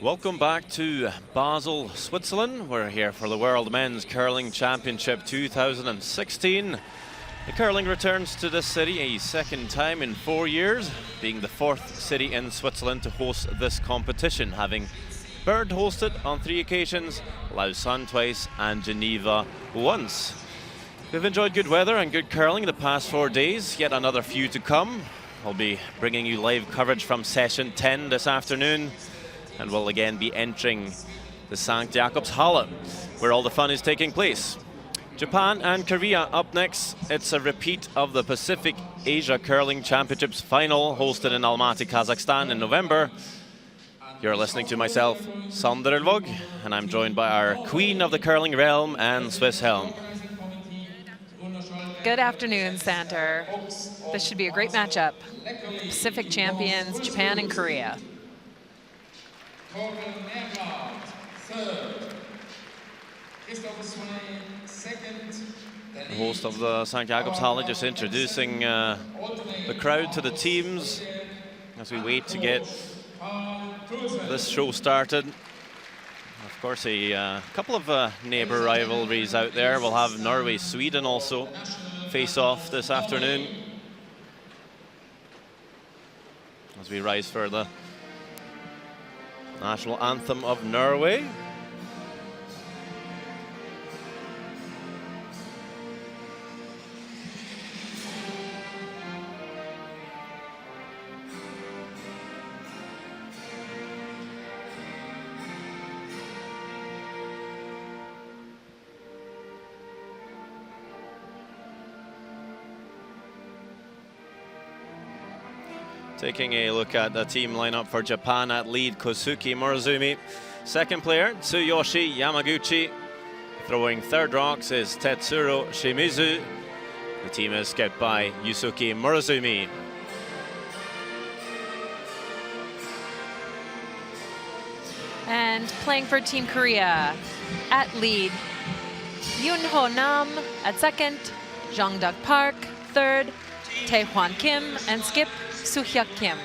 Welcome back to Basel, Switzerland. We're here for the World Men's Curling Championship 2016. The curling returns to this city a second time in 4 years, being the fourth city in Switzerland to host this competition, having Bern hosted on 3 occasions, Lausanne twice and Geneva once. We've enjoyed good weather and good curling the past 4 days, yet another few to come. I'll be bringing you live coverage from session 10 this afternoon, and we'll again be entering the St. Jakobshalle, where all the fun is taking place. Japan and Korea up next. It's a repeat of the Pacific Asia Curling Championships final hosted in Almaty, Kazakhstan in November. You're listening to myself, Sander Elvåg, and I'm joined by our queen of the curling realm and Swiss Helm. Good afternoon, Sander. This should be a great matchup. Pacific champions, Japan and Korea. The host of the St. Jakobshalle just introducing the crowd to the teams as we wait to get this show started. Of course, a couple of neighbour rivalries out there. We'll have Norway-Sweden also face off this afternoon as we rise for the national anthem of Norway. Taking a look at the team lineup for Japan: at lead, Kosuke Morozumi. Second player, Tsuyoshi Yamaguchi. Throwing third rocks is Tetsuro Shimizu. The team is kept by Yusuke Morozumi. And playing for Team Korea, at lead, Yoon-ho Nam. At second, Jong-Duk Park. Third, Tae-Hwan Kim. And skip, Soo-Hyuk Kim.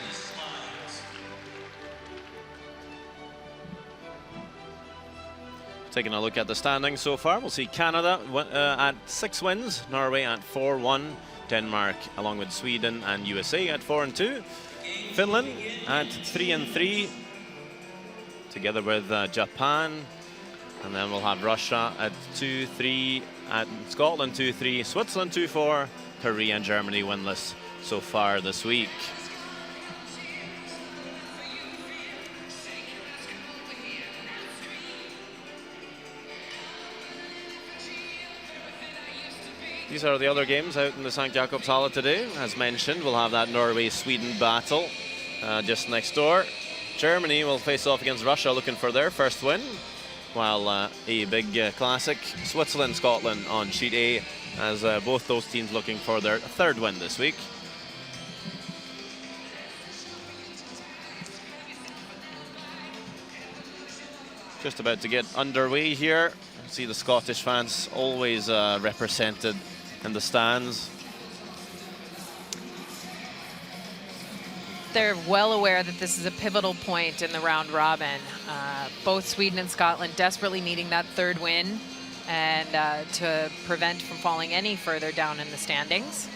Taking a look at the standings so far, we'll see Canada at 6 wins, Norway at 4-1, Denmark along with Sweden and USA at 4-2, Finland at 3-3, together with Japan, and then we'll have Russia at 2-3, at Scotland 2-3, Switzerland 2-4, Korea and Germany winless so far this week. These are the other games out in the St. Jakobshalle today. As mentioned, we'll have that Norway-Sweden battle just next door. Germany will face off against Russia, looking for their first win, while a big classic, Switzerland-Scotland on sheet A, as both those teams looking for their third win this week. Just about to get underway here. See the Scottish fans always represented in the stands. They're well aware that this is a pivotal point in the round robin. Both Sweden and Scotland desperately needing that third win and to prevent from falling any further down in the standings.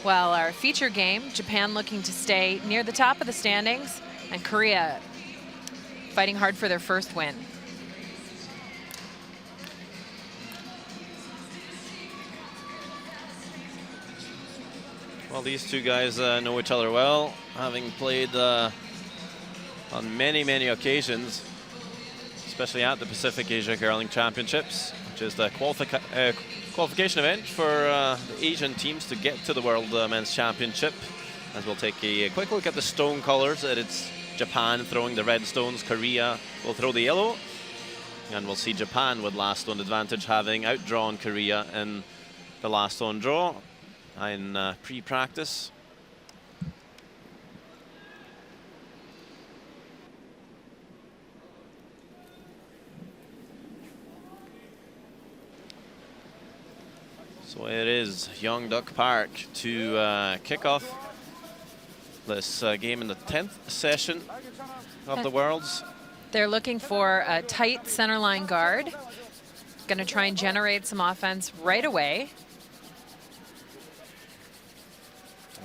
While our feature game, Japan looking to stay near the top of the standings, and Korea fighting hard for their first win. Well, these two guys know each other well, having played on many occasions, especially at the Pacific Asia Curling Championships, which is the qualification event for the Asian teams to get to the World Men's Championship. As we'll take a quick look at the stone colors, it's Japan throwing the red stones, Korea will throw the yellow, and we'll see Japan with last stone advantage, having outdrawn Korea in the last stone draw in pre-practice. So it is Jong-Duk Park to kick off this game in the 10th session of the Worlds. They're looking for a tight centerline guard. Going to try and generate some offense right away.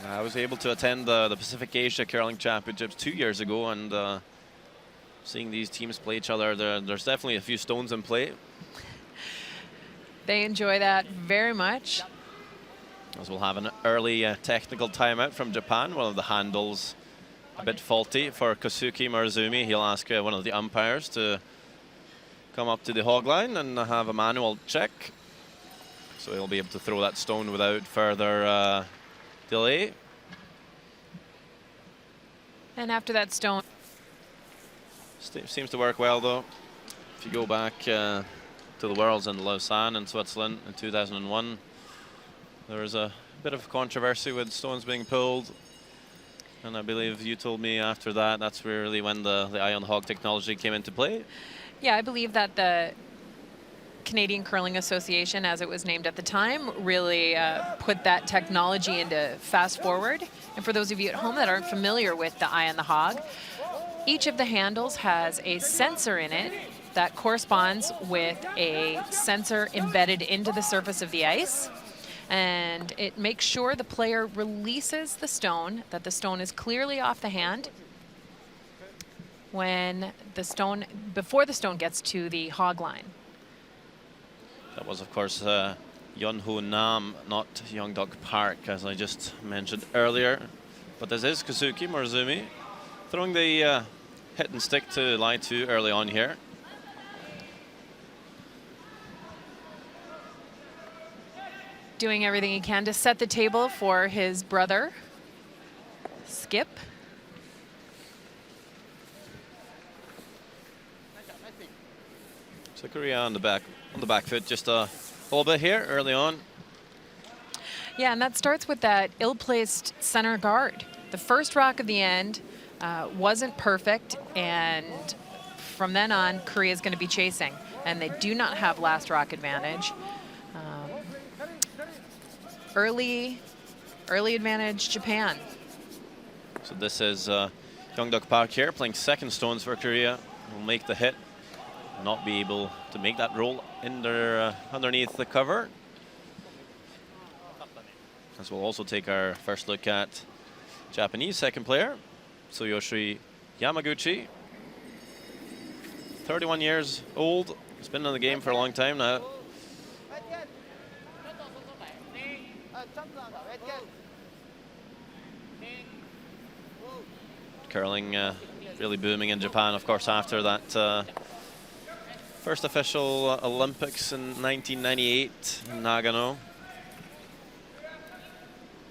I was able to attend the Pacific Asia Curling Championships 2 years ago, and seeing these teams play each other, there's definitely a few stones in play. They enjoy that very much. As we'll have an early technical timeout from Japan. One of the handles a bit faulty for Kosuke Maruzumi. He'll ask one of the umpires to come up to the hog line and have a manual check. So he'll be able to throw that stone without further delay. And after that stone. Seems to work well, though. If you go back to the Worlds in Lausanne in Switzerland in 2001, there was a bit of controversy with stones being pulled. And I believe you told me after that, that's really when the eye on the hog technology came into play. Yeah, I believe that the Canadian Curling Association, as it was named at the time, really put that technology into fast forward. And for those of you at home that aren't familiar with the eye on the hog, each of the handles has a sensor in it that corresponds with a sensor embedded into the surface of the ice. And it makes sure the player releases the stone, that the stone is clearly off the hand when the stone, before the stone gets to the hog line. That was, of course, Yeonho Nam, not Yeongdeok Park, as I just mentioned earlier. But this is Kosuke Maruzumi throwing the hit and stick to line 2 early on here. Doing everything he can to set the table for his brother, Skip. So Korea on the back foot just a little bit here early on. Yeah, and that starts with that ill-placed center guard. The first rock of the end wasn't perfect, and from then on, Korea is going to be chasing, and they do not have last rock advantage. Early advantage, Japan. So this is Yeongdeok Park here playing second stones for Korea. Will make the hit, not be able to make that roll in there, underneath the cover. As we'll also take our first look at Japanese second player, Tsuyoshi Yamaguchi. 31 years old. He's been in the game for a long time now. Curling really booming in Japan, of course, after that first official Olympics in 1998 in Nagano.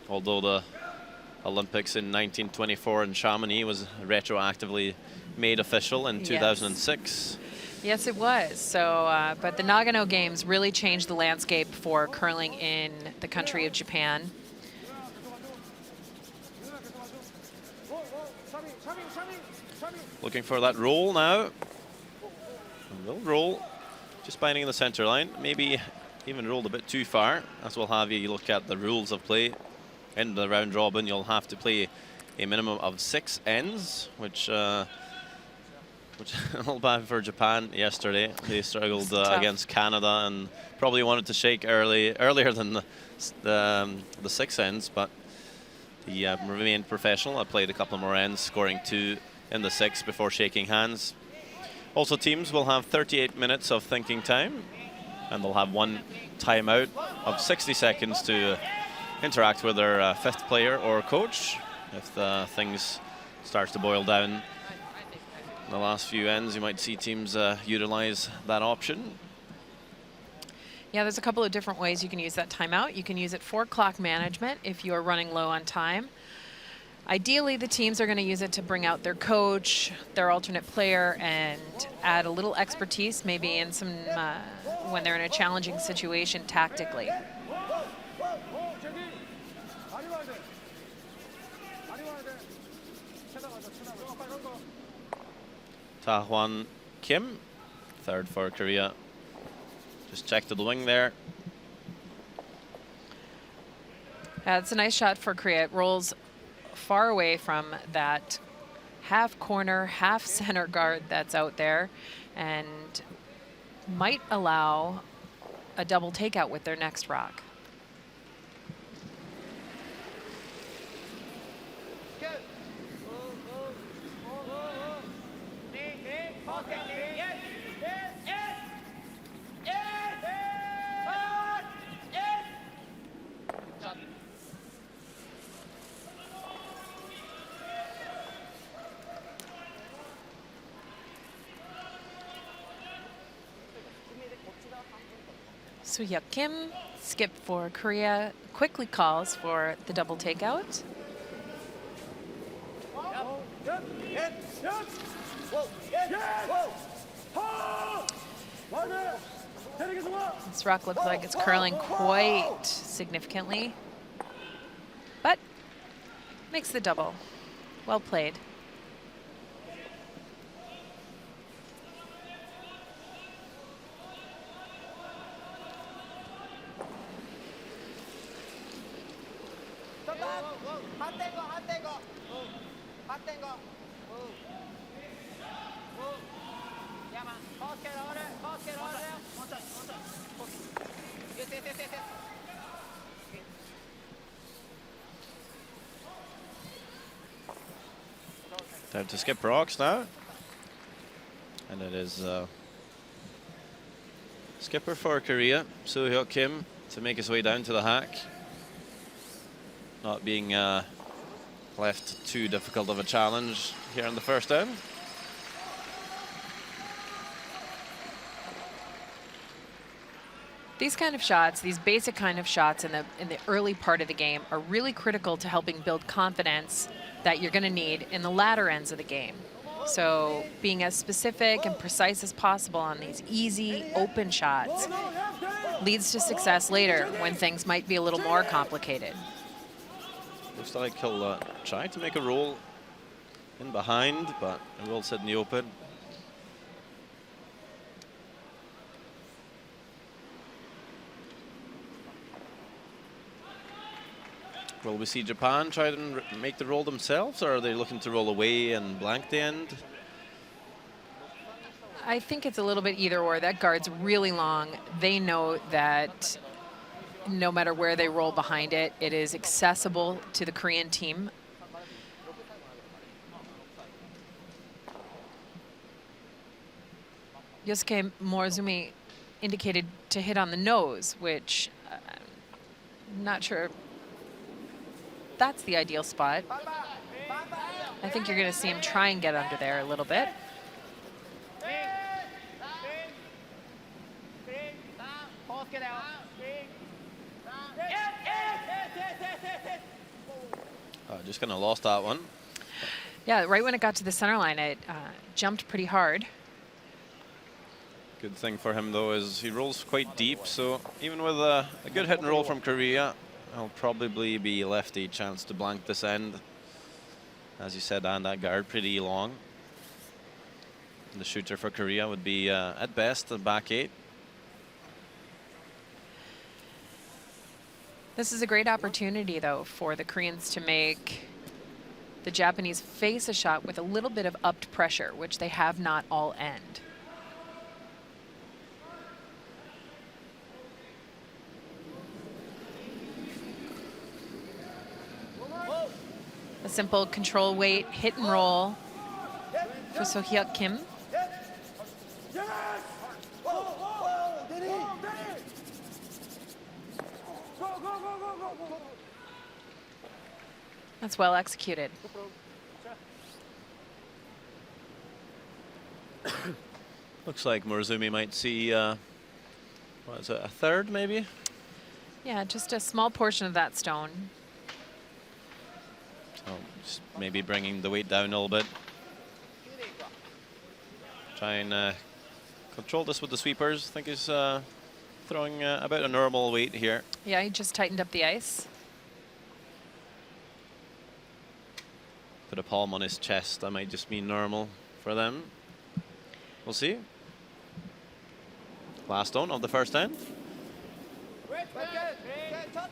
Although the Olympics in 1924 in Chamonix was retroactively made official in 2006. Yes, it was. So, but the Nagano Games really changed the landscape for curling in the country of Japan. Looking for that roll now. Will roll, just binding in the center line. Maybe even rolled a bit too far, as we'll have you look at the rules of play. In the round robin, you'll have to play a minimum of 6 ends, which a little bad for Japan yesterday. They struggled against Canada and probably wanted to shake earlier than the 6 ends, but he remained professional. I played a couple more ends, scoring 2 in the 6 before shaking hands. Also, teams will have 38 minutes of thinking time, and they'll have 1 timeout of 60 seconds to interact with their 5th player or coach if things starts to boil down. In the last few ends, you might see teams utilize that option. Yeah, there's a couple of different ways you can use that timeout. You can use it for clock management if you're running low on time. Ideally, the teams are going to use it to bring out their coach, their alternate player, and add a little expertise, maybe in some when they're in a challenging situation tactically. Ta-Hwan Kim, 3rd for Korea. Just check to the wing there. It's a nice shot for Korea. It rolls far away from that half corner, half center guard that's out there, and might allow a double takeout with their next rock. So Kim, skip for Korea, quickly calls for the double takeout. This rock looks like it's curling quite significantly, but makes the double. Well played. Time to skip rocks now. And it is skipper for Korea, Soo-hyuk Kim, to make his way down to the hack. Not being left too difficult of a challenge here in the first end. These kind of shots, these basic kind of shots in the early part of the game are really critical to helping build confidence that you're going to need in the latter ends of the game. So being as specific and precise as possible on these easy, open shots leads to success later when things might be a little more complicated. Looks like he'll try to make a roll in behind, but it will sit in the open. Will we see Japan try to make the roll themselves, or are they looking to roll away and blank the end? I think it's a little bit either or. That guard's really long. They know that no matter where they roll behind it, it is accessible to the Korean team. Yosuke Morozumi indicated to hit on the nose, which I'm not sure that's the ideal spot. I think you're going to see him try and get under there a little bit. Just kind of lost that one. Yeah, right when it got to the center line, it jumped pretty hard. Good thing for him, though, is he rolls quite deep, so even with a good hit and roll from Korea, he'll probably be left a chance to blank this end. As you said, and that guard pretty long. The shooter for Korea would be, at best, a back 8. This is a great opportunity, though, for the Koreans to make the Japanese face a shot with a little bit of upped pressure, which they have not all end. A simple control weight, hit and roll for So-hyuk Kim. That's well executed. Looks like Morozumi might see, what is it, a third maybe? Yeah, just a small portion of that stone. So just maybe bringing the weight down a little bit. Try and control this with the sweepers. I think he's throwing about a normal weight here. Yeah, he just tightened up the ice. Put a palm on his chest. That might just mean normal for them. We'll see. Last stone of the first end.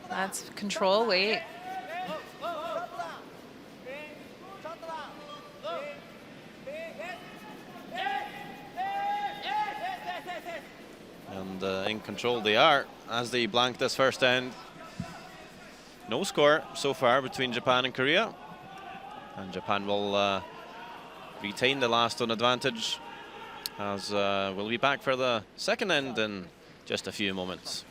That's control weight. and in control they are as they blank this first end. No score so far between Japan and Korea, and Japan will retain the last on advantage, as we'll be back for the second end in just a few moments.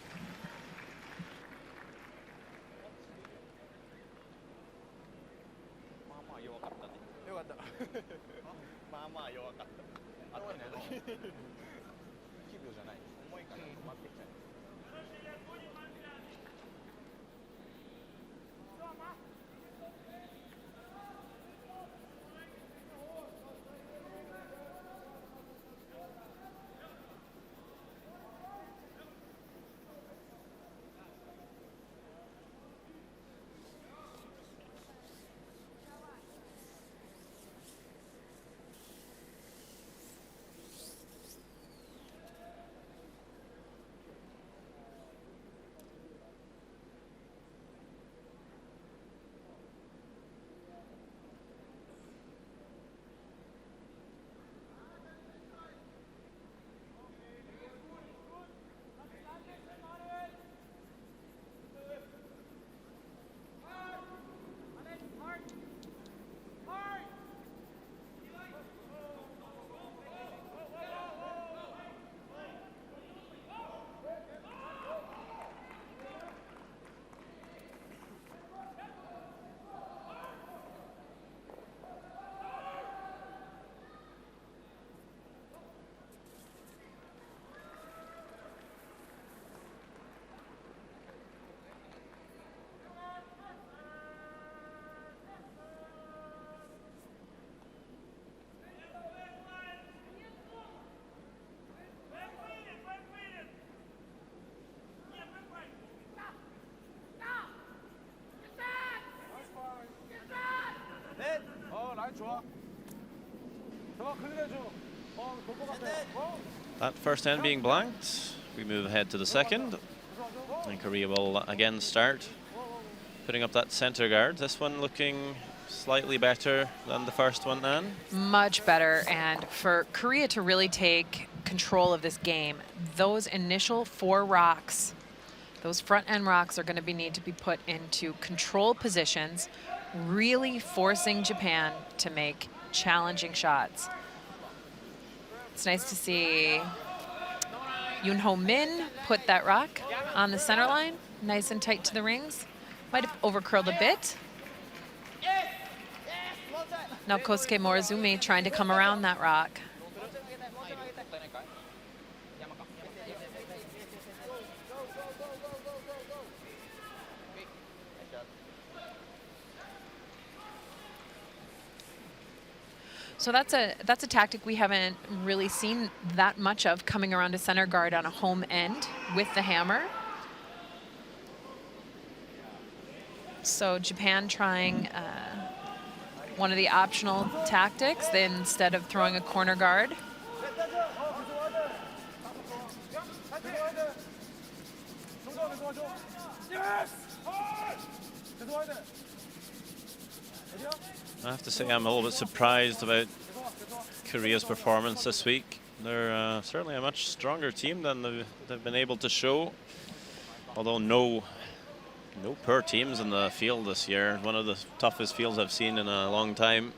That first end being blanked, we move ahead to the second, and Korea will again start putting up that center guard. This one looking slightly better than the first one, Anne. Much better, and for Korea to really take control of this game, those initial 4 rocks, those front end rocks are going to need to be put into control positions, really forcing Japan to make challenging shots. It's nice to see Yoon Ho Min put that rock on the center line, nice and tight to the rings. Might have overcurled a bit. Now Kosuke Morizumi trying to come around that rock. So that's a tactic we haven't really seen that much of, coming around a center guard on a home end with the hammer. So Japan trying one of the optional tactics, then instead of throwing a corner guard. I have to say I'm a little bit surprised about Korea's performance this week. They're certainly a much stronger team than they've been able to show, although no poor teams in the field this year. One of the toughest fields I've seen in a long time.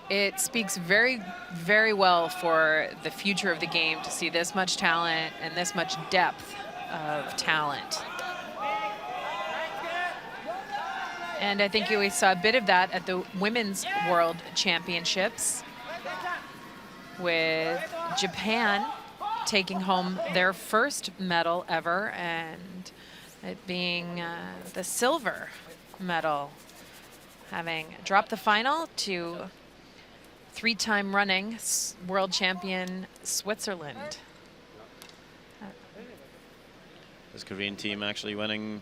It speaks very, very well for the future of the game to see this much talent and this much depth of talent. And I think we saw a bit of that at the Women's World Championships, with Japan taking home their first medal ever, and it being the silver medal, having dropped the final to 3-time running world champion Switzerland. This Korean team actually winning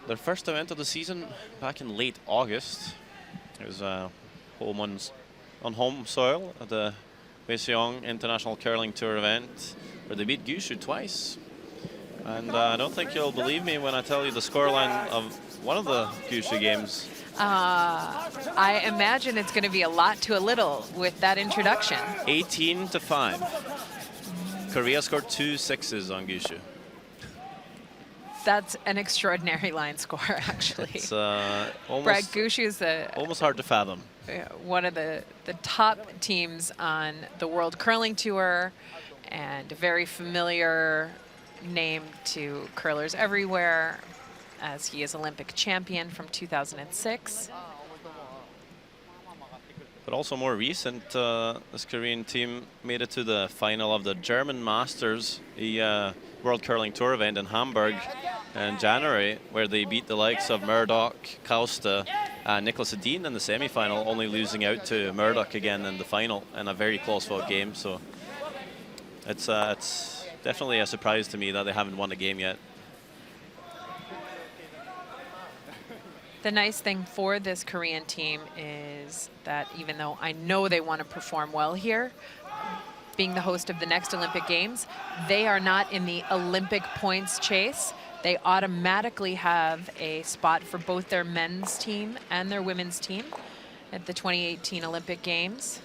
their first event of the season back in late August. It was on home soil at the Baseong International Curling Tour event, where they beat Gyushu twice. And I don't think you'll believe me when I tell you the scoreline of one of the Gyushu games. I imagine it's going to be a lot to a little with that introduction. 18-5. Korea scored 2 6s on Gushu. That's an extraordinary line score, actually. It's Brad almost, Gushu is almost hard to fathom. one of the top teams on the World Curling Tour, and a very familiar name to curlers everywhere, as he is Olympic champion from 2006. But also more recent, this Korean team made it to the final of the German Masters, the World Curling Tour event in Hamburg in January, where they beat the likes of Murdoch, Kausta, and Nicholas Edin in the semi-final, only losing out to Murdoch again in the final in a very close-fought game. So it's definitely a surprise to me that they haven't won a game yet. The nice thing for this Korean team is that even though I know they want to perform well here, being the host of the next Olympic Games, they are not in the Olympic points chase. They automatically have a spot for both their men's team and their women's team at the 2018 Olympic Games.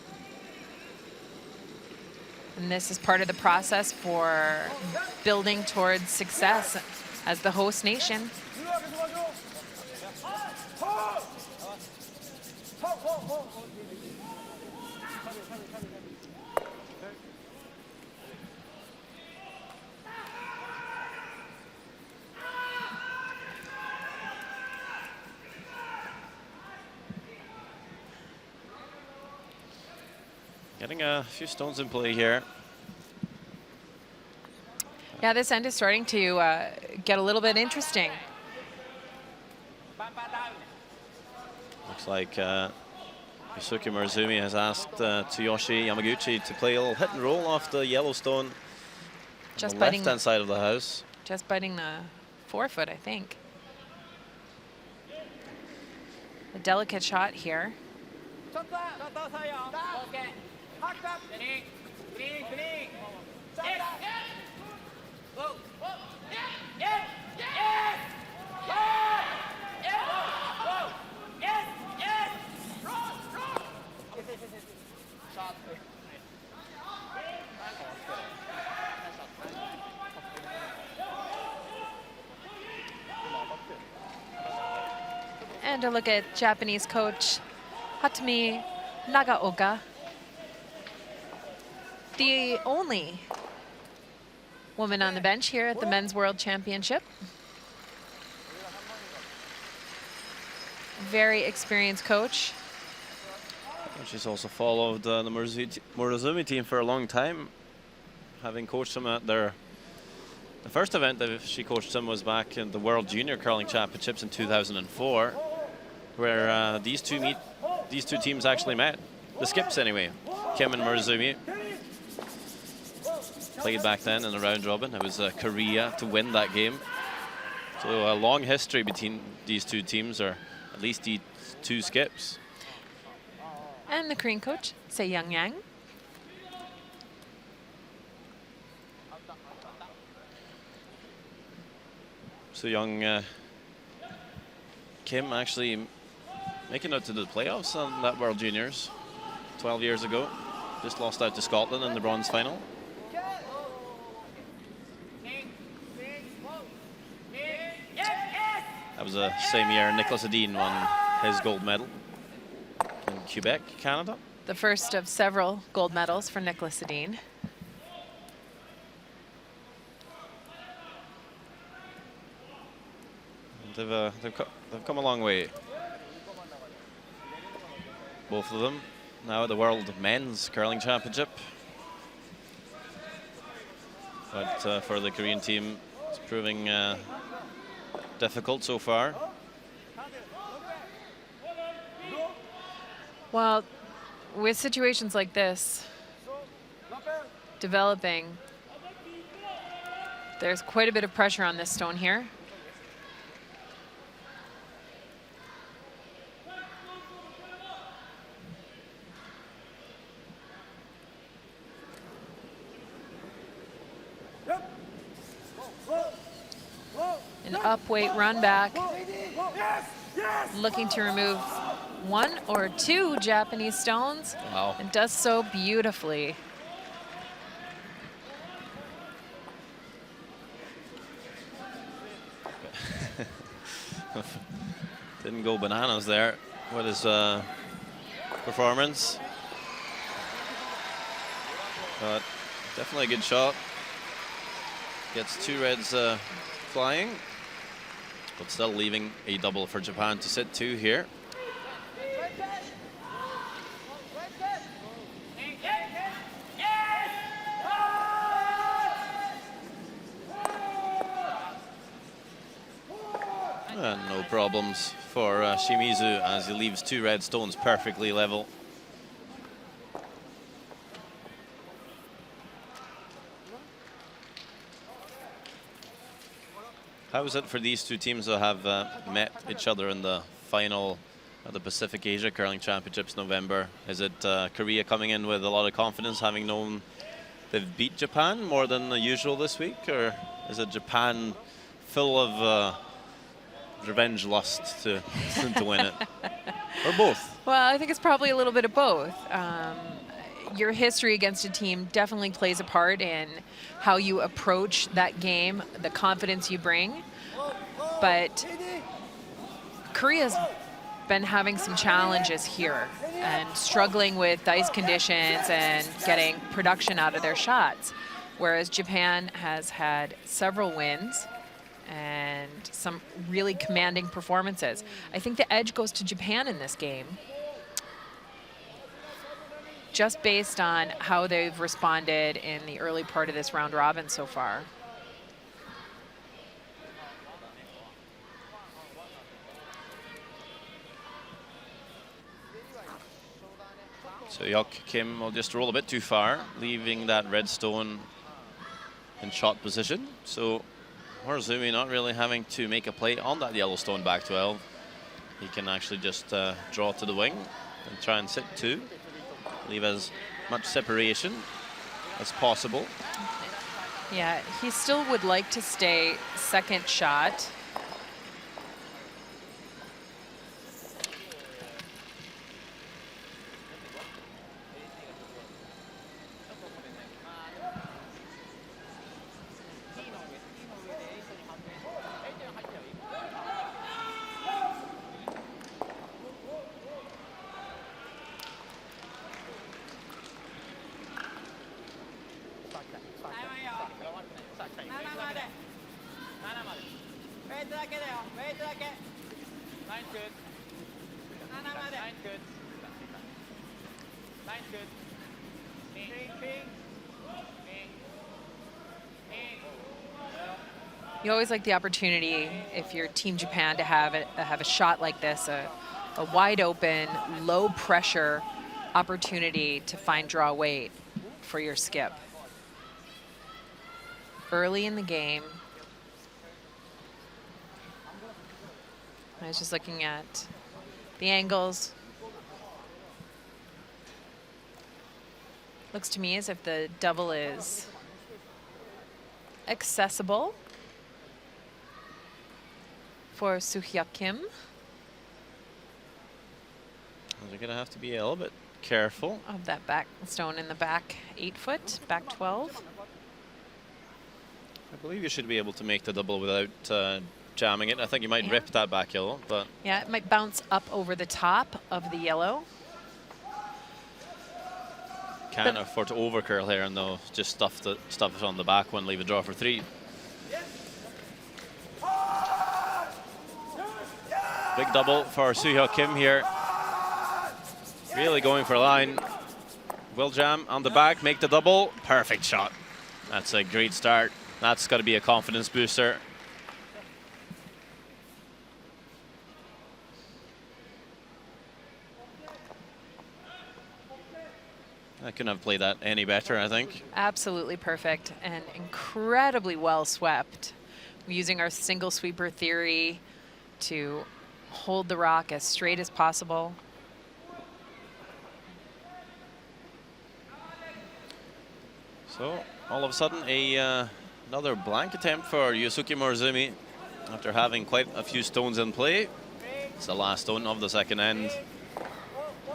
And this is part of the process for building towards success as the host nation. Getting a few stones in play here. Yeah, this end is starting to get a little bit interesting. Looks like Yusuke Murazumi has asked Tsuyoshi Yamaguchi to play a little hit and roll off the yellow stone on the left-hand side of the house. Just biting the forefoot, I think. A delicate shot here. And a look at Japanese coach Hatami Nagaoka, the only woman on the bench here at the Men's World Championship. Very experienced coach. She's also followed the Murazumi team for a long time, having coached them at the first event that she coached them was back in the World Junior Curling Championships in 2004, where these two teams actually met. The skips anyway, Kim and Murazumi. Played back then in a round robin. It was Korea to win that game. So a long history between these two teams, or at least the two skips. And the Korean coach, Se-young Yang. So-young Kim actually making it to the playoffs on that World Juniors 12 years ago. Just lost out to Scotland in the bronze final. That was the same year Nicholas Edin won his gold medal in Quebec, Canada. The first of several gold medals for Nicholas Edin. They've come a long way. Both of them now at the World Men's Curling Championship. But for the Korean team, it's proving difficult so far. Well, with situations like this developing, there's quite a bit of pressure on this stone here. An up weight run back, looking to remove one or two Japanese stones. Wow. And does so beautifully. Didn't go bananas there with his performance. But definitely a good shot. Gets 2 reds flying, but still leaving a double for Japan to sit 2 here. And no problems for Shimizu as he leaves 2 red stones perfectly level. How is it for these 2 teams to have met each other in the final of the Pacific Asia Curling Championships November? Is it Korea coming in with a lot of confidence, having known they've beat Japan more than usual this week? Or is it Japan full of revenge lust to win it? Or both? Well, I think it's probably a little bit of both. Your history against a team definitely plays a part in how you approach that game, the confidence you bring. But Korea's been having some challenges here and struggling with ice conditions and getting production out of their shots, whereas Japan has had several wins and some really commanding performances. I think the edge goes to Japan in this game, just based on how they've responded in the early part of this round robin so far. So Hyuk Kim will just roll a bit too far, leaving that red stone in shot position. So Horizumi not really having to make a play on that yellow stone back 12. He can actually just draw to the wing and try and sit 2. Leave as much separation as possible. Yeah, he still would like to stay second shot. You always like the opportunity, if you're Team Japan, to have a shot like this, a wide open, low pressure opportunity to find draw weight for your skip. Early in the game, I was just looking at the angles. Looks to me as if the double is accessible for Soo-hyuk Kim. They're going to have to be a little bit careful of that back stone in the back 8 foot, back 12. I believe you should be able to make the double without jamming it. I think you might rip that back yellow, but yeah, it might bounce up over the top of the yellow. Can afford to overcurl here and though just stuff it on the back one, leave a draw for 3. Big double for Soo-hyuk Kim here. Really going for a line. Will jam on the back, make the double. Perfect shot. That's a great start. That's got to be a confidence booster. I couldn't have played that any better, I think. Absolutely perfect and incredibly well swept. We're using our single sweeper theory to hold the rock as straight as possible. So all of a sudden another blank attempt for Yusuke Morozumi after having quite a few stones in play. It's the last stone of the second end.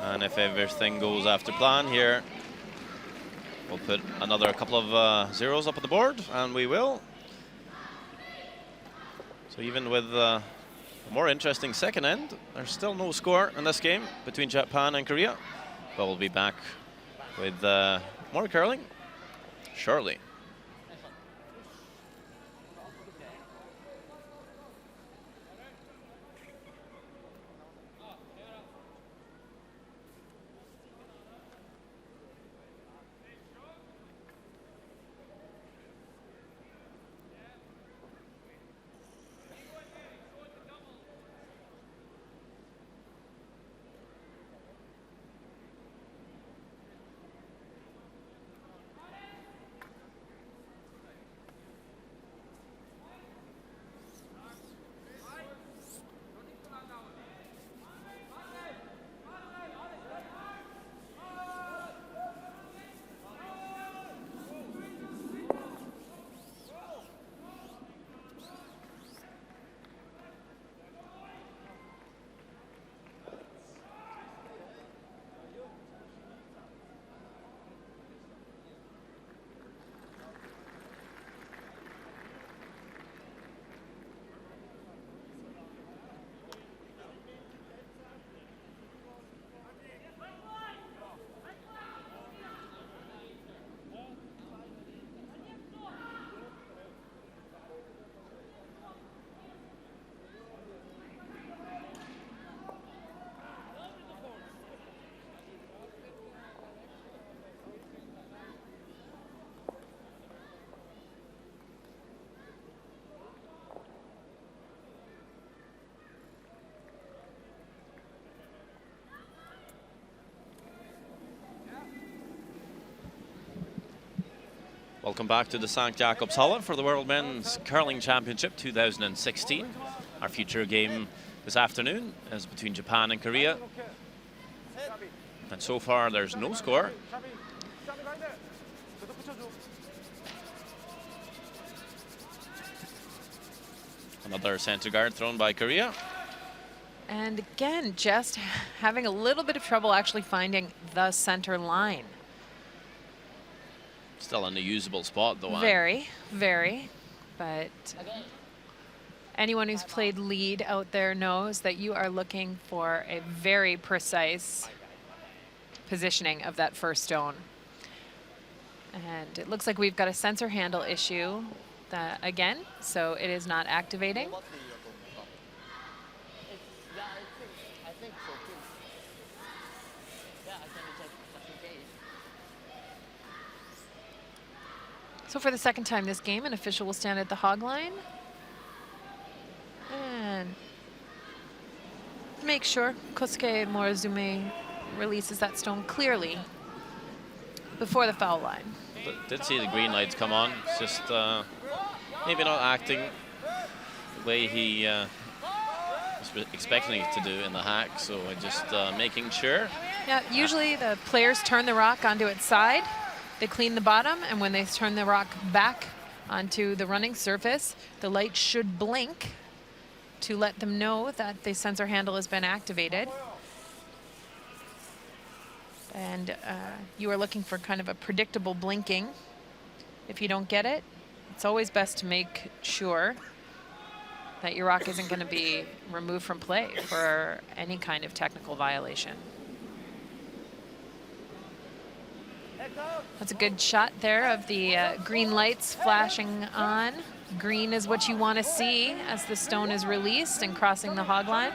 And if everything goes after plan here, we'll put another couple of zeros up on the board, and we will. So even with a more interesting second end, there's still no score in this game between Japan and Korea. But we'll be back with more curling shortly. Welcome back to the St. Jacobs Hall for the World Men's Curling Championship 2016. Our feature game this afternoon is between Japan and Korea. And so far there's no score. Another center guard thrown by Korea. And again, just having a little bit of trouble actually finding the center line. Still in a usable spot though. Very, very. But anyone who's played lead out there knows that you are looking for a very precise positioning of that first stone. And it looks like we've got a sensor handle issue again, so it is not activating. So for the second time this game, an official will stand at the hog line and make sure Kosuke Morizume releases that stone clearly before the foul line. Did see the green lights come on. It's just maybe not acting the way he was expecting it to do in the hack. So just making sure. Yeah, usually the players turn the rock onto its side. They clean the bottom, and when they turn the rock back onto the running surface, the light should blink to let them know that the sensor handle has been activated. And you are looking for kind of a predictable blinking. If you don't get it, it's always best to make sure that your rock isn't going to be removed from play for any kind of technical violation. That's a good shot there of the green lights flashing on. Green is what you want to see as the stone is released and crossing the hog line.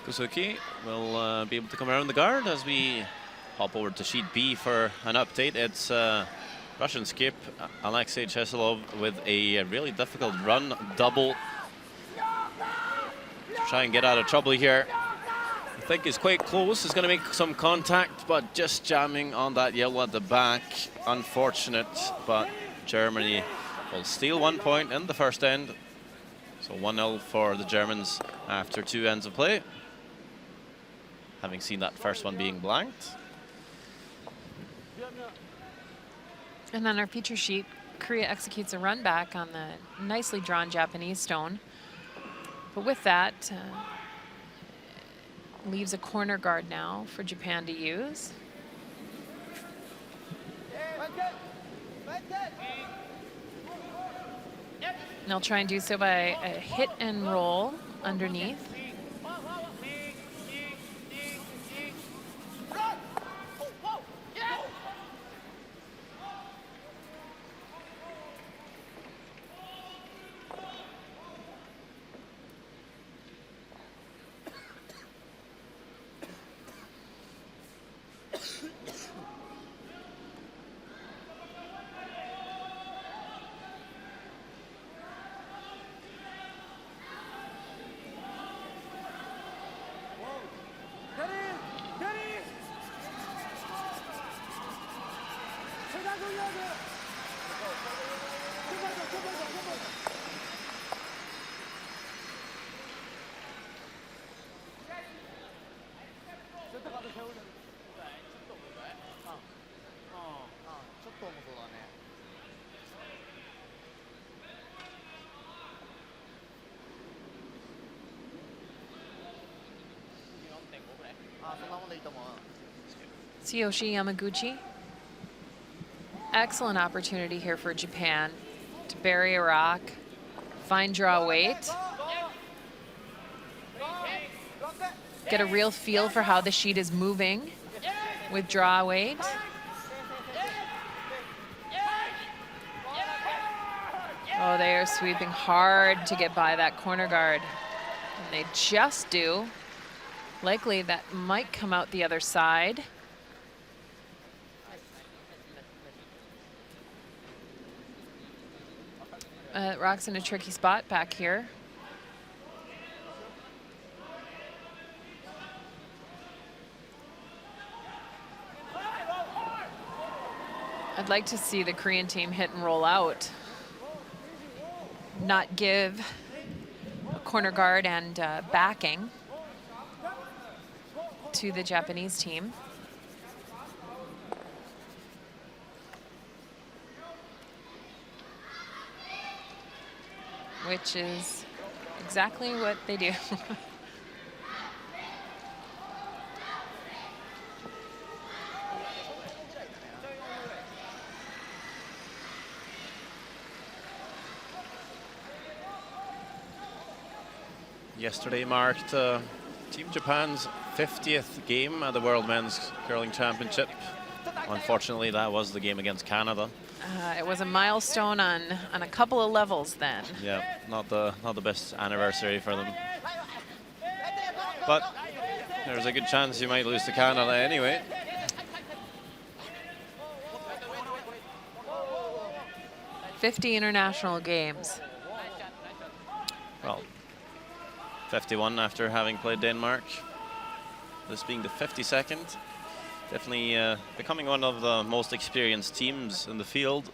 Kosuke will be able to come around the guard as we Hop over to sheet B for an update. It's Russian skip Alexei Chesilov with a really difficult run double. Try and get out of trouble here. I think he's quite close. He's going to make some contact, but just jamming on that yellow at the back. Unfortunate, but Germany will steal 1 point in the first end. So 1-0 for the Germans after 2 ends of play, having seen that first one being blanked. And on our feature sheet, Korea executes a run back on the nicely drawn Japanese stone. But with that, leaves a corner guard now for Japan to use. And they'll try and do so by a hit and roll underneath. Tsuyoshi Yamaguchi. Excellent opportunity here for Japan to bury a rock, find draw weight, get a real feel for how the sheet is moving with draw weight. Oh, they are sweeping hard to get by that corner guard. And they just do. Likely that might come out the other side. Rock's in a tricky spot back here. I'd like to see the Korean team hit and roll out. Not give a corner guard and backing to the Japanese team. Which is exactly what they do. Yesterday marked Team Japan's 50th game at the World Men's Curling Championship. Unfortunately, that was the game against Canada. It was a milestone on a couple of levels then. Yeah, not the best anniversary for them. But there's a good chance you might lose to Canada anyway. "50 international games." Well, 51 after having played Denmark. This being the 52nd. Definitely becoming one of the most experienced teams in the field.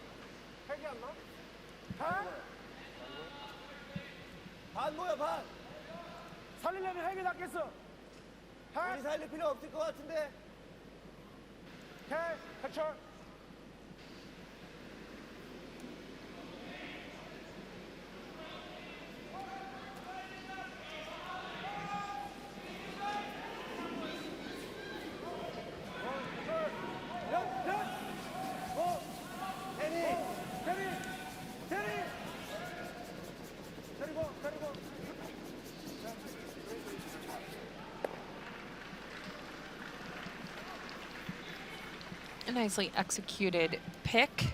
A nicely executed pick.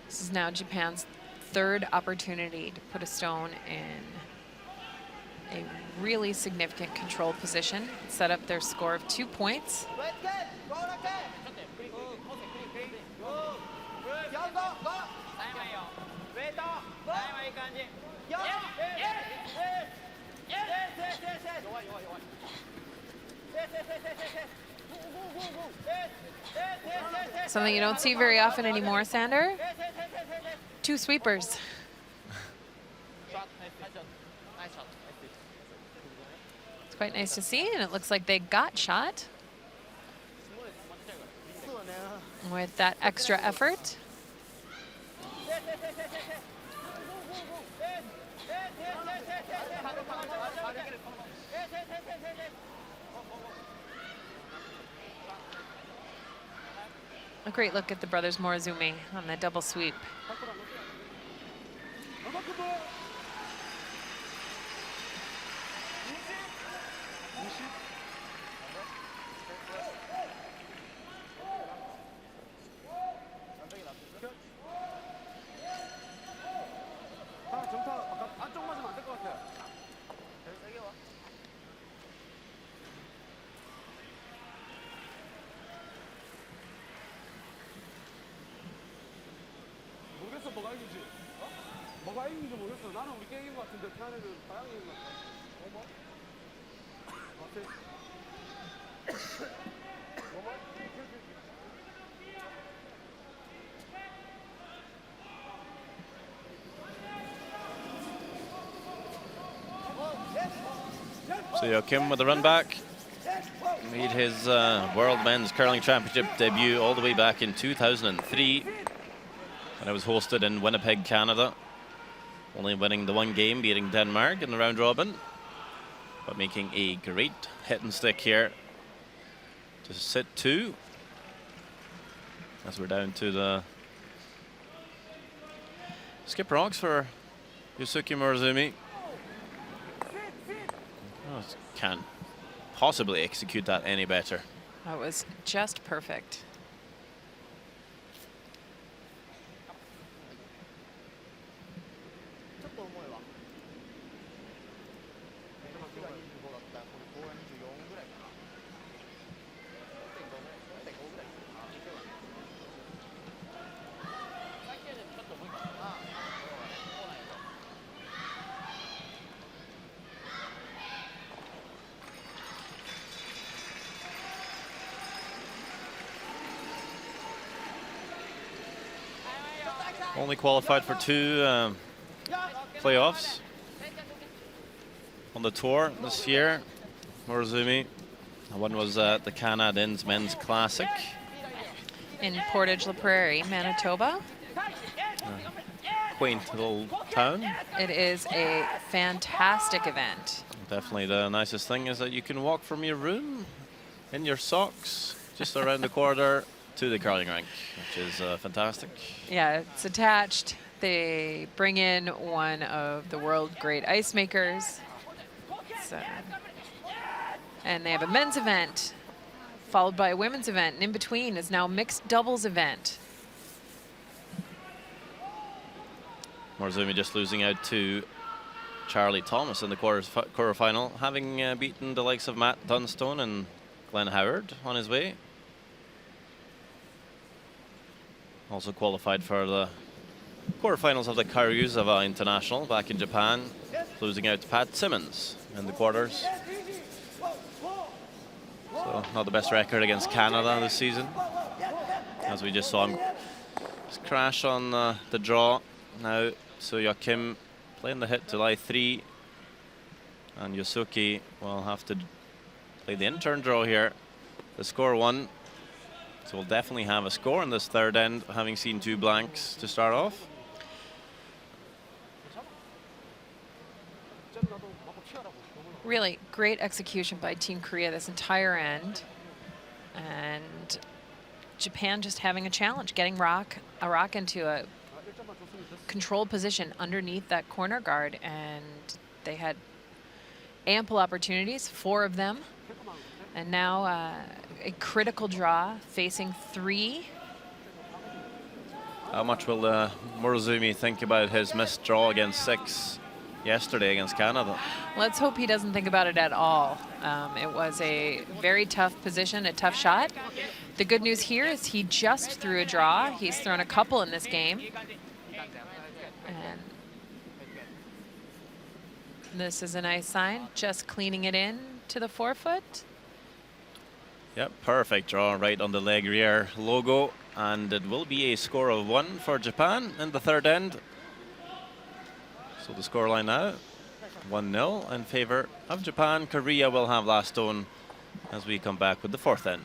This is now Japan's third opportunity to put a stone in a really significant control position, set up their score of 2 points. Something you don't see very often anymore, Sander. 2 sweepers. It's quite nice to see, and it looks like they got shot with that extra effort. A great look at the brothers Morozumi on the double sweep. 뭐가 이긴지 모르겠어. 나는 우리 게임인 것 같은데 태안이는 다양인 것 같아. So Joachim with the run back. Made his World Men's Curling Championship debut all the way back in 2003. And it was hosted in Winnipeg, Canada. Only winning the 1 game, beating Denmark in the round robin. But making a great hit and stick here to sit 2. As we're down to the skip rocks for Yusuke Morozumi. Oh, can't possibly execute that any better. That was just perfect. Only qualified for 2 playoffs on the tour this year, Morozumi. One was the Canadiens Men's Classic in Portage La Prairie, Manitoba. Quaint little town. It is a fantastic event. Definitely the nicest thing is that you can walk from your room in your socks just around the corner to the curling rink, which is fantastic. Yeah, it's attached. They bring in one of the world great ice makers. And they have a men's event, followed by a women's event, and in between is now a mixed doubles event. Morozumi just losing out to Charlie Thomas in the quarterfinal, having beaten the likes of Matt Dunstone and Glenn Howard on his way. Also qualified for the quarterfinals of the Karuizawa International back in Japan, losing out to Pat Simmons in the quarters. So not the best record against Canada this season, as we just saw him just crash on the draw now. So Joachim playing the hit to lie 3, and Yusuke will have to play the in-turn draw here. The score 1. So we'll definitely have a score in this third end, having seen 2 blanks to start off. Really great execution by Team Korea this entire end. And Japan just having a challenge, getting a rock into a controlled position underneath that corner guard. And they had ample opportunities, 4 of them. And now a critical draw, facing 3 How much will Morozumi think about his missed draw against 6 yesterday against Canada? Let's hope he doesn't think about it at all. It was a very tough position, a tough shot. The good news here is he just threw a draw. He's thrown a couple in this game. And this is a nice sign, just cleaning it in to the forefoot. Yep, perfect draw right on the leg rear logo. And it will be a score of 1 for Japan in the third end. So the scoreline now, 1-0 in favor of Japan. Korea will have last stone as we come back with the fourth end.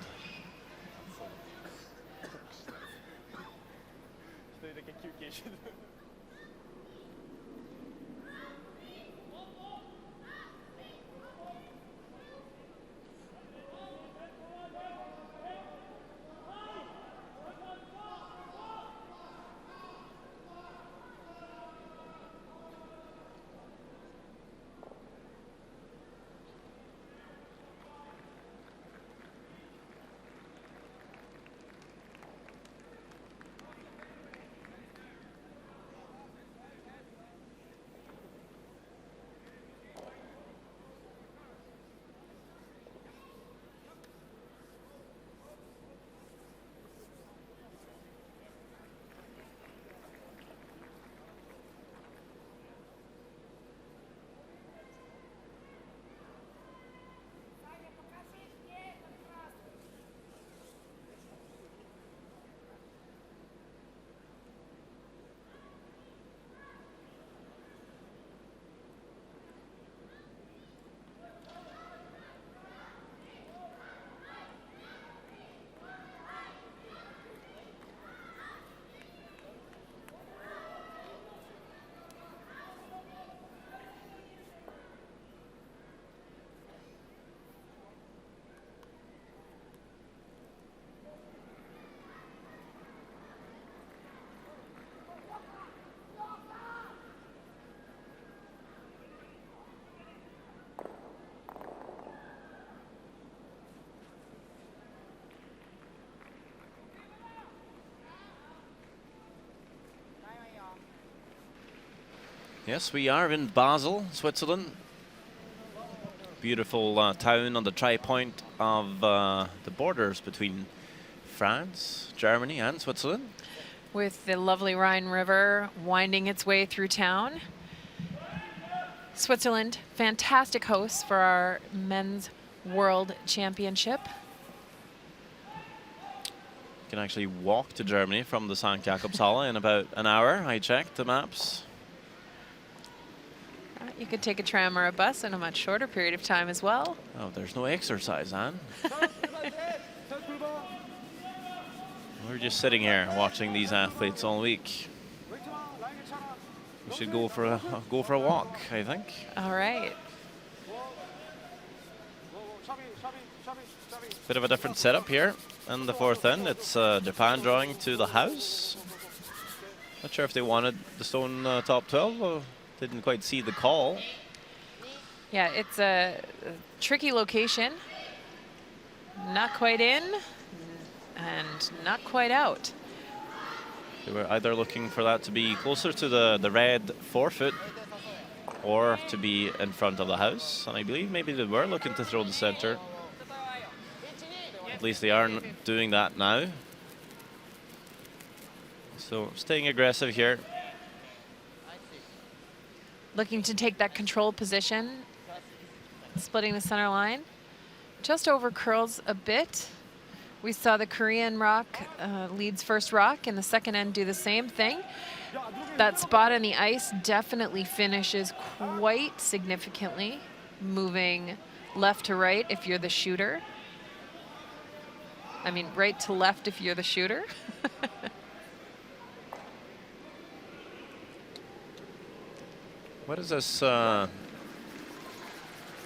Yes, we are in Basel, Switzerland. Beautiful town on the tri-point of the borders between France, Germany and Switzerland. With the lovely Rhine River winding its way through town. Switzerland, fantastic hosts for our men's world championship. You can actually walk to Germany from the St. Jakobshalle in about an hour. I checked the maps. You could take a tram or a bus in a much shorter period of time as well. Oh, there's no exercise, Anne. We're just sitting here watching these athletes all week. We should go for a walk, I think. All right. Bit of a different setup here in the fourth end. It's Japan drawing to the house. Not sure if they wanted the stone top 12 or didn't quite see the call. Yeah, it's a tricky location. Not quite in and not quite out. They were either looking for that to be closer to the red forefoot or to be in front of the house. And I believe maybe they were looking to throw the center. At least they aren't doing that now. So staying aggressive here. Looking to take that control position, splitting the center line. Just over curls a bit. We saw the Korean rock leads first rock in the second end do the same thing. That spot on the ice definitely finishes quite significantly, moving left to right if you're the shooter. I mean, right to left if you're the shooter. What is this? Yoon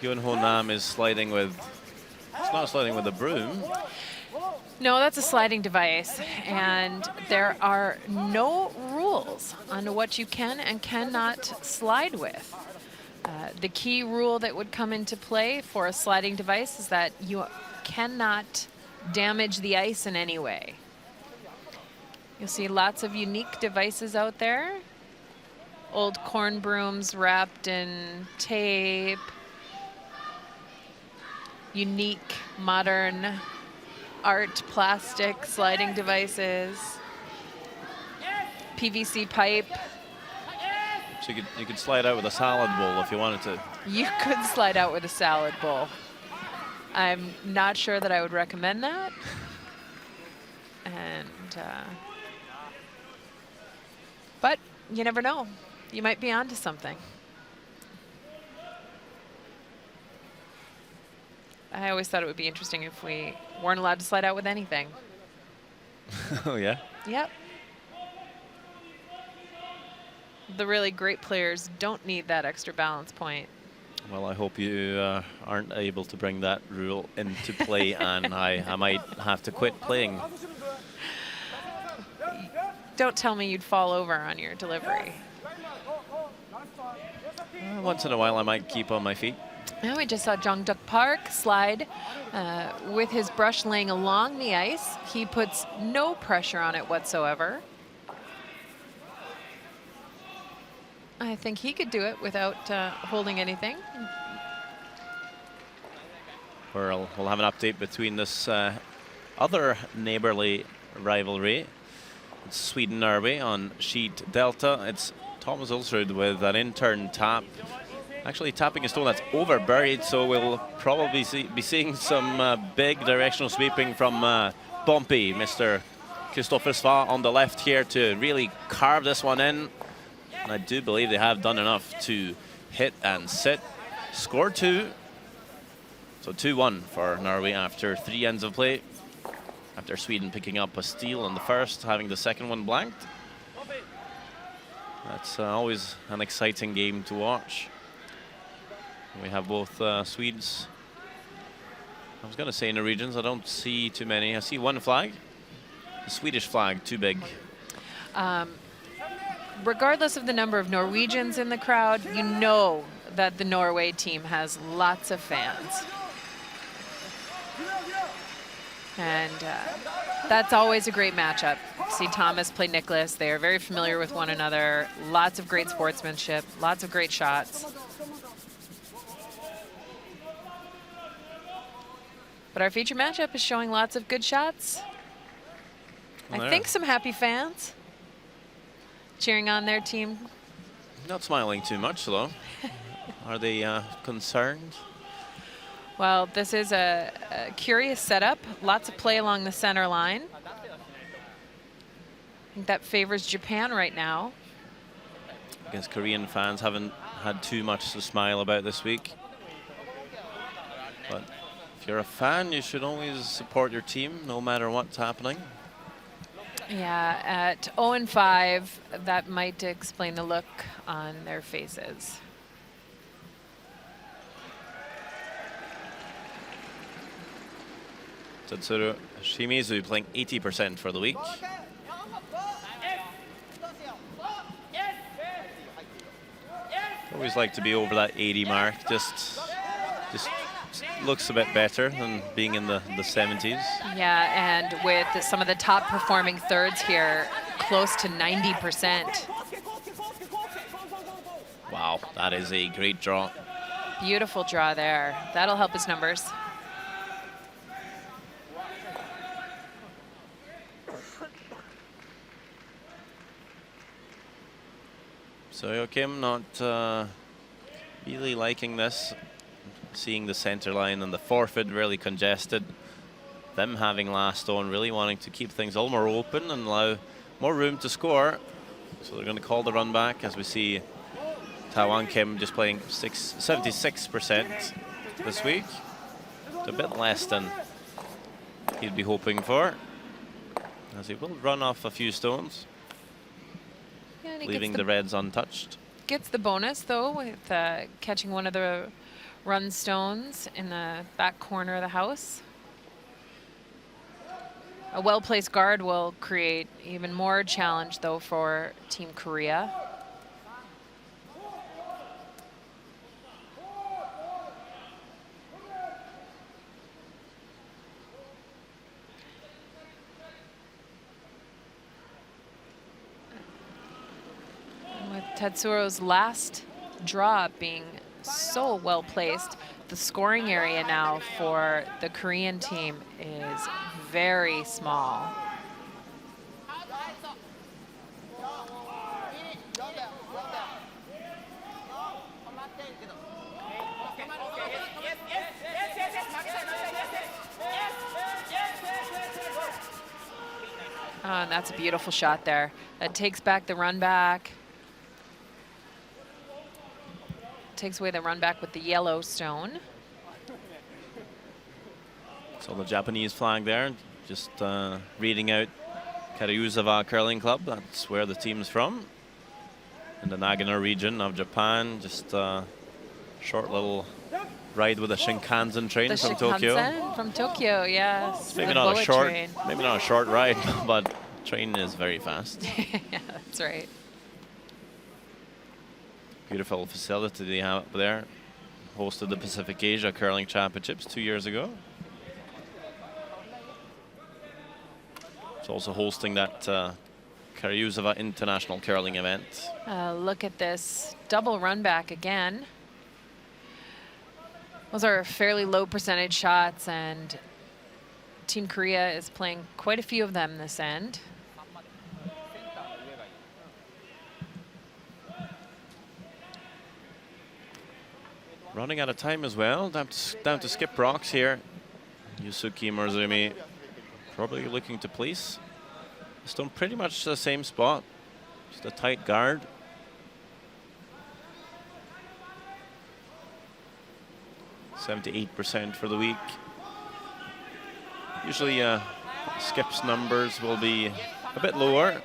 Ho Nam is sliding with. It's not sliding with a broom. No, that's a sliding device, and there are no rules on what you can and cannot slide with. The key rule that would come into play for a sliding device is that you cannot damage the ice in any way. You'll see lots of unique devices out there. Old corn brooms wrapped in tape. Unique modern art plastic sliding devices. PVC pipe. So you could slide out with a salad bowl if you wanted to. You could slide out with a salad bowl. I'm not sure that I would recommend that. And but you never know. You might be onto something. I always thought it would be interesting if we weren't allowed to slide out with anything. Oh, yeah? Yep. The really great players don't need that extra balance point. Well, I hope you aren't able to bring that rule into play, and I might have to quit playing. Don't tell me you'd fall over on your delivery. Once in a while, I might keep on my feet. Now we just saw Jongduk Park slide with his brush laying along the ice. He puts no pressure on it whatsoever. I think he could do it without holding anything. We'll have an update between this other neighborly rivalry. It's Sweden-Norway on sheet Delta. It's Thomas Ulsrud with an in-turn tap. Actually tapping a stone that's over buried, so we'll probably be seeing some big directional sweeping from Bumpy, Mr. Christopher Sva on the left here to really carve this one in. And I do believe they have done enough to hit and sit. Score 2. So 2-1 for Norway after 3 ends of play. After Sweden picking up a steal on the first, having the second one blanked. That's always an exciting game to watch. We have both Swedes. I was going to say Norwegians. I don't see too many. I see one flag. The Swedish flag, too big. Regardless of the number of Norwegians in the crowd, you know that the Norway team has lots of fans. And that's always a great matchup. See Thomas play Nicholas. They are very familiar with one another. Lots of great sportsmanship, lots of great shots. But our feature matchup is showing lots of good shots. I think some happy fans cheering on their team. Not smiling too much, though. Are they concerned? Well, this is a curious setup. Lots of play along the center line. I think that favors Japan right now. I guess Korean fans haven't had too much to smile about this week. But if you're a fan, you should always support your team, no matter what's happening. Yeah, at 0-5, that might explain the look on their faces. Tetsuro Shimizu playing 80% for the week. Always like to be over that 80 mark. Just looks a bit better than being in the 70s. Yeah, and with some of the top performing thirds here, close to 90%. Wow, that is a great draw. Beautiful draw there. That'll help his numbers. So Joachim not really liking this. Seeing the center line and the forfeit really congested. Them having last stone, really wanting to keep things all more open and allow more room to score. So they're going to call the run back as we see Taiwan Kim just playing 76% this week. It's a bit less than he'd be hoping for, as he will run off a few stones, Yeah, leaving the Reds untouched. Gets the bonus, though, with catching one of the run stones in the back corner of the house. A well-placed guard will create even more challenge, though, for Team Korea. Tetsuro's last draw being so well placed. The scoring area now for the Korean team is very small. And that's a beautiful shot there. That takes back the run back. Takes away the run back with the yellow stone. So the Japanese flag there, just reading out Karyuzawa Curling Club. That's where the team's from. In the Nagano region of Japan. Just a short little ride with a Shinkansen train from Tokyo. From Tokyo, yes. Maybe not a short ride, but train is very fast. Yeah, that's right. Beautiful facility they have up there. Hosted the Pacific Asia Curling Championships 2 years ago. It's also hosting that Karyuzawa International Curling event. Look at this double run back again. Those are fairly low percentage shots, and Team Korea is playing quite a few of them this end. Running out of time as well. Down to skip rocks here. Yusuke Murzumi probably looking to place. Still pretty much the same spot. Just a tight guard. %78% for the week. Usually Skip's numbers will be a bit lower.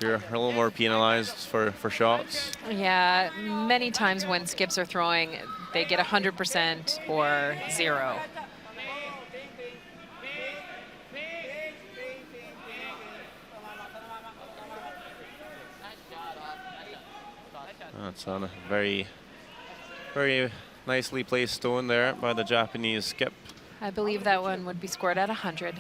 You're a little more penalized for shots. Yeah, many times when skips are throwing, they get 100% or 0. That's on a very, very nicely placed stone there by the Japanese skip. I believe that one would be scored at 100.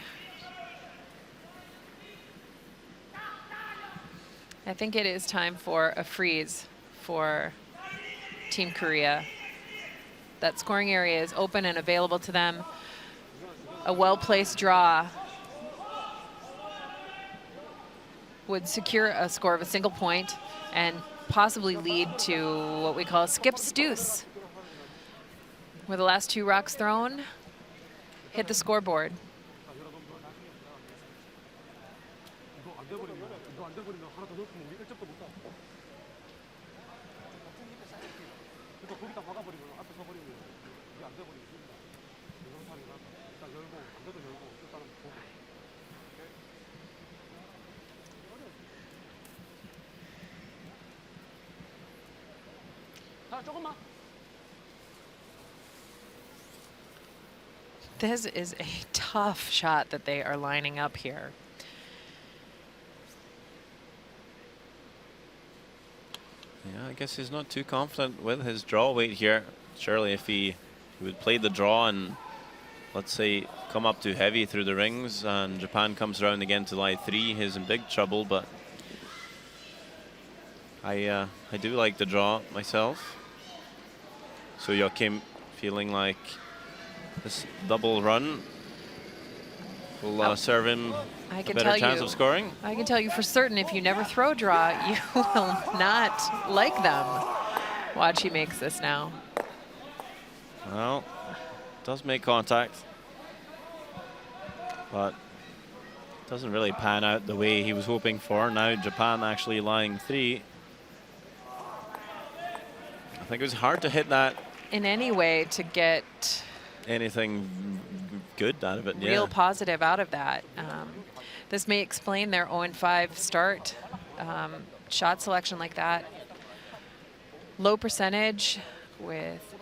I think it is time for a freeze for Team Korea. That scoring area is open and available to them. A well-placed draw would secure a score of a single point and possibly lead to what we call a skip's deuce, where the last 2 rocks thrown hit the scoreboard. This is a tough shot that they are lining up here. Yeah, I guess he's not too confident with his draw weight here. Surely if he would play the draw and, let's say, come up too heavy through the rings and Japan comes around again to lie 3, he's in big trouble, but I do like the draw myself. So Joachim feeling like this double run will serve him a better chance of scoring. I can tell you for certain, if you never throw draw, you will not like them. Watch, he makes this now. Well, does make contact, but doesn't really pan out the way he was hoping for. Now Japan actually lying 3. I think it was hard to hit that in any way to get anything good out of it. Real positive out of that. This may explain their 0-5 start. Shot selection like that. Low percentage with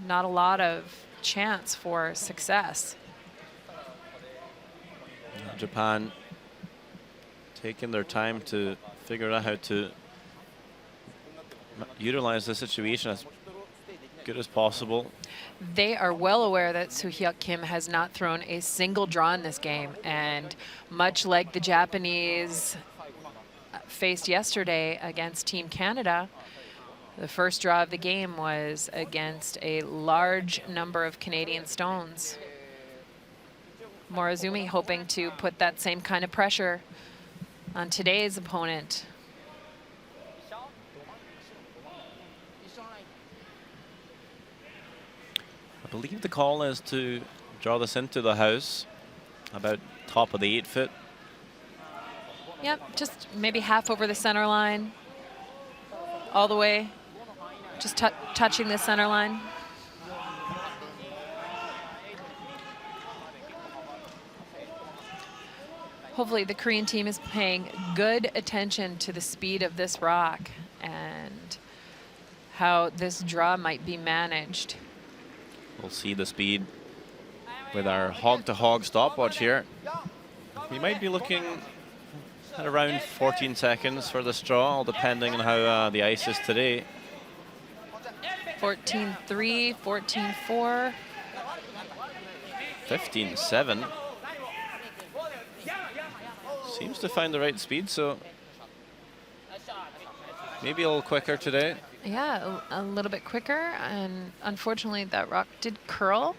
not a lot of chance for success. Japan taking their time to figure out how to utilize the situation as good as possible. They are well aware that Soo-hyuk Kim has not thrown a single draw in this game, and much like the Japanese faced yesterday against Team Canada, the first draw of the game was against a large number of Canadian stones. Morozumi hoping to put that same kind of pressure on today's opponent. I believe the call is to draw this into the house, about top of the 8 foot. Yep, just maybe half over the center line, all the way, just touching the center line. Hopefully the Korean team is paying good attention to the speed of this rock and how this draw might be managed. We'll see the speed with our hog-to-hog stopwatch here. We might be looking at around 14 seconds for this draw, all depending on how the ice is today. 14-3, 14-4. 15-7. Seems to find the right speed, so maybe a little quicker today. Yeah, a little bit quicker, and unfortunately that rock did curl.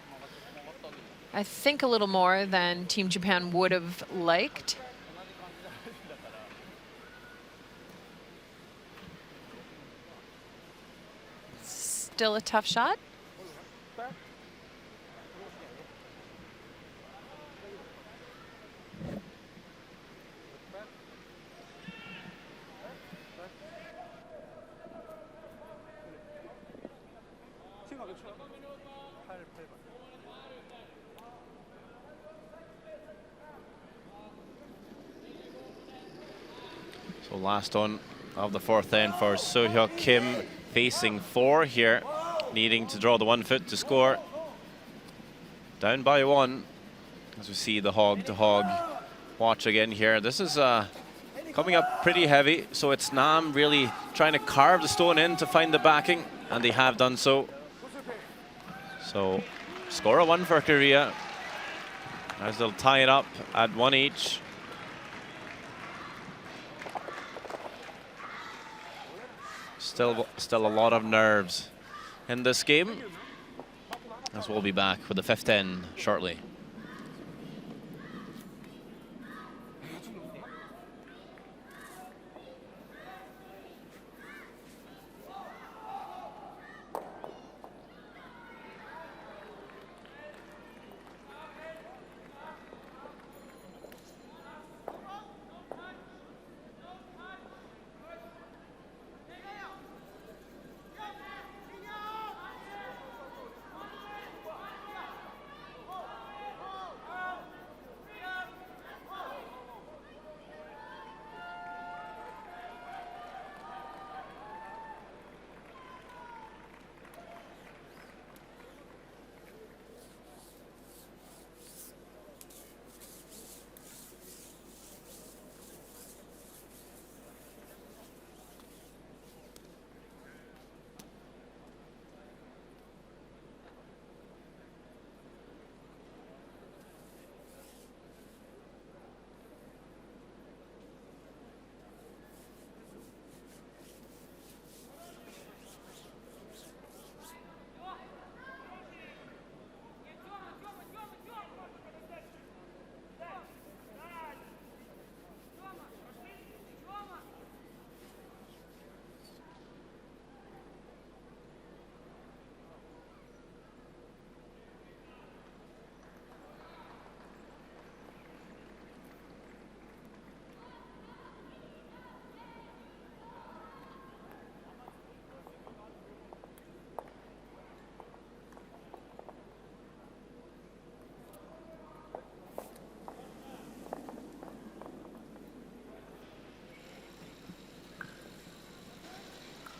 I think a little more than Team Japan would have liked. Still a tough shot. So last on of the 4th end for So-hyuk Kim, facing 4 here, needing to draw the 1 foot to score. Down by 1, as we see the hog-to-hog watch again here. This is coming up pretty heavy, so it's Nam really trying to carve the stone in to find the backing, and they have done so. So score of 1 for Korea, as they'll tie it up at 1 each. Still a lot of nerves in this game, as we'll be back with the 5th end shortly.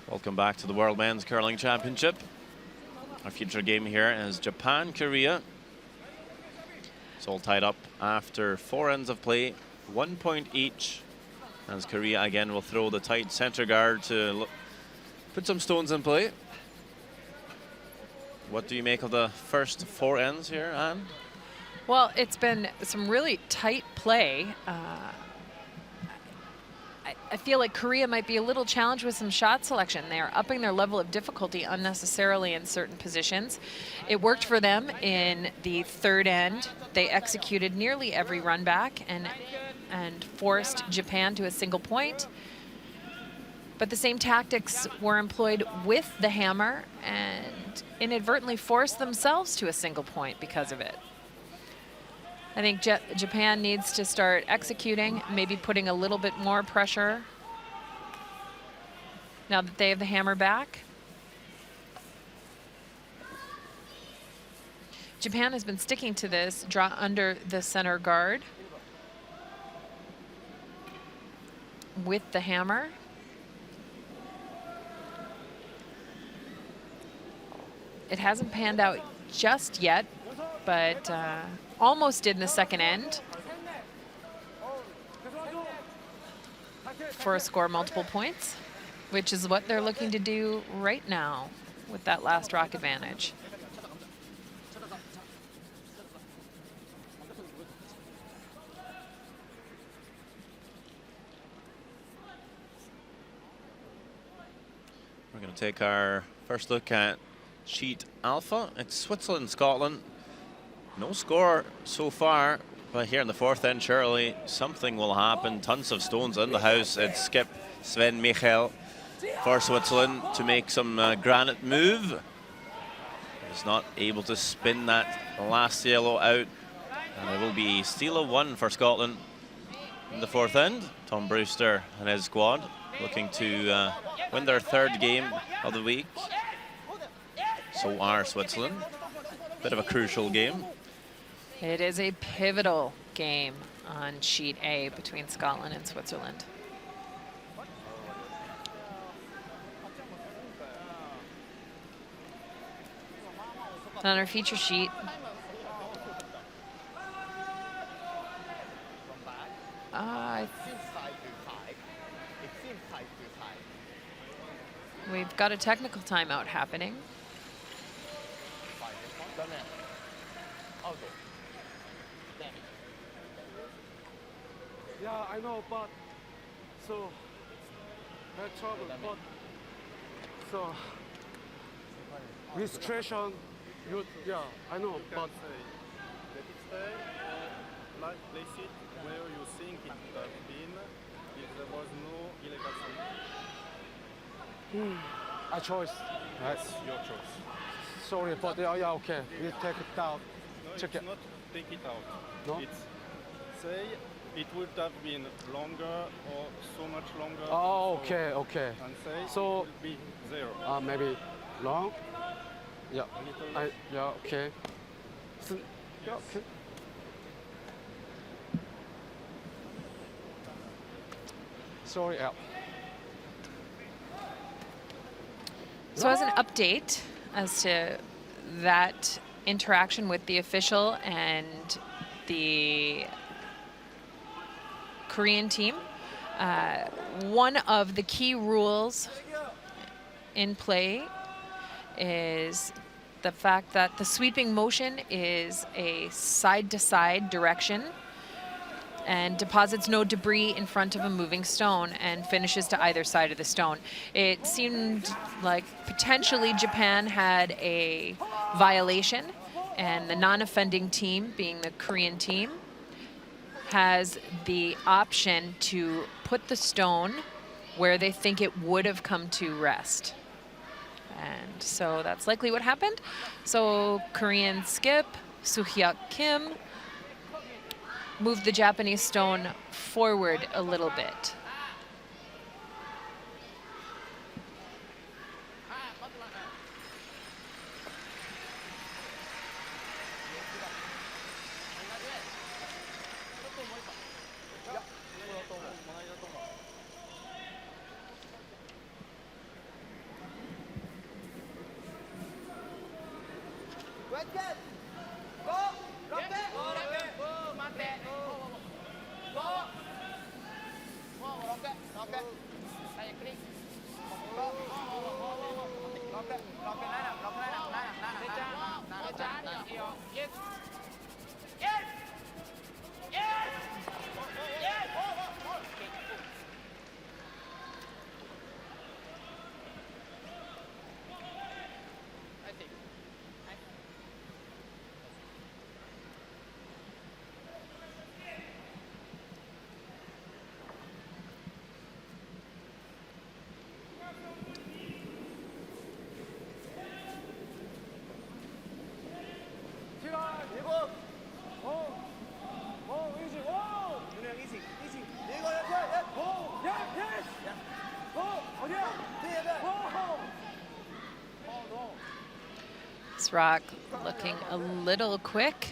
Welcome back to the World Men's Curling Championship. Our future game here is Japan-Korea. It's all tied up after 4 ends of play, 1 point each, as Korea again will throw the tight center guard to put some stones in play. What do you make of the first 4 ends here, Anne? Well, it's been some really tight play. I feel like Korea might be a little challenged with some shot selection. They are upping their level of difficulty unnecessarily in certain positions. It worked for them in the third end. They executed nearly every run back and forced Japan to a single point. But the same tactics were employed with the hammer and inadvertently forced themselves to a single point because of it. I think Japan needs to start executing, maybe putting a little bit more pressure now that they have the hammer back. Japan has been sticking to this, draw under the center guard with the hammer. It hasn't panned out just yet, but almost did in the second end for a score multiple points, which is what they're looking to do right now with that last rock advantage. We're going to take our first look at Sheet Alpha. It's Switzerland, Scotland. No score so far, but here in the fourth end, surely something will happen. Tons of stones in the house. It's skip Sven Michael for Switzerland to make some granite move. He's not able to spin that last yellow out. And it will be steal of one for Scotland in the fourth end. Tom Brewster and his squad looking to win their third game of the week. So are Switzerland. Bit of a crucial game. It is a pivotal game on Sheet A between Scotland and Switzerland. On our feature sheet, we've got a technical timeout happening. Yeah, I know, but so had trouble, but so restriction. Yeah, I know, but Let it stay or like place it where you think it would have been if there was no illegal sign. I choice. That's your choice. Sorry, but yeah, okay. We take it down. No, Check it's it. not take it out. No? It's say it would have been longer or so much longer. Oh, so- okay, okay. And say So- it will be zero. Maybe long. Yeah. A little Yeah, okay. So, yeah, okay. Sorry, Al. So as an update as to that interaction with the official and the Korean team, one of the key rules in play is the fact that the sweeping motion is a side-to-side direction and deposits no debris in front of a moving stone and finishes to either side of the stone. It seemed like potentially Japan had a violation, and the non-offending team, being the Korean team, has the option to put the stone where they think it would have come to rest. And so that's likely what happened. So Korean skip, Soo-hyuk Kim, moved the Japanese stone forward a little bit. This rock looking a little quick.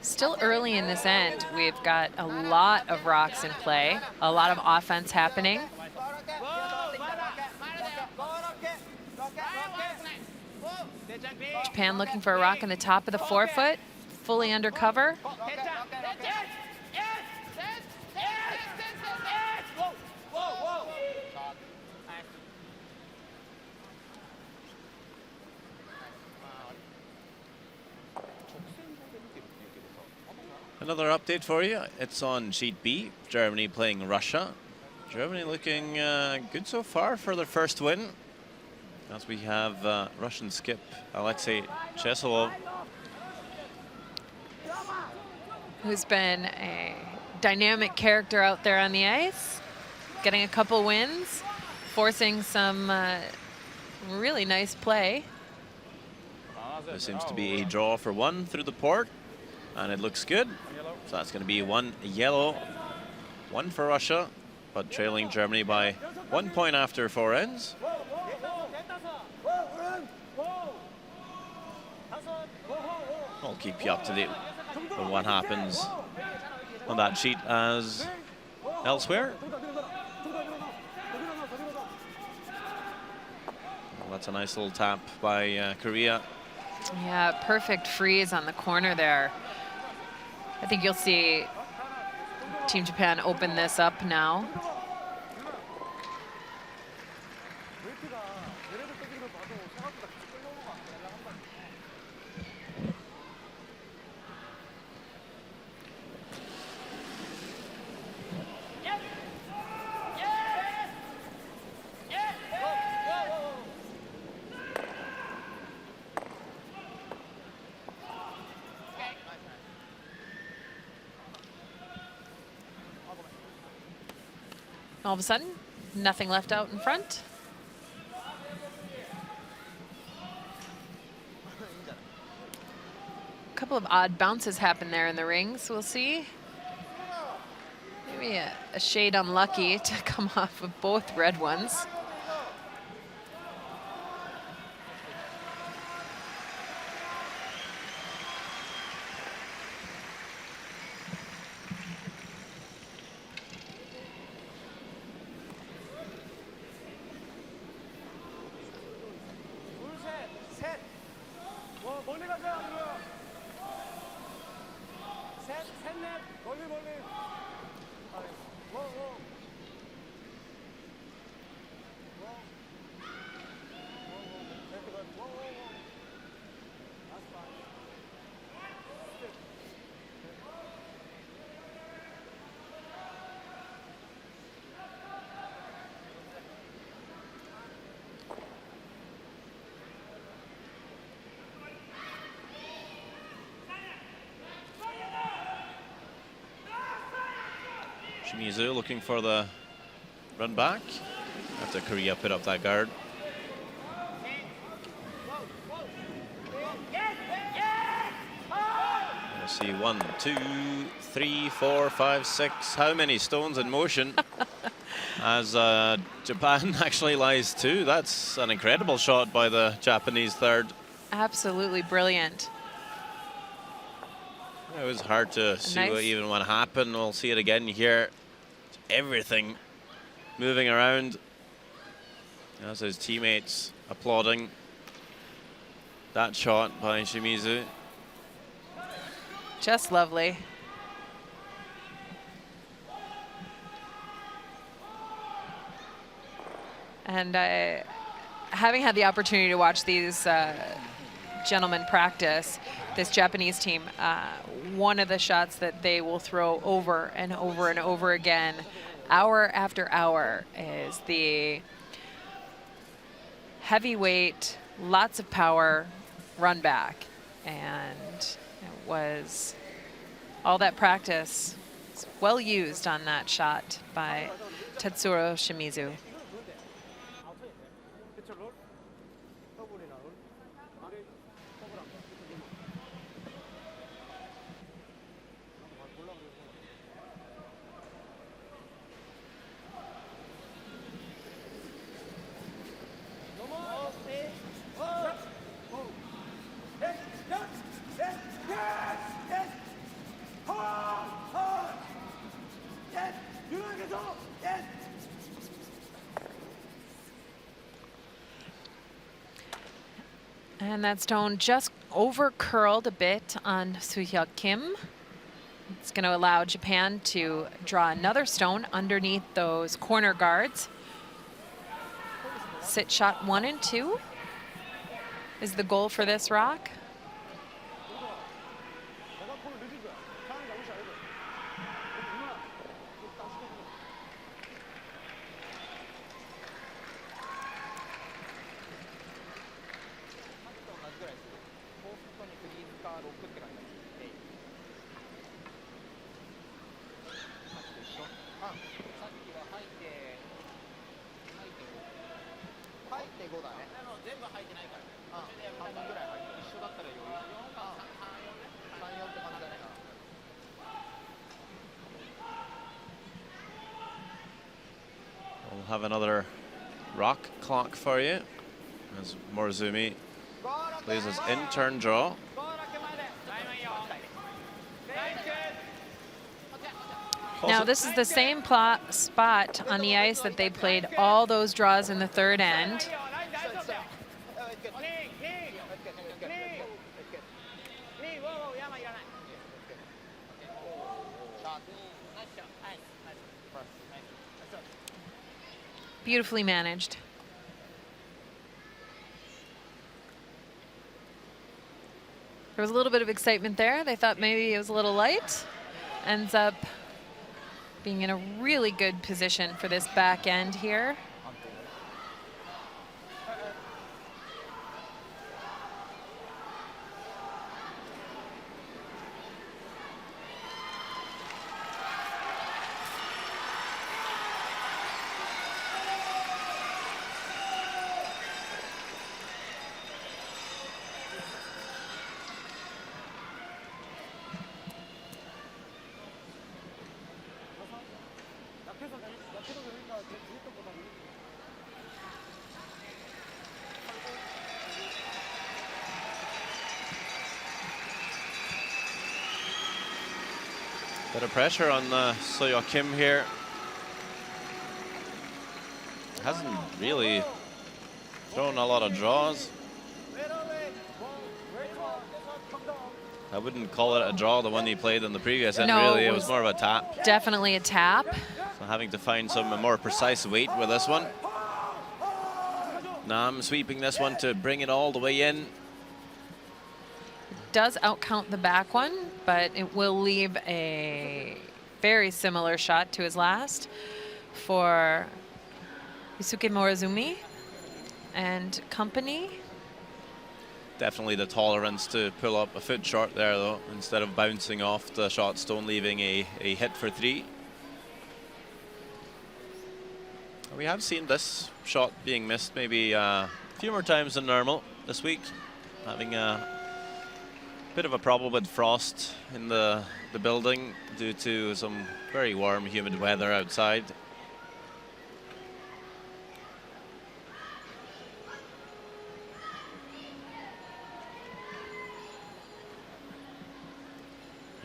Still early in this end. We've got a lot of rocks in play, a lot of offense happening. Japan looking for a rock in the top of the forefoot, fully under cover. Another update for you. It's on sheet B. Germany playing Russia. Germany looking good so far for their first win. As we have Russian skip Alexei Chesolov, who's been a dynamic character out there on the ice, getting a couple wins, forcing some really nice play. There seems to be a draw for one through the port, and it looks good. So that's going to be 1 yellow, 1 for Russia, but trailing Germany by 1 point after 4 ends. I'll keep you up to date on what happens on that sheet as elsewhere. Well, that's a nice little tap by Korea. Yeah, perfect freeze on the corner there. I think you'll see Team Japan open this up now. All of a sudden, nothing left out in front. A couple of odd bounces happen there in the rings, we'll see. Maybe a shade unlucky to come off of both red ones. Shimizu looking for the run back after Korea put up that guard. We'll see 1, 2, 3, 4, 5, 6. How many stones in motion as Japan actually lies 2. That's an incredible shot by the Japanese third. Absolutely brilliant. It was hard to see what even what happened. We'll see it again here. Everything moving around as his teammates applauding that shot by Shimizu. Just lovely. And having had the opportunity to watch these gentlemen practice, this Japanese team, one of the shots that they will throw over and over and over again, hour after hour, is the heavyweight, lots of power run back. And it was all that practice well used on that shot by Tetsuro Shimizu. And that stone just over curled a bit on Soo-hyuk Kim. It's going to allow Japan to draw another stone underneath those corner guards. Sit shot 1 and 2 is the goal for this rock. We'll have another rock clock for you as Morozumi plays his in-turn draw. Now this is the same spot on the ice that they played all those draws in the third end. Beautifully managed. There was a little bit of excitement there. They thought maybe it was a little light. Ends up being in a really good position for this back end here. Bit of pressure on Soo-hyuk Kim here. Hasn't really thrown a lot of draws. I wouldn't call it a draw, the one he played in the previous end, really. It was more of a tap. Definitely a tap. So having to find some more precise weight with this one. Nam sweeping this one to bring it all the way in. Does outcount the back one, but it will leave a very similar shot to his last for Yusuke Morozumi and company. Definitely the tolerance to pull up a foot short there, though, instead of bouncing off the shot stone, leaving a hit for 3. We have seen this shot being missed maybe a few more times than normal this week, having a bit of a problem with frost in the building due to some very warm, humid weather outside.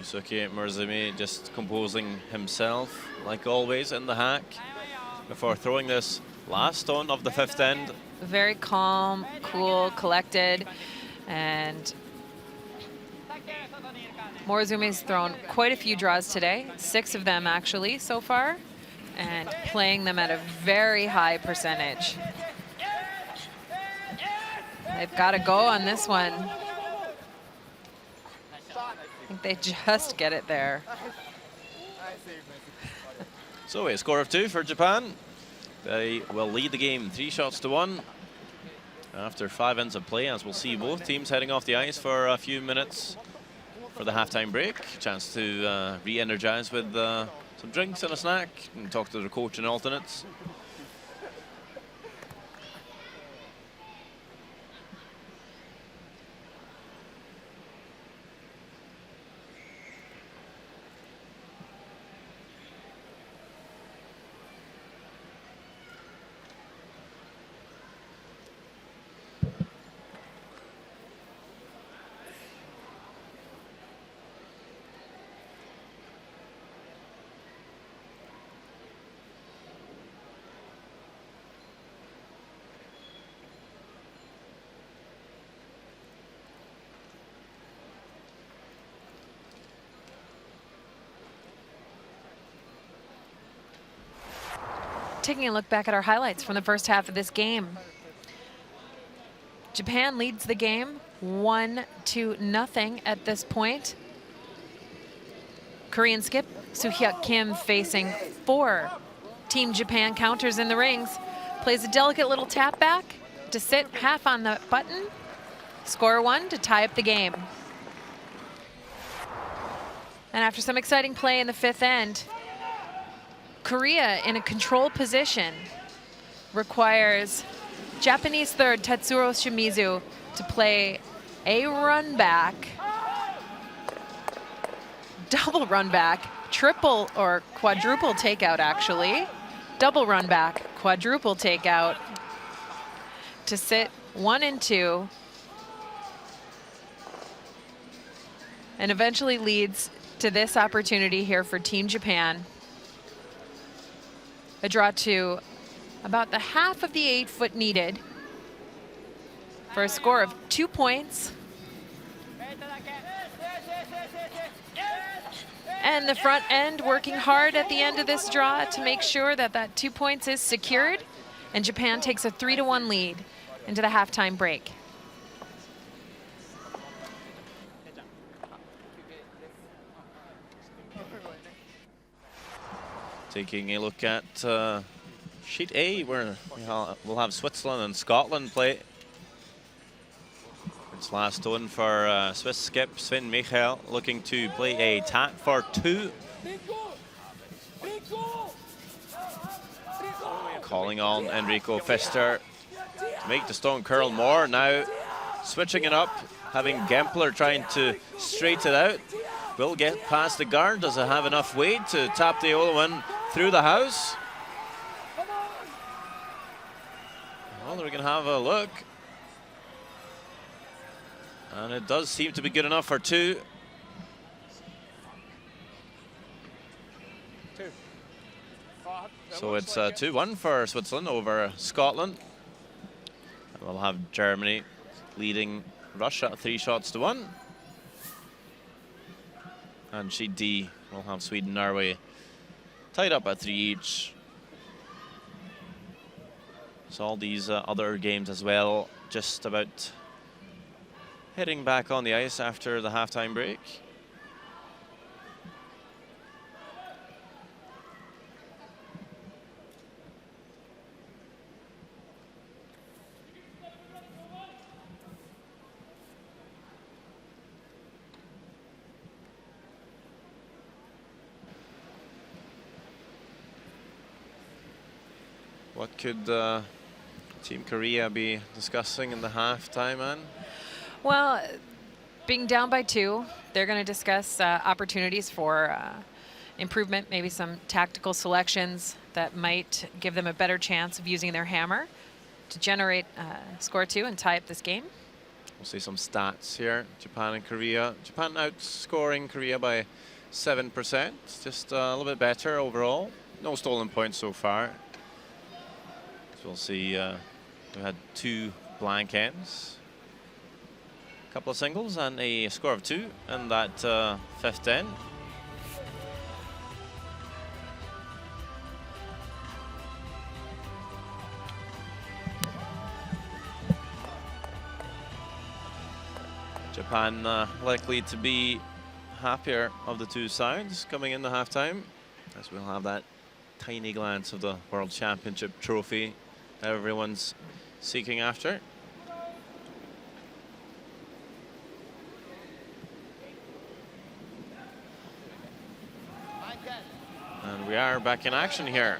Yusuke Morozumi just composing himself, like always, in the hack before throwing this last stone of the 5th end. Very calm, cool, collected, and Morozumi's thrown quite a few draws today, 6 of them actually so far, and playing them at a very high percentage. They've got to go on this one. I think they just get it there. So a score of 2 for Japan. They will lead the game 3-1 after 5 ends of play, as we'll see both teams heading off the ice for a few minutes for the halftime break. Chance to re-energize with some drinks and a snack and talk to their coach and alternates. Taking a look back at our highlights from the first half of this game. Japan leads the game 1-0 at this point. Korean skip Soo-hyuk Kim facing 4 Team Japan counters in the rings. Plays a delicate little tap back to sit half on the button. Score 1 to tie up the game. And after some exciting play in the 5th end, Korea in a control position requires Japanese third Tetsuro Shimizu to play a run back, double run back, triple or quadruple takeout actually, double run back, quadruple takeout to sit 1 and 2, and eventually leads to this opportunity here for Team Japan. A draw to about the half of the 8 foot needed for a score of 2 points. And the front end working hard at the end of this draw to make sure that that 2 points is secured. And Japan takes a 3-1 lead into the halftime break. Taking a look at Sheet A, where we'll have Switzerland and Scotland play. It's last one for Swiss skip Sven Michael, looking to play a tap for 2. Calling on Enrico Pfister to make the stone curl more. Now switching it up, having Gempler trying to straight it out. Will get past the guard. Does it have enough weight to tap the other one through the house? Well, we're going to have a look. And it does seem to be good enough for 2. So it's 2-1 for Switzerland over Scotland. And we'll have Germany leading Russia 3-1. And Sheet D will have Sweden, Norway tied up at 3 each. So all these other games as well, just about heading back on the ice after the halftime break. What could Team Korea be discussing in the halftime, Anne? Well, being down by 2, they're going to discuss opportunities for improvement, maybe some tactical selections that might give them a better chance of using their hammer to generate score 2 and tie up this game. We'll see some stats here. Japan and Korea. Japan outscoring Korea by 7%, just a little bit better overall. No stolen points so far. So we'll see, we had 2 blank ends, a couple of singles and a score of 2 in that 5th end. Japan likely to be happier of the two sides coming into halftime, as we'll have that tiny glance of the World Championship trophy that everyone's seeking after. And we are back in action here.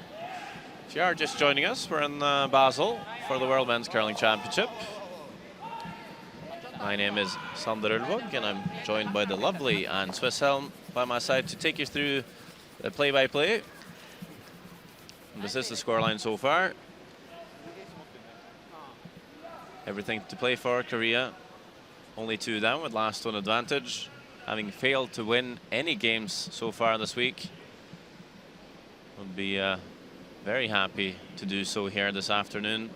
If you are just joining us, we're in Basel for the World Men's Curling Championship. My name is Sander Ulvåg, and I'm joined by the lovely Anne Swisshelm by my side to take you through the play-by-play. This is the scoreline so far. Everything to play for. Korea only 2 down with last one advantage, having failed to win any games so far this week. Would be very happy to do so here this afternoon.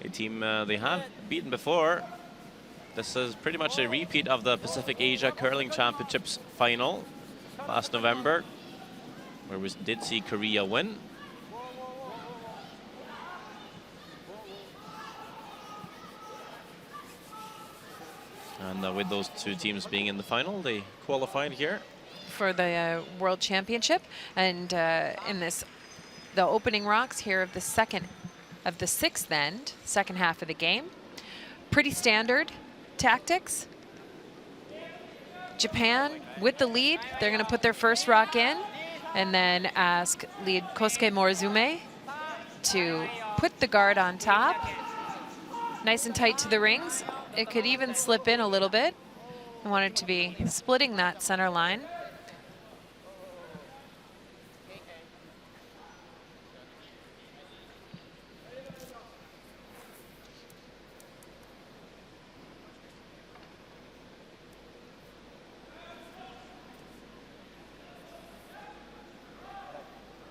A team they have beaten before. This is pretty much a repeat of the Pacific Asia Curling Championships final last November, where we did see Korea win. And with those two teams being in the final, they qualified here for the World Championship. And in this, the opening rocks here of the sixth end, second half of the game. Pretty standard tactics. Japan with the lead, they're going to put their first rock in and then ask lead Kosuke Morizume to put the guard on top. Nice and tight to the rings. It could even slip in a little bit. I want it to be splitting that center line.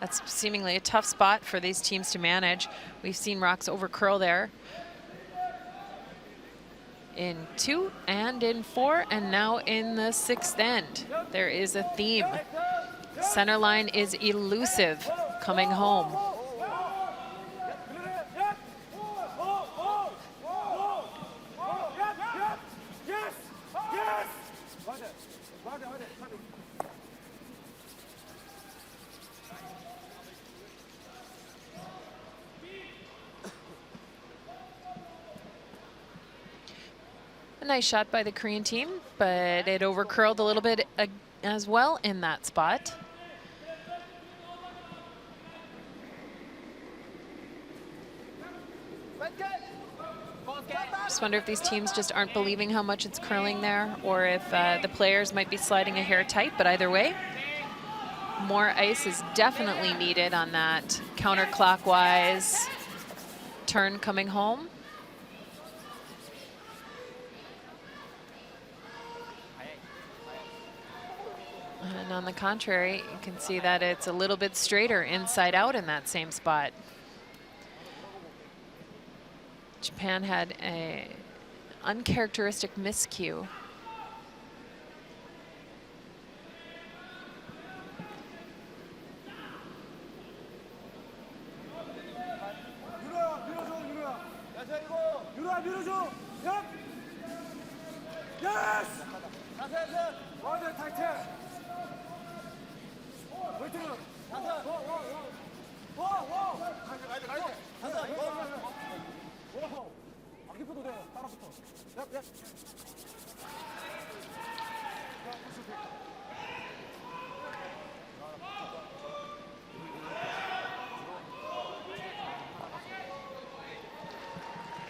That's seemingly a tough spot for these teams to manage. We've seen rocks over curl there in 2 and in 4, and now in the 6th end. There is a theme. Center line is elusive coming home. Nice shot by the Korean team, but it over curled a little bit as well in that spot. Just wonder if these teams just aren't believing how much it's curling there, or if the players might be sliding a hair tight, but either way, more ice is definitely needed on that counterclockwise turn coming home. And on the contrary, you can see that it's a little bit straighter inside out in that same spot. Japan had a uncharacteristic miscue.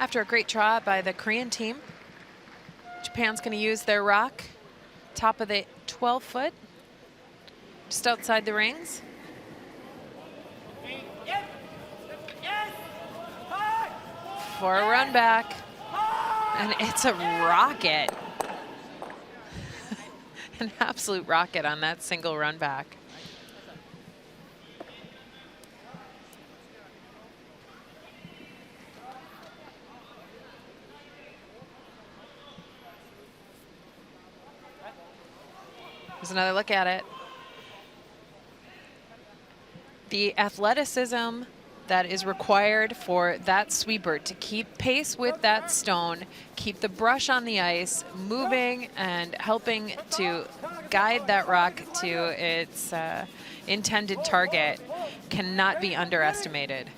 After a great draw by the Korean team, Japan's going to use their rock, top of the 12-foot, just outside the rings. For a run back, and it's a rocket. An absolute rocket on that single run back. Here's another look at it. The athleticism that is required for that sweeper to keep pace with that stone, keep the brush on the ice, moving and helping to guide that rock to its intended target, cannot be underestimated.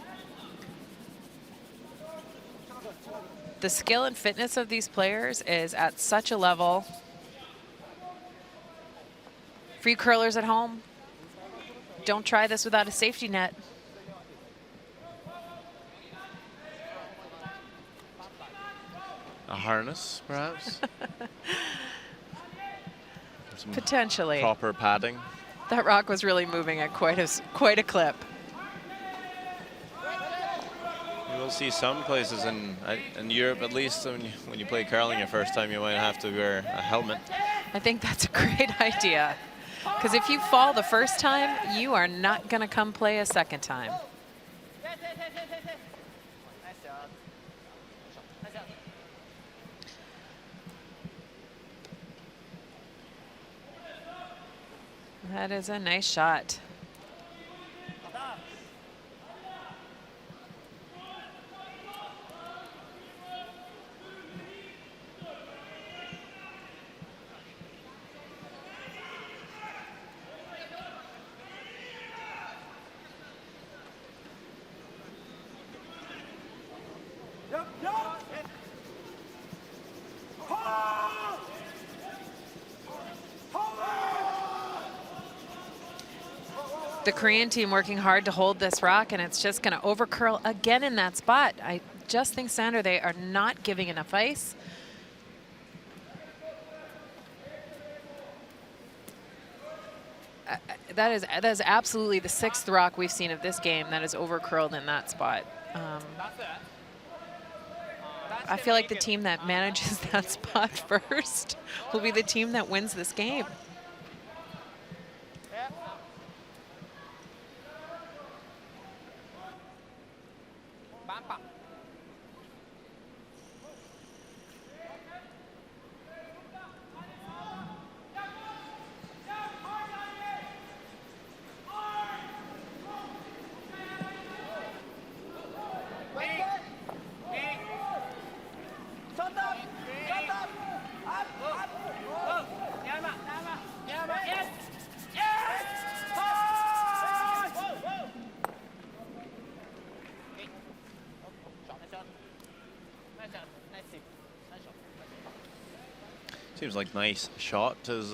The skill and fitness of these players is at such a level. For you curlers at home, don't try this without a safety net. A harness, perhaps? Some Potentially. proper padding. That rock was really moving at quite a clip. You will see some places in Europe, at least, when you play curling your first time, you might have to wear a helmet. I think that's a great idea. Because if you fall the first time, you are not going to come play a second time. That is a nice shot. The Korean team working hard to hold this rock, and it's just going to overcurl again in that spot. I just think, Sander, they are not giving enough ice. That is absolutely the 6th rock we've seen of this game that is overcurled in that spot. I feel like the team that manages that spot first will be the team that wins this game. Seems like nice shot is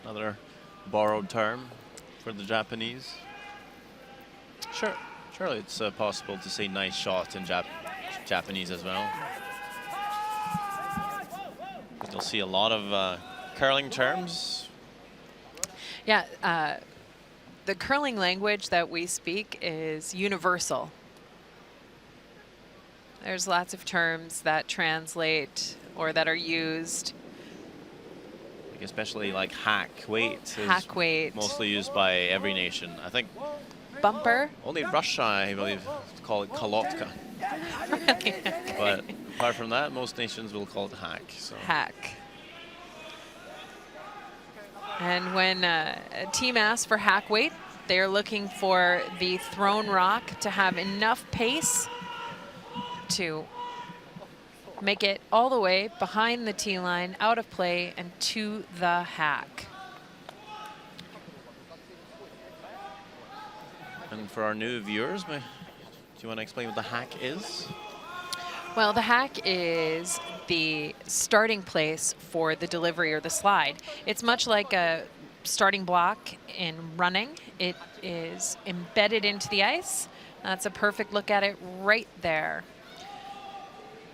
another borrowed term for the Japanese. Surely it's possible to say nice shot in Japanese as well. You'll see a lot of curling terms. Yeah, the curling language that we speak is universal. There's lots of terms that translate or that are used. Especially like hack weight is mostly used by every nation. I think bumper. Only Russia, I believe, call it kolotka. Really? But apart from that, most nations will call it hack. So. Hack. And when a team asks for hack weight, they're looking for the thrown rock to have enough pace to make it all the way behind the tee line, out of play, and to the hack. And for our new viewers, do you want to explain what the hack is? Well, the hack is the starting place for the delivery or the slide. It's much like a starting block in running. It is embedded into the ice. That's a perfect look at it right there.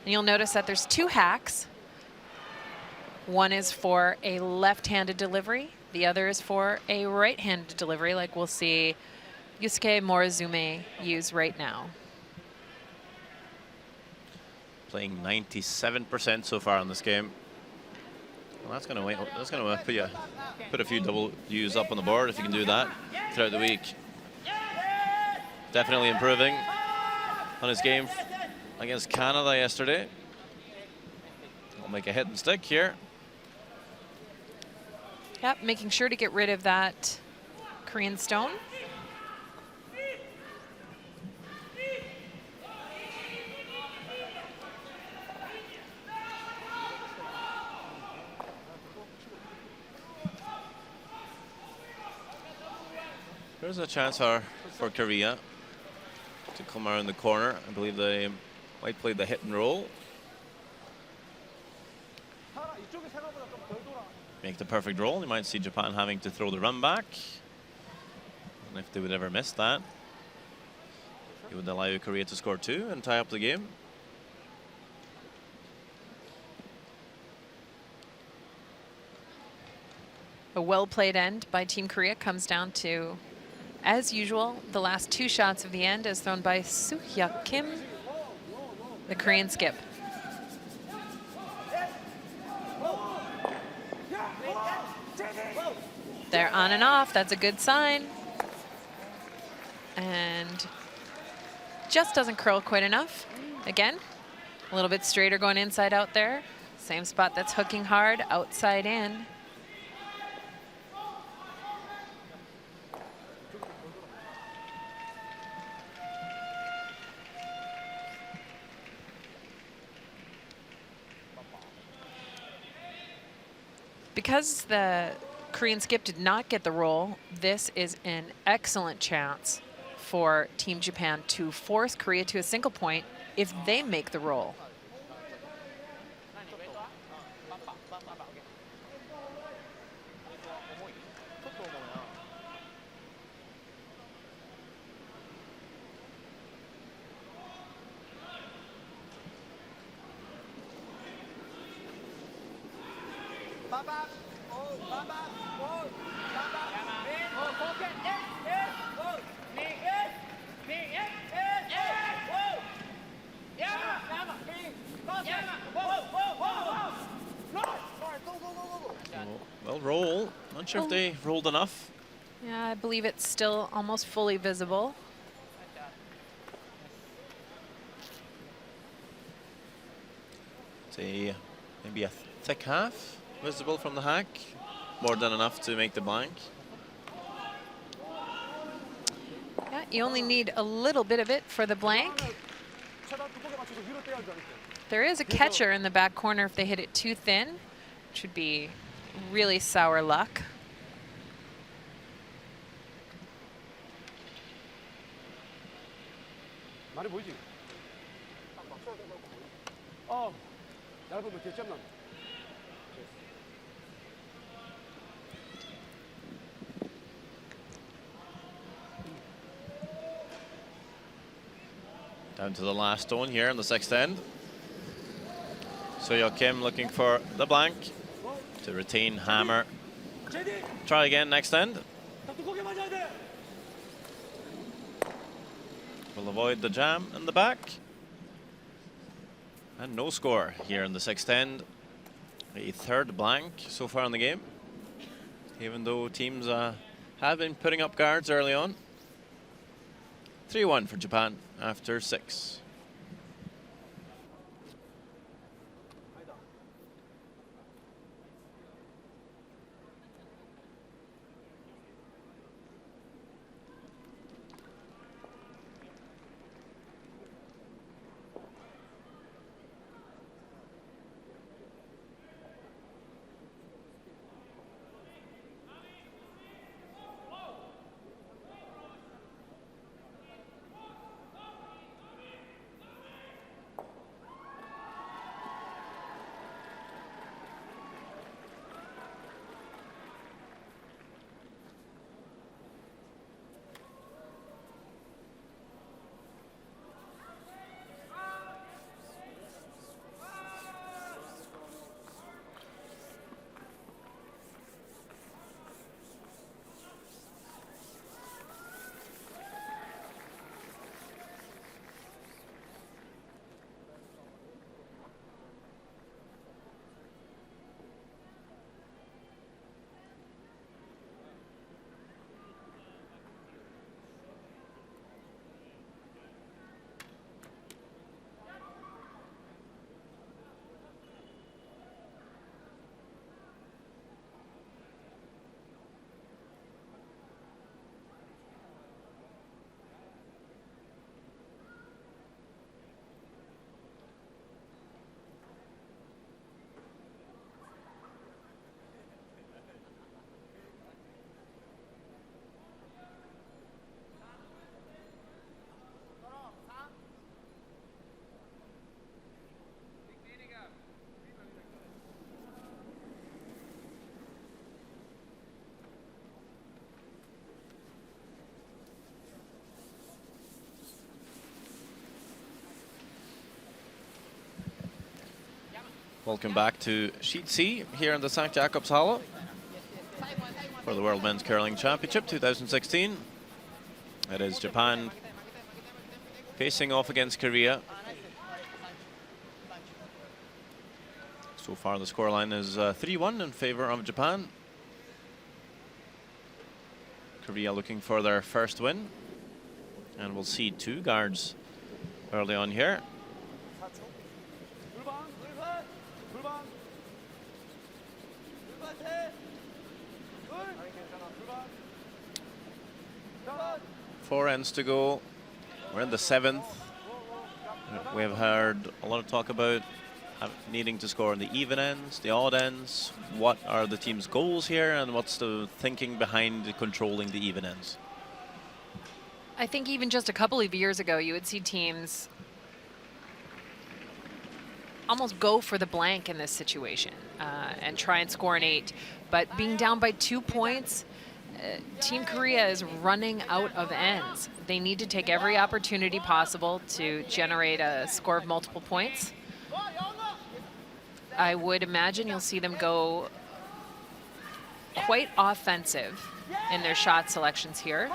And you'll notice that there's 2 hacks. One is for a left-handed delivery. The other is for a right-handed delivery, like we'll see Yusuke Morizumi use right now. Playing 97% so far in this game. Well, that's going to put a few W's up on the board if you can do that throughout the week. Definitely improving on his game against Canada yesterday. We'll make a hit and stick here. Yep, making sure to get rid of that Korean stone. There's a chance for Korea to come around the corner. I believe they might play the hit and roll. Make the perfect roll. You might see Japan having to throw the run back. And if they would ever miss that, it would allow Korea to score 2 and tie up the game. A well-played end by Team Korea comes down to, as usual, the last 2 shots of the end as thrown by Soo-hyuk Kim, the Korean skip. They're on and off. That's a good sign. And just doesn't curl quite enough. Again, a little bit straighter going inside out there. Same spot that's hooking hard, outside in. Because the Korean skip did not get the roll, this is an excellent chance for Team Japan to force Korea to a single point if they make the roll. Well, roll. Not sure if they rolled enough. Yeah, I believe it's still almost fully visible. Say maybe a thick half visible from the hack. More than enough to make the blank. Yeah, you only need a little bit of it for the blank. There is a catcher in the back corner if they hit it too thin, which would be really sour luck. Down to the last stone here in the 6th end. Soo-hyuk Kim looking for the blank to retain hammer. Try again next end. Will avoid the jam in the back. And no score here in the 6th end. A 3rd blank so far in the game. Even though teams have been putting up guards early on. 3-1 for Japan after 6. Welcome back to Sheet C here in the St. Jakobshalle for the World Men's Curling Championship 2016. It is Japan facing off against Korea. So far the scoreline is 3-1 in favor of Japan. Korea looking for their first win. And we'll see two guards early on here. Four ends to go. We're in the 7th. We've heard a lot of talk about needing to score in the even ends, the odd ends. What are the team's goals here, and what's the thinking behind controlling the even ends? I think even just a couple of years ago, you would see teams almost go for the blank in this situation and try and score an 8. But being down by 2 points, Team Korea is running out of ends. They need to take every opportunity possible to generate a score of multiple points. I would imagine you'll see them go quite offensive in their shot selections here.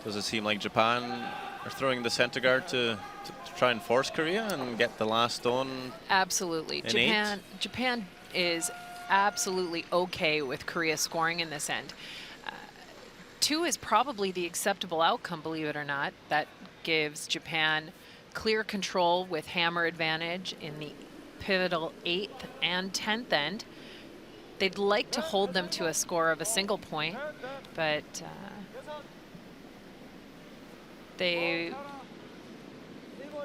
Does it seem like Japan are throwing the center guard to try and force Korea and get the last stone? Absolutely. Japan is absolutely okay with Korea scoring in this end. 2 is probably the acceptable outcome, believe it or not. That gives Japan clear control with hammer advantage in the pivotal 8th and 10th end. They'd like to hold them to a score of a single point, but they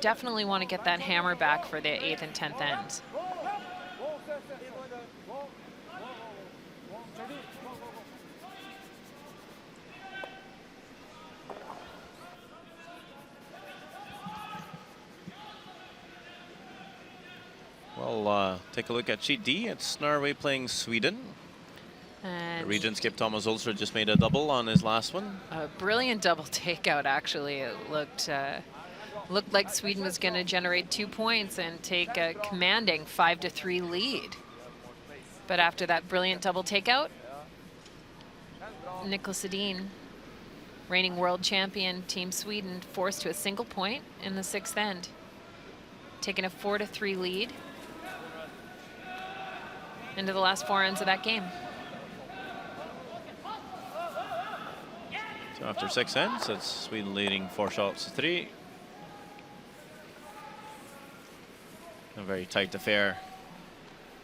definitely want to get that hammer back for the 8th and 10th ends. Well, take a look at Sheet D. It's Norway playing Sweden. And Regent skip Thomas Ulster just made a double on his last one. a brilliant double takeout, actually. It looked like Sweden was going to generate 2 points and take a commanding 5-3 lead. But after that brilliant double takeout, Niklas Edin, reigning world champion Team Sweden, forced to a single point in the 6th end, taking a 4-3 lead into the last 4 ends of that game. So after 6 ends, it's Sweden leading 4 shots to 3. A very tight affair.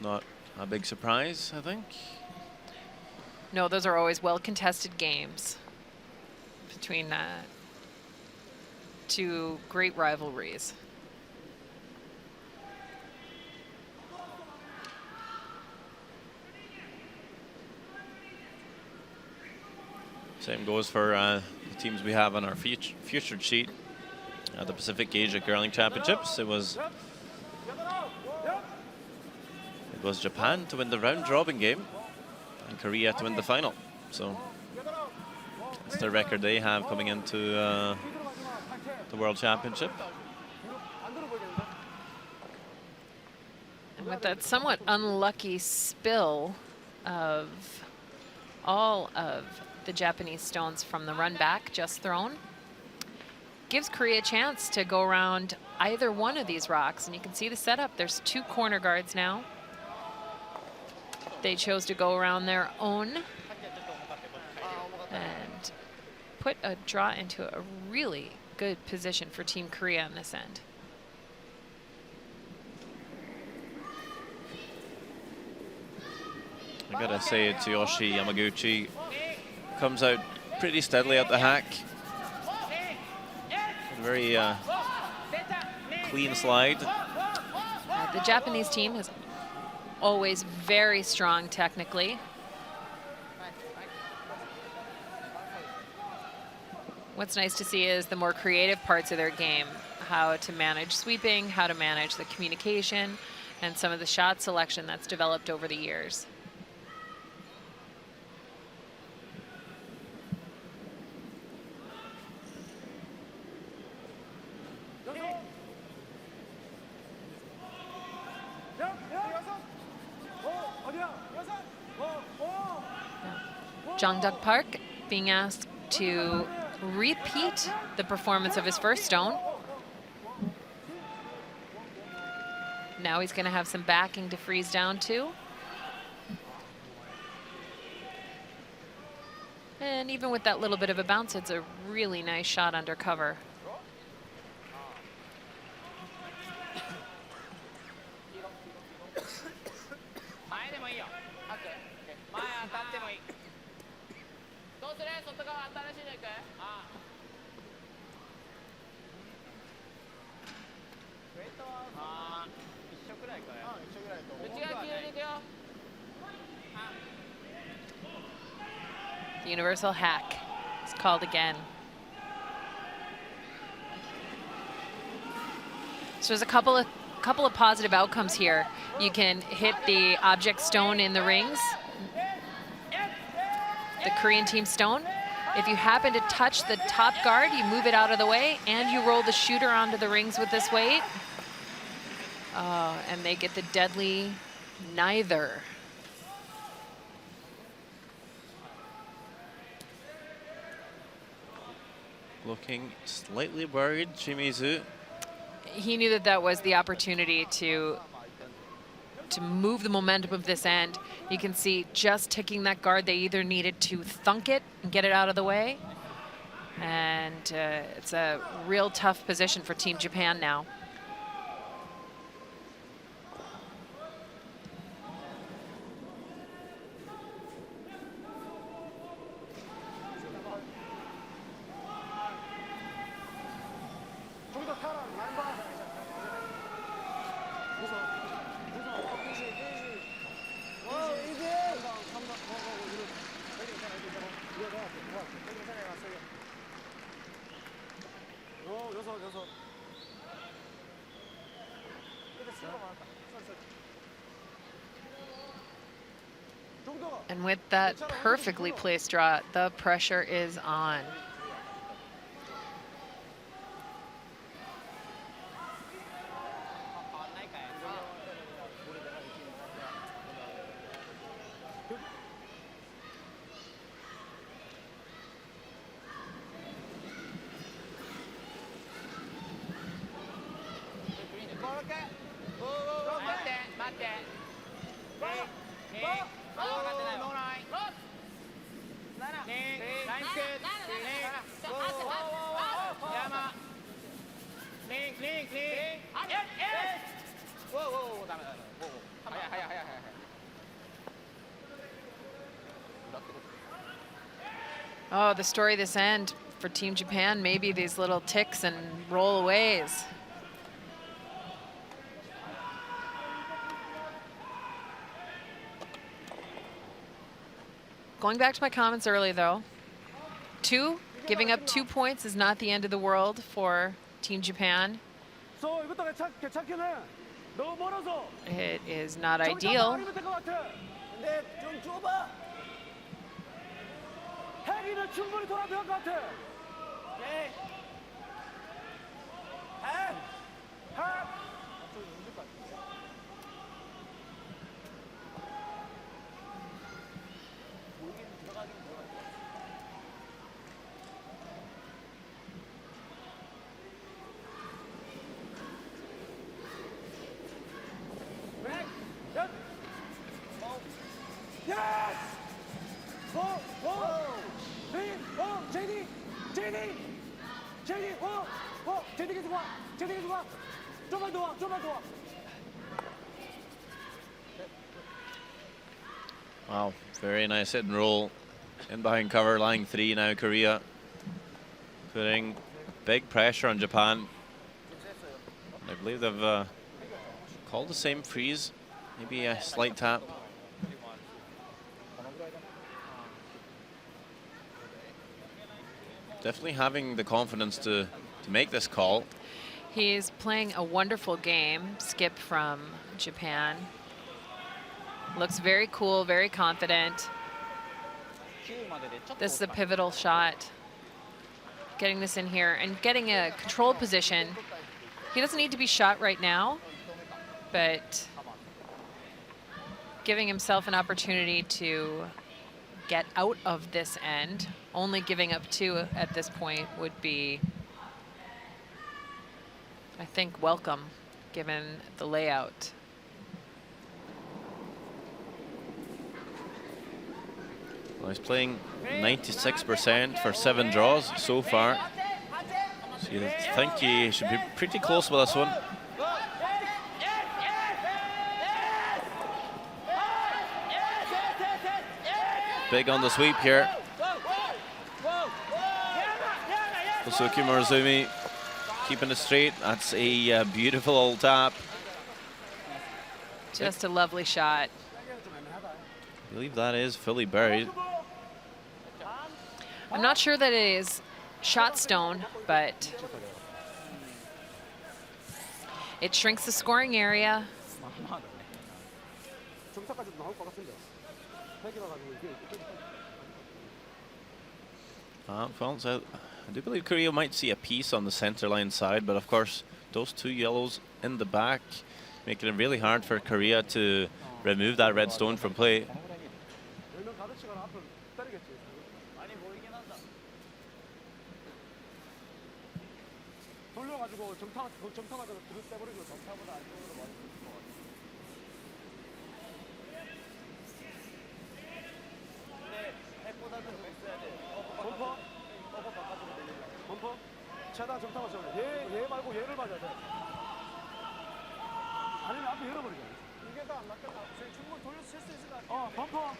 Not a big surprise, I think. No, those are always well-contested games between 2 great rivalries. Same goes for the teams we have on our featured sheet at the Pacific Asia Curling Championships. It was Japan to win the round robin game and Korea to win the final. So that's the record they have coming into the World Championship. And with that somewhat unlucky spill of all of the Japanese stones from the run back just thrown, gives Korea a chance to go around either one of these rocks. And you can see the setup. There's 2 corner guards now. They chose to go around their own and put a draw into a really good position for Team Korea on this end. I gotta say, Tsuyoshi Yamaguchi comes out pretty steadily at the hack. Very clean slide. The Japanese team is always very strong technically. What's nice to see is the more creative parts of their game, how to manage sweeping, how to manage the communication, and some of the shot selection that's developed over the years. Jongduk Park being asked to repeat the performance of his first stone. Now he's going to have some backing to freeze down to. And even with that little bit of a bounce, it's a really nice shot under cover. The universal hack is called again. So there's a couple of positive outcomes here. You can hit the object stone in the rings, the Korean team stone. If you happen to touch the top guard, you move it out of the way, and you roll the shooter onto the rings with this weight. Oh, and they get the deadly neither. Looking slightly worried, Shimizu. He knew that that was the opportunity to move the momentum of this end. You can see just ticking that guard, they either needed to thunk it and get it out of the way. And it's a real tough position for Team Japan now. And with that perfectly placed draw, the pressure is on. Oh, the story this end for Team Japan, maybe these little ticks and rollaways. Going back to my comments earlier though, giving up 2 points is not the end of the world for Team Japan. It is not ideal. Wow, very nice hit and roll. In behind cover, line 3 now, Korea. Putting big pressure on Japan. I believe they've called the same freeze. Maybe a slight tap. Definitely having the confidence to make this call. He's playing a wonderful game, Skip from Japan. Looks very cool, very confident. This is a pivotal shot. Getting this in here and getting a controlled position. He doesn't need to be shot right now, but giving himself an opportunity to get out of this end. Only giving up 2 at this point would be, I think, welcome, given the layout. Well, he's playing 96% for 7 draws so far. So you think he should be pretty close with this one. Big on the sweep here. Kosuke Murazumi keeping it straight. That's a beautiful old tap. Just a lovely shot. I believe that is fully buried. I'm not sure that it is shot stone, but it shrinks the scoring area. Well, so I do believe Korea might see a piece on the center line side, but of course those 2 yellows in the back making it really hard for Korea to remove that red stone from play. 최대한 정타만 쳐요. 얘 말고 얘를 맞아야 돼. 아니면 앞에 열어버리자. 이게 더 안 맞겠나? 충분히 돌려서 칠 수 있을 것 같아. 범퍼.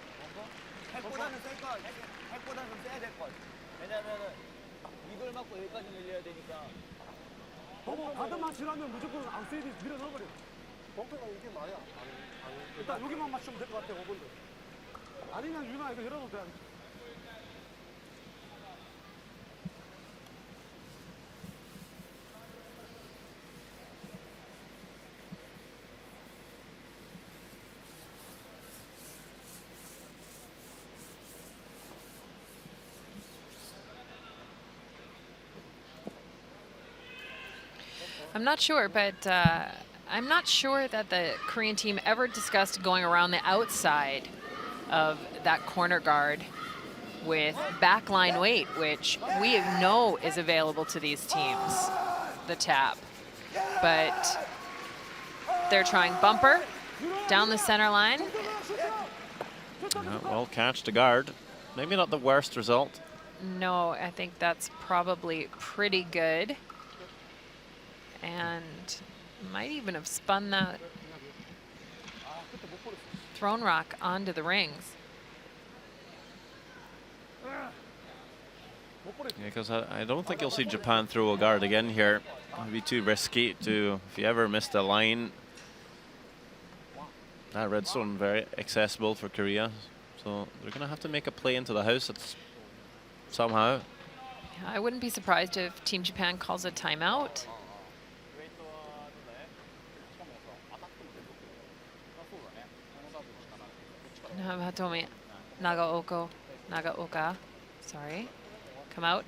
핵보다는 셀 것. 핵보다는 좀 세야 될 것. 왜냐면은 이걸 맞고 여기까지 밀려야 되니까. 범퍼 가드만 치라면 무조건 아웃사이드 밀어 넣어버려. 범퍼가 이게 말이야. 일단 여기만 맞추면 될 것 같아. 5분도. 아니면 유나 이거 열어도 돼. I'm not sure, but I'm not sure that the Korean team ever discussed going around the outside of that corner guard with backline weight, which we know is available to these teams, the tap. But they're trying bumper down the center line. Yeah, well, catch to guard. Maybe not the worst result. No, I think that's probably pretty good. And might even have spun that thrown rock onto the rings. Yeah, because I don't think you'll see Japan throw a guard again here. It would be too risky to, if you ever missed a line. That redstone very accessible for Korea. So they're going to have to make a play into the house somehow. Yeah, I wouldn't be surprised if Team Japan calls a timeout. Nagaoka, sorry, come out.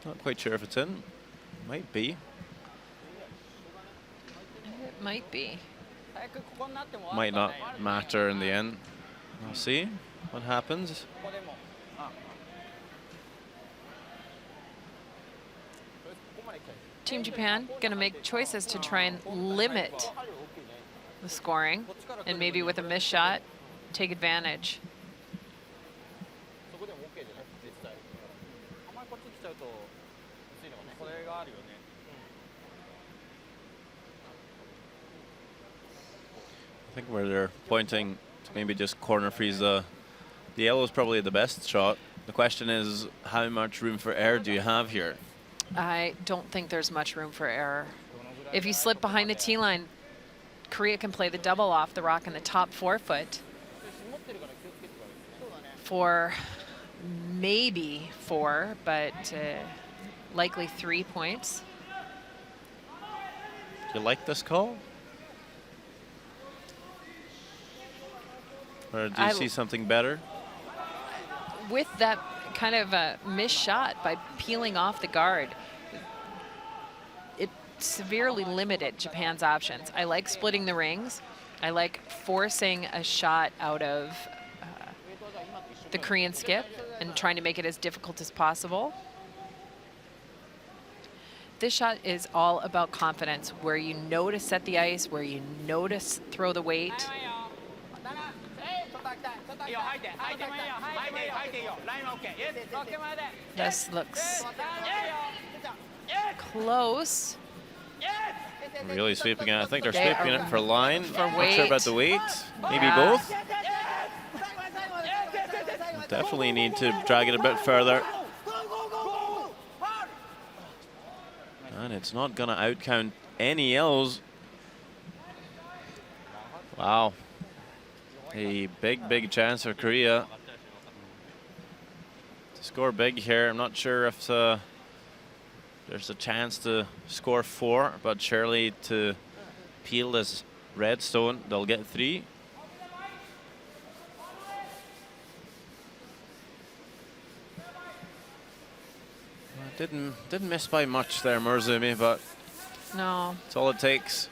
Not quite sure if it's in. Might be. It might be. Might not matter in the end. We'll see what happens. Team Japan going to make choices to try and limit the scoring, and maybe with a missed shot, take advantage. I think where they're pointing to maybe just corner freeze the yellow is probably the best shot. The question is, how much room for error do you have here? I don't think there's much room for error. If you slip behind the tee line, Korea can play the double off the rock in the top 4 foot for maybe 4, but likely 3 points. Do you like this call? Or do you see something better? With that kind of a missed shot by peeling off the guard, it severely limited Japan's options. I like splitting the rings. I like forcing a shot out of the Korean skip and trying to make it as difficult as possible. This shot is all about confidence, where you know to set the ice, where you know to throw the weight. This looks close. Really sweeping it. I think they're sweeping it for line. For Not weight. sure about the weight. Maybe Yeah. both. Definitely need to drag it a bit further. And it's not going to outcount any yellows. Wow. A big chance for Korea to score big here. I'm not sure if there's a chance to score 4, but surely to peel this red stone, they'll get 3. Didn't miss by much there, Murzumi, but No. that's all it takes.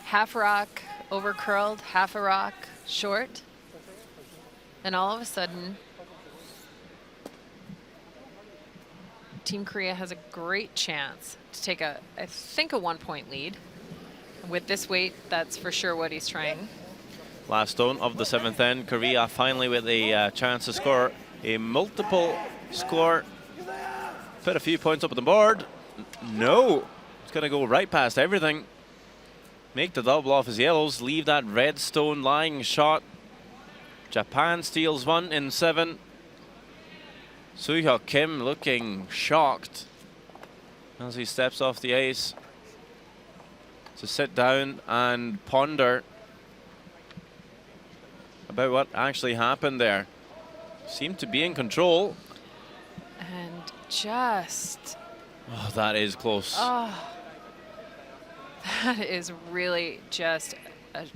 Half a rock over curled, half a rock short. And all of a sudden, Team Korea has a great chance to take I think a 1-point lead. With this weight, that's for sure what he's trying. Last stone of the 7th end. Korea finally with a chance to score a multiple score. Put a few points up on the board. No, it's going to go right past everything. Make the double off his yellows. Leave that red stone lying shot. Japan steals 1 in 7. Soo-hyuk Kim looking shocked as he steps off the ice to sit down and ponder about what actually happened there. Seemed to be in control. And just, Oh, that is close. that is really just a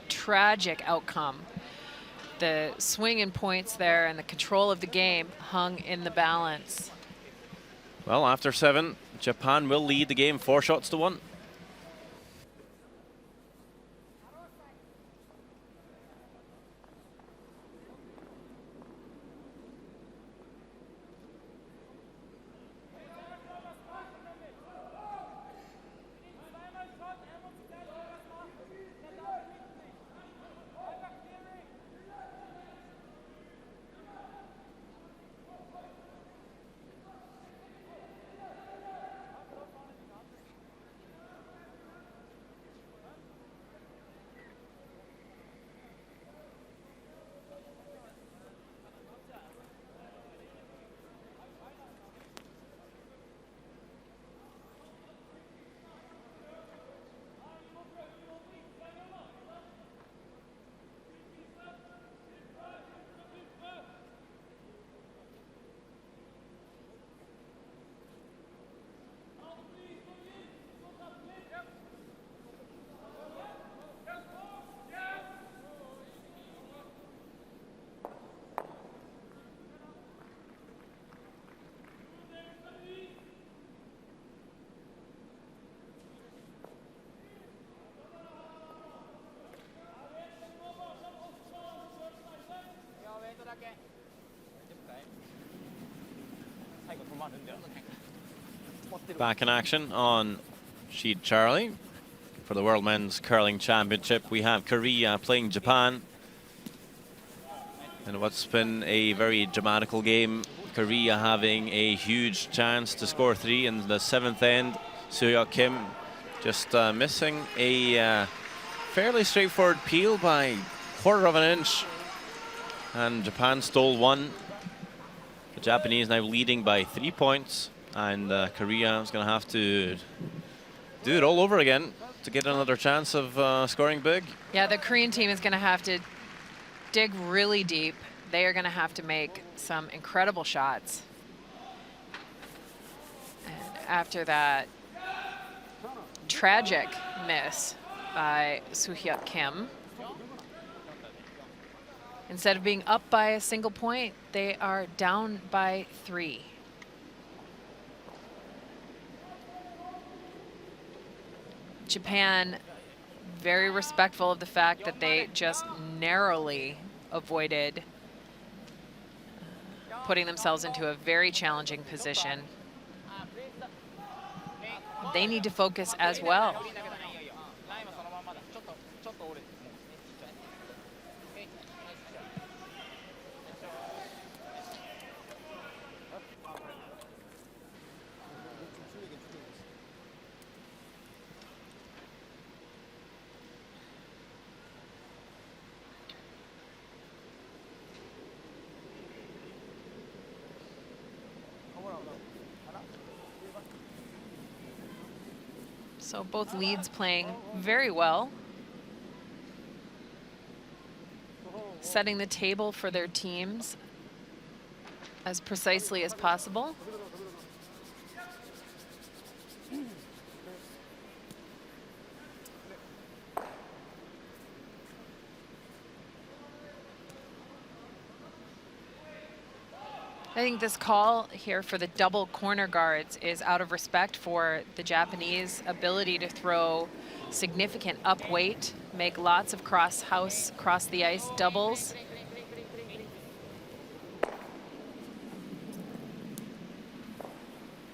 tragic outcome. The swing in points there and the control of the game hung in the balance. Well, after 7, Japan will lead the game 4 shots to 1. Back in action on sheet Charlie for the World Men's Curling Championship. We have Korea playing Japan. And what's been a very dramatical game. Korea having a huge chance to score 3 in the 7th end. Soo-hyuk Kim just missing a fairly straightforward peel by 1/4 of an inch. And Japan stole 1. The Japanese now leading by 3 points. And Korea is going to have to do it all over again to get another chance of scoring big. Yeah, the Korean team is going to have to dig really deep. They are going to have to make some incredible shots. And after that tragic miss by Soo-hyuk Kim. Instead of being up by a single point, they are down by 3. Japan very respectful of the fact that they just narrowly avoided putting themselves into a very challenging position. They need to focus as well. So both leads playing very well, setting the table for their teams as precisely as possible. I think this call here for the double corner guards is out of respect for the Japanese ability to throw significant up weight, make lots of cross the ice doubles.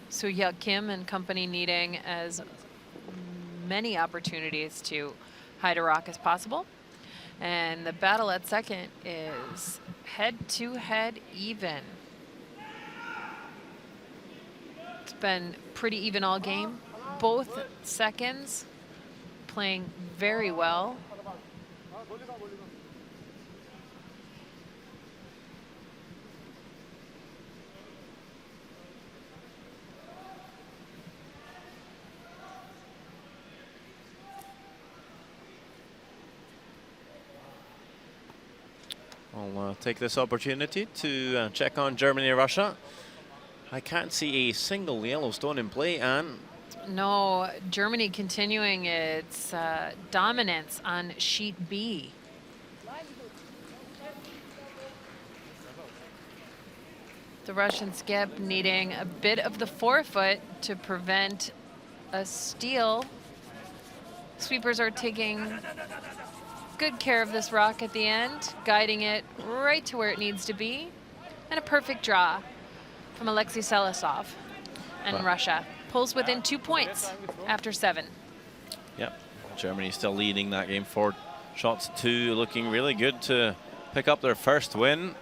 Soo-hyuk Kim and company needing as many opportunities to hide a rock as possible. And the battle at second is head-to-head even. It's been pretty even all game. Both seconds playing very well. I'll take this opportunity to check on Germany-Russia. I can't see a single Yellowstone in play, and no, Germany continuing its dominance on sheet B. The Russian skip needing a bit of the forefoot to prevent a steal. Sweepers are taking good care of this rock at the end, guiding it right to where it needs to be, and a perfect draw from Alexei Selasov. And Russia pulls within 2 points after 7. Yep, Germany still leading that game 4-2, looking really good to pick up their first win,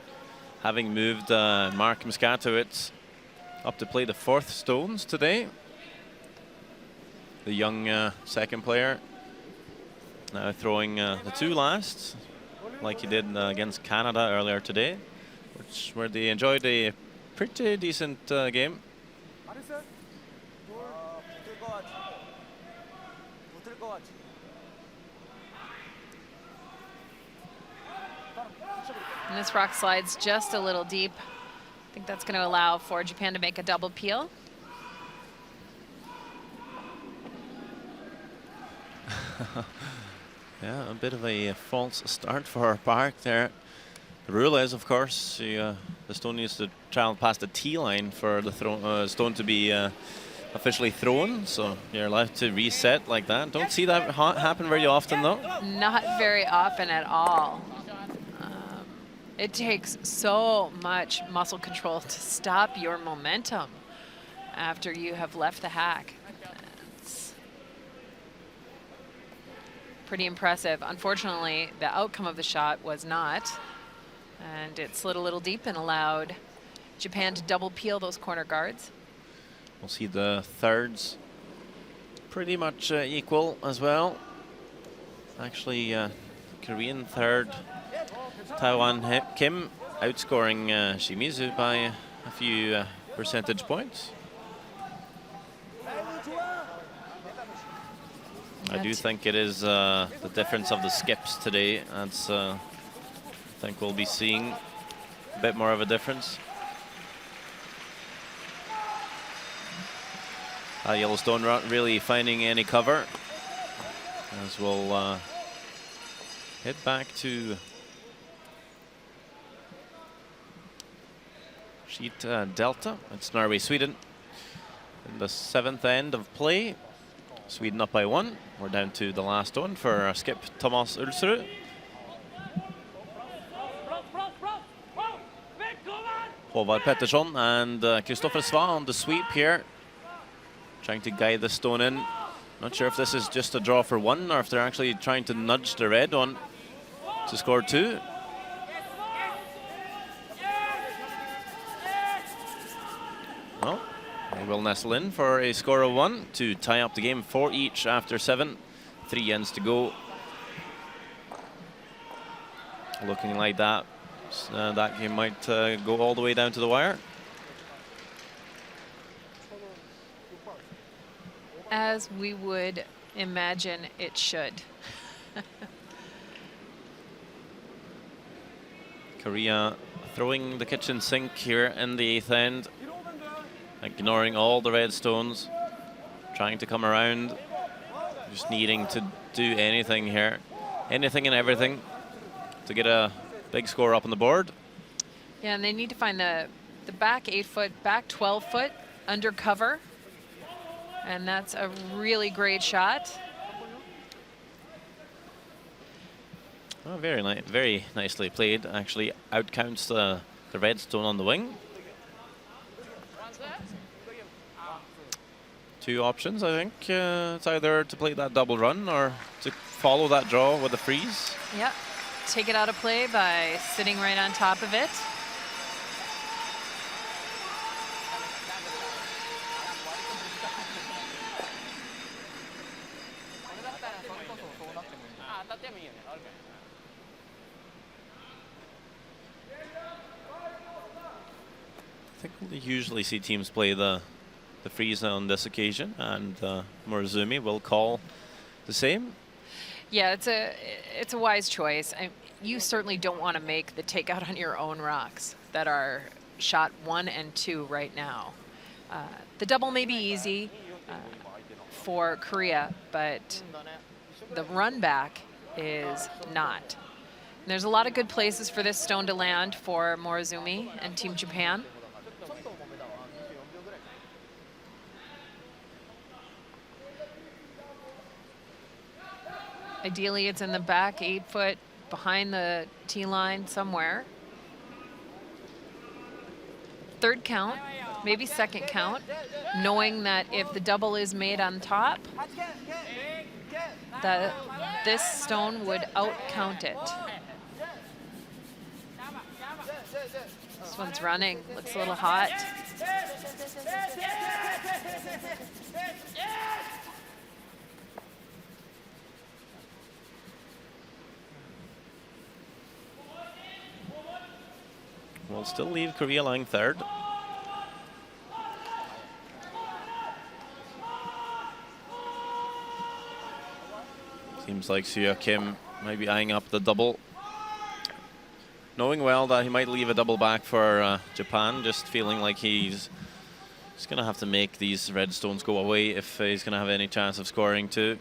having moved Mark Mskatowicz up to play the 4th Stones today. The young second player now throwing the 2 lasts, like he did against Canada earlier today, where they enjoyed a pretty decent game. And this rock slides just a little deep. I think that's going to allow for Japan to make a double peel. Yeah, a bit of a false start for Park there. The rule is, of course, the stone needs to travel past the tee line for the stone to be officially thrown. So you're allowed to reset like that. Don't see that happen very often, though. Not very often at all. It takes so much muscle control to stop your momentum after you have left the hack. It's pretty impressive. Unfortunately, the outcome of the shot was not. And it slid a little deep and allowed Japan to double peel those corner guards. We'll see the thirds pretty much equal as well. Actually, Korean third, Taiwan Kim, outscoring Shimizu by a few percentage points. I do think it is the difference of the skips today. That's I think we'll be seeing a bit more of a difference. Yellowstone not really finding any cover. As we'll head back to sheet Delta. It's Norway-Sweden in the 7th end of play. Sweden up by 1. We're down to the last one for skip Thomas Ulsrud. Håvard Pettersson and Kristoffer Sva on the sweep here, trying to guide the stone in. Not sure if this is just a draw for 1 or if they're actually trying to nudge the red one to score 2. Well, they will nestle in for a score of 1 to tie up the game, 4 each after 7. 3 ends to go. Looking like that. That game might go all the way down to the wire. As we would imagine it should. Korea throwing the kitchen sink here in the 8th end, ignoring all the red stones, trying to come around, just needing to do anything here, anything and everything to get a big score up on the board. Yeah, and they need to find the back 8-foot, back 12-foot under cover. And that's a really great shot. Oh, very nicely played. Actually outcounts the red stone on the wing. 2 options, I think. It's either to play that double run or to follow that draw with a freeze. Yeah, take it out of play by sitting right on top of it. I think we usually see teams play the freeze on this occasion, and Morozumi will call the same. Yeah, it's a wise choice. You certainly don't want to make the takeout on your own rocks that are shot 1 and 2 right now. The double may be easy for Korea, but the run back is not. And there's a lot of good places for this stone to land for Morozumi and Team Japan. Ideally, it's in the back 8-foot behind the tee line somewhere. 3rd count, maybe 2nd count, knowing that if the double is made on top, that this stone would out-count it. This one's running, looks a little hot. We'll still leave Korea lying 3rd. Seems like Soo Kim might be eyeing up the double, knowing well that he might leave a double back for Japan, just feeling like he's going to have to make these red stones go away if he's going to have any chance of scoring too.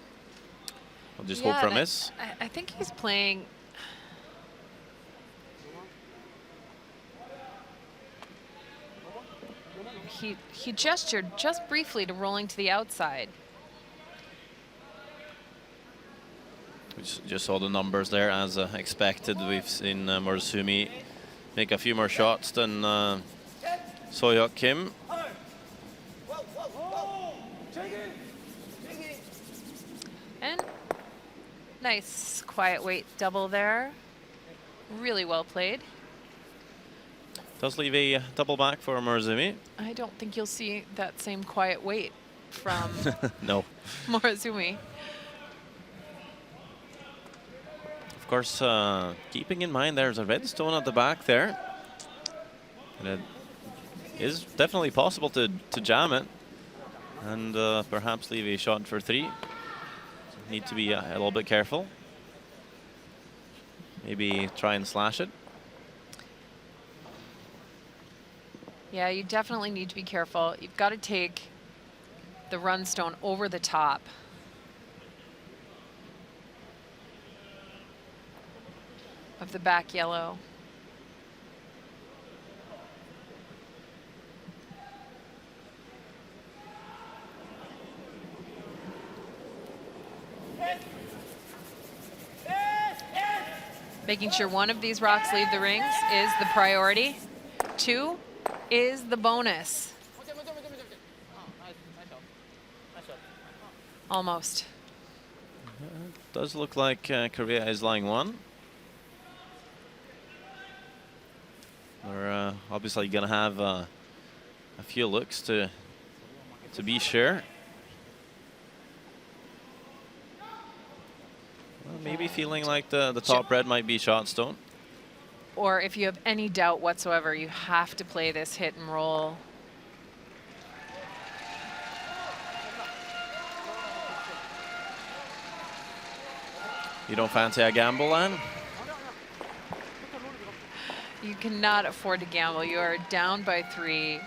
I'll just hope for a miss. I think he's playing... He gestured just briefly to rolling to the outside. We just saw the numbers there as expected. We've seen Morozumi make a few more shots than Soo Kim. And nice quiet weight double there. Really well played. Does leave a double back for Morozumi. I don't think you'll see that same quiet weight from no. Morozumi. Of course, keeping in mind there's a red stone at the back there. And it is definitely possible to jam it and perhaps leave a shot for 3. Need to be a little bit careful. Maybe try and slash it. Yeah, you definitely need to be careful. You've got to take the run stone over the top. of the back yellow. Making sure one of these rocks leave the rings is the priority. 2 is the bonus. Almost. Does look like Korea is line 1. We're obviously going to have a few looks to be sure. Well, maybe feeling like the top red might be shot stone. Or if you have any doubt whatsoever, you have to play this hit and roll. You don't fancy a gamble, then? You cannot afford to gamble. You are down by 3.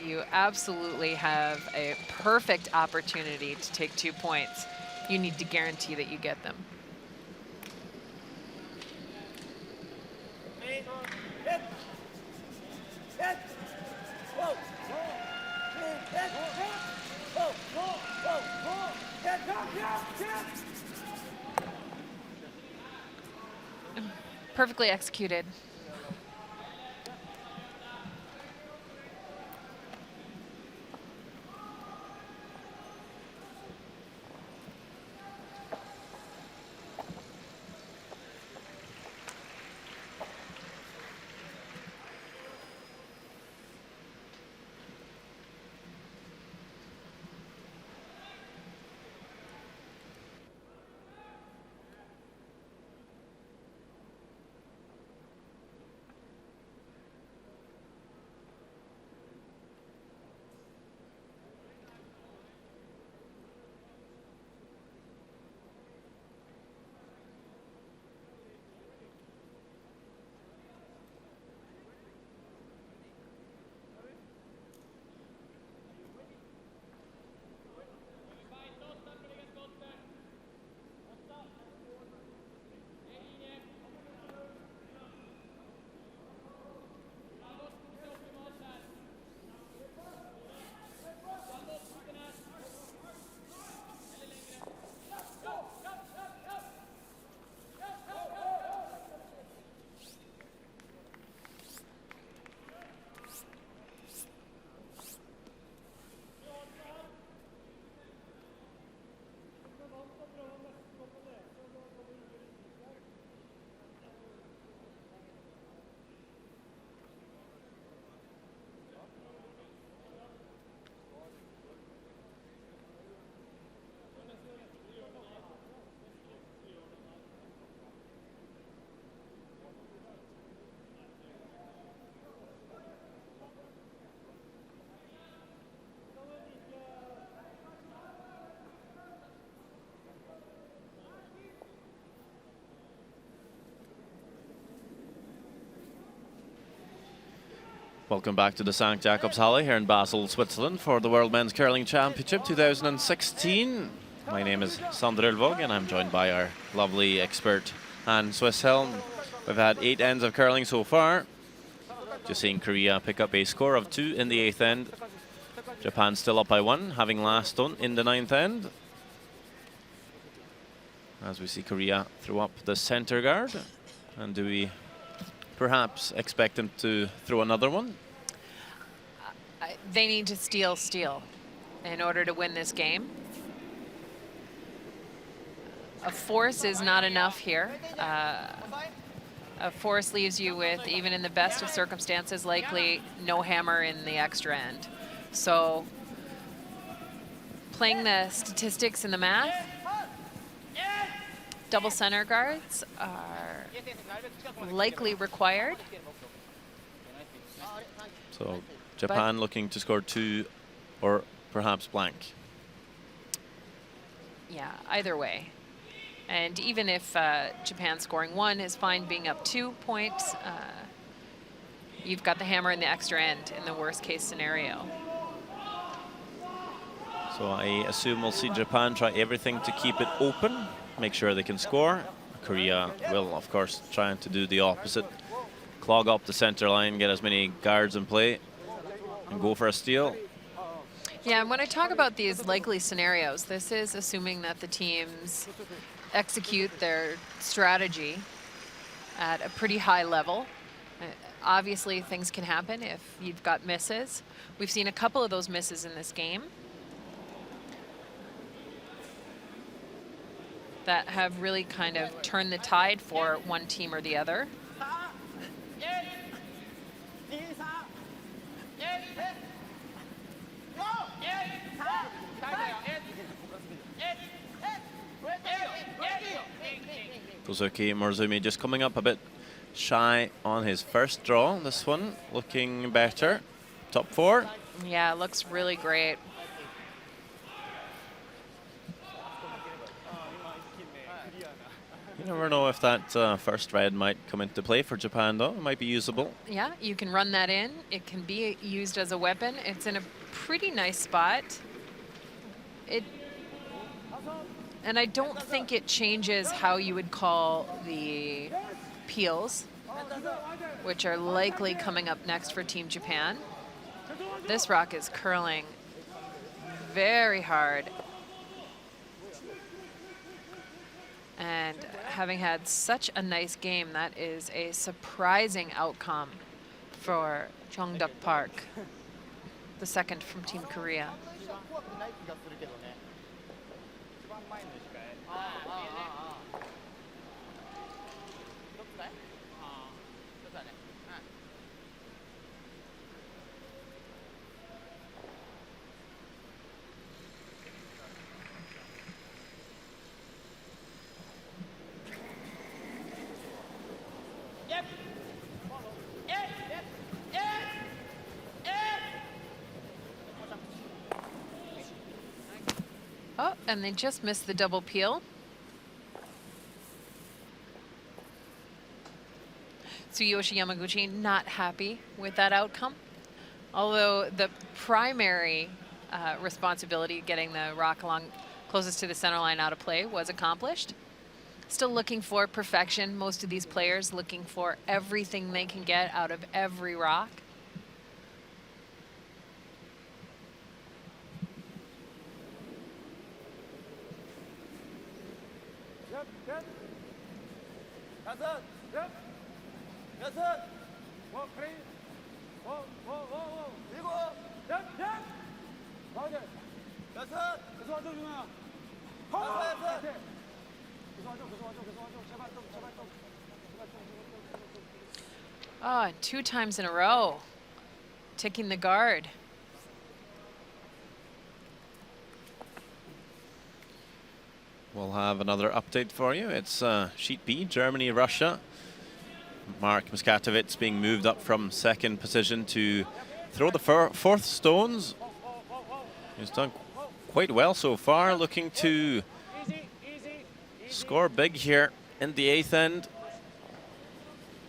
You absolutely have a perfect opportunity to take 2 points. You need to guarantee that you get them. Perfectly executed. Welcome back to the St. Jakobshalle here in Basel, Switzerland for the World Men's Curling Championship 2016. My name is Sander Ulvåg and I'm joined by our lovely expert Anne Swisshelm. We've had 8 ends of curling so far. Just seeing Korea pick up a score of 2 in the 8th end. Japan still up by 1, having last done in the 9th end. As we see Korea throw up the center guard. And do we perhaps expect them to throw another one? They need to steal in order to win this game. A force is not enough here. A force leaves you with, even in the best of circumstances, likely no hammer in the extra end. So playing the statistics and the math, double center guards are likely required. So Japan looking to score 2 or perhaps blank. Yeah, either way. And even if Japan scoring 1 is fine, being up 2 points, you've got the hammer in the extra end in the worst case scenario. So I assume we'll see Japan try everything to keep it open, make sure they can score. A Korea will, of course, try to do the opposite. Clog up the center line, get as many guards in play, and go for a steal. Yeah, and when I talk about these likely scenarios, this is assuming that the teams execute their strategy at a pretty high level. Obviously, things can happen if you've got misses. We've seen a couple of those misses in this game that have really kind of turned the tide for one team or the other. Kozuki Morizumi just coming up a bit shy on his first draw. This one looking better. Top 4. Yeah, looks really great. You never know if that first red might come into play for Japan, though. It might be usable. Yeah, you can run that in. It can be used as a weapon. It's in a pretty nice spot. And I don't think it changes how you would call the peels, which are likely coming up next for Team Japan. This rock is curling very hard. And having had such a nice game, that is a surprising outcome for Jongdeok Park, the second from Team Korea. Oh, and they just missed the double peel. Tsuyoshi Yamaguchi not happy with that outcome. Although the primary responsibility, getting the rock along closest to the center line out of play, was accomplished. Still looking for perfection. Most of these players looking for everything they can get out of every rock. Oh, and 2 times in a row, ticking the guard. We'll have another update for you. It's Sheet B, Germany, Russia. Mark Muskatovitz being moved up from second position to throw the fourth stones. He's done quite well so far, looking to score big here in the 8th end.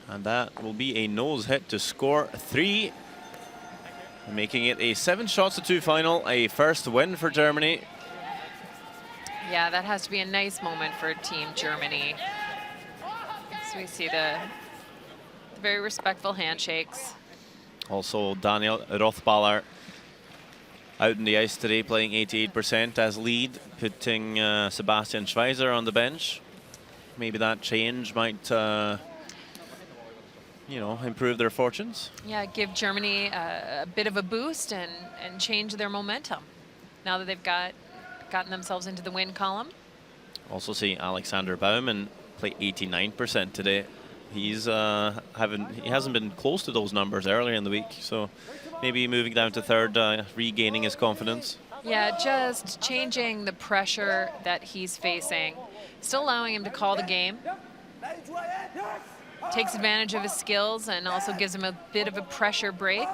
And that will be a nose hit to score 3, making it a 7 shots to 2 final, a first win for Germany. Yeah, that has to be a nice moment for Team Germany. So we see the very respectful handshakes. Also, Daniel Rothballer out in the ice today, playing 88% as lead, putting Sebastian Schweizer on the bench. Maybe that change might, you know, improve their fortunes. Yeah, give Germany a bit of a boost and change their momentum now that they've gotten themselves into the win column. Also see Alexander Baumann play 89% today. He hasn't been close to those numbers earlier in the week, so maybe moving down to third, regaining his confidence. Yeah, just changing the pressure that he's facing, still allowing him to call the game. Takes advantage of his skills and also gives him a bit of a pressure break.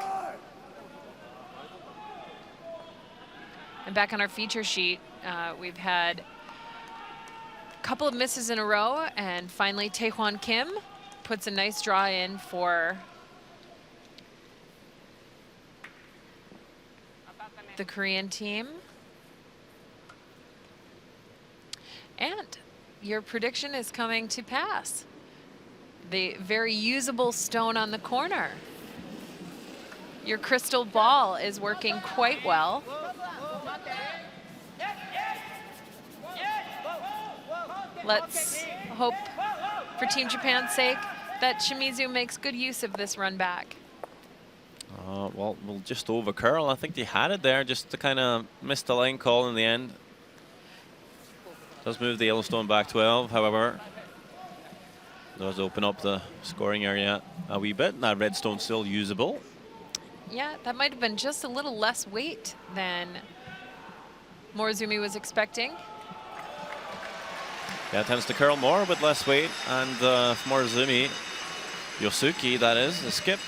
And back on our feature sheet, we've had a couple of misses in a row, and finally Taehwan Kim puts a nice draw in for the Korean team. And your prediction is coming to pass. The very usable stone on the corner. Your crystal ball is working quite well. Let's hope, for Team Japan's sake, that Shimizu makes good use of this run back. Well, we'll just over curl. I think they had it there, just to kind of miss the line call in the end. Does move the yellow stone back 12, however. Does open up the scoring area a wee bit. That red stone's still usable. Yeah, that might have been just a little less weight than Morozumi was expecting. Yeah, tends to curl more with less weight. And Morozumi, Yosuke, that is, the skip,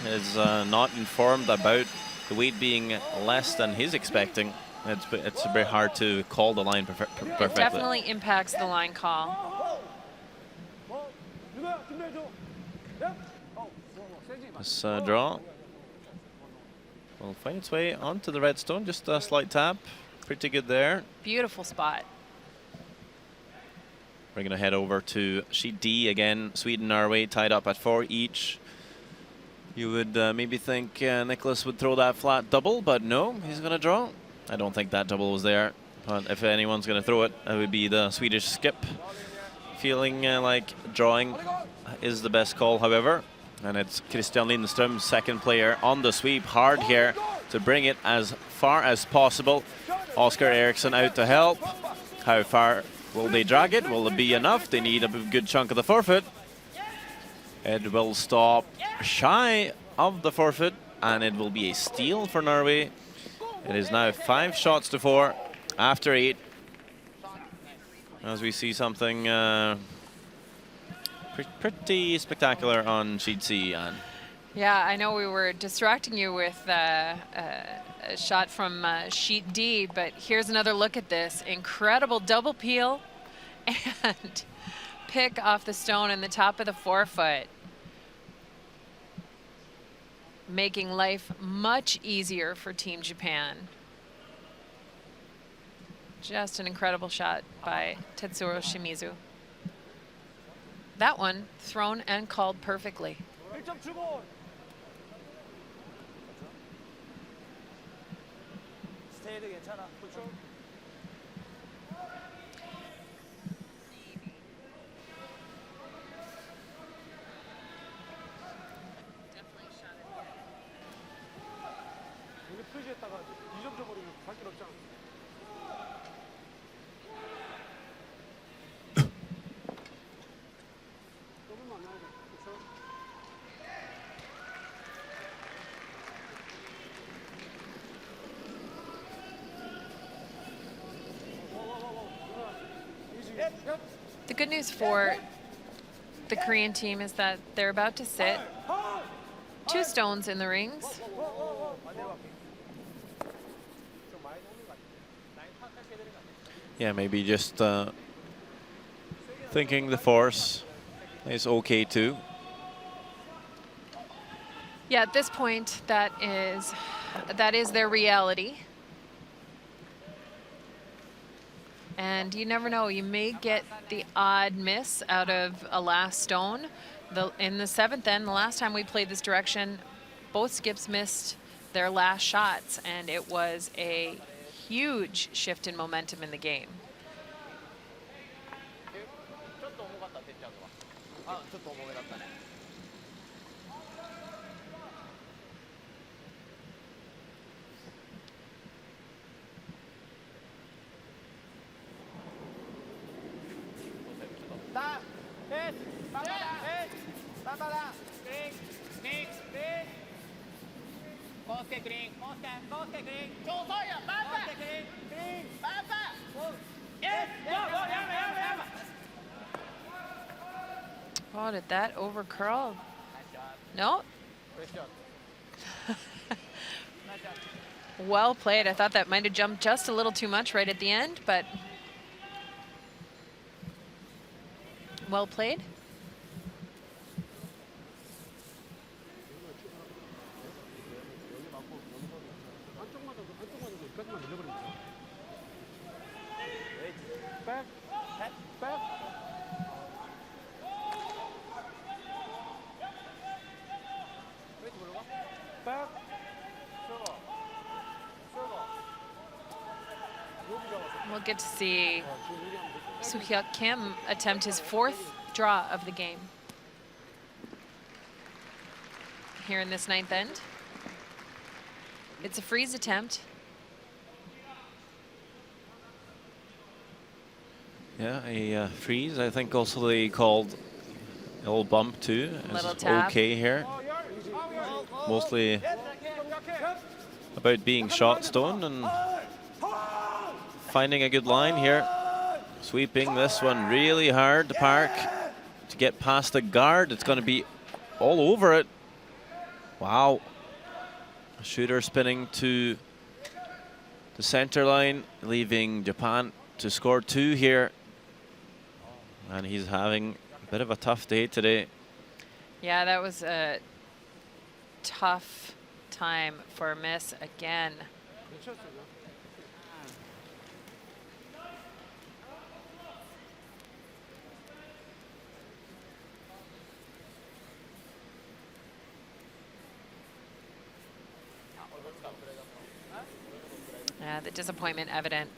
is not informed about the weight being less than he's expecting. It's very hard to call the line perfectly. It definitely impacts the line call. This draw will find its way onto the red stone. Just a slight tap. Pretty good there. Beautiful spot. We're going to head over to sheet D again. Sweden, Norway tied up at 4 each. You would maybe think Nicholas would throw that flat double, but no, he's going to draw. I don't think that double was there. But if anyone's going to throw it, it would be the Swedish skip. Feeling like drawing is the best call, however. And it's Christian Lindström's second player on the sweep. Hard here to bring it as far as possible. Oscar Eriksson out to help. How far will they drag it? Will it be enough? They need a good chunk of the forfeit. It will stop shy of the forfeit, and it will be a steal for Norway. It is now 5 shots to 4 after 8. As we see something pretty spectacular on sheet C, Anne. Yeah, I know we were distracting you with a shot from sheet D, but here's another look at this. Incredible double peel and pick off the stone in the top of the forefoot. Making life much easier for Team Japan. Just an incredible shot by Tetsuro Shimizu. That one thrown and called perfectly. The good news for the Korean team is that they're about to sit 2 stones in the rings. Yeah, maybe just thinking the force is okay too. Yeah, at this point, that is their reality. And you never know, you may get the odd miss out of a last stone. In the 7th end, the last time we played this direction, both skips missed their last shots, and it was a huge shift in momentum in the game. Oh, did that over curl? No. Well played. I thought that might have jumped just a little too much right at the end, but well played. We'll get to see Soo-hyuk Kim attempt his 4th draw of the game here in this 9th end. It's a freeze attempt. Yeah, a freeze. I think also they called a little bump too. Little tap. Okay here. Mostly about being shot stone and finding a good line here. Sweeping this one really hard to Park to get past the guard. It's going to be all over it. Wow. Shooter spinning to the center line, leaving Japan to score 2 here. And he's having a bit of a tough day today. Yeah, that was a tough time for miss again. Yeah, the disappointment evident.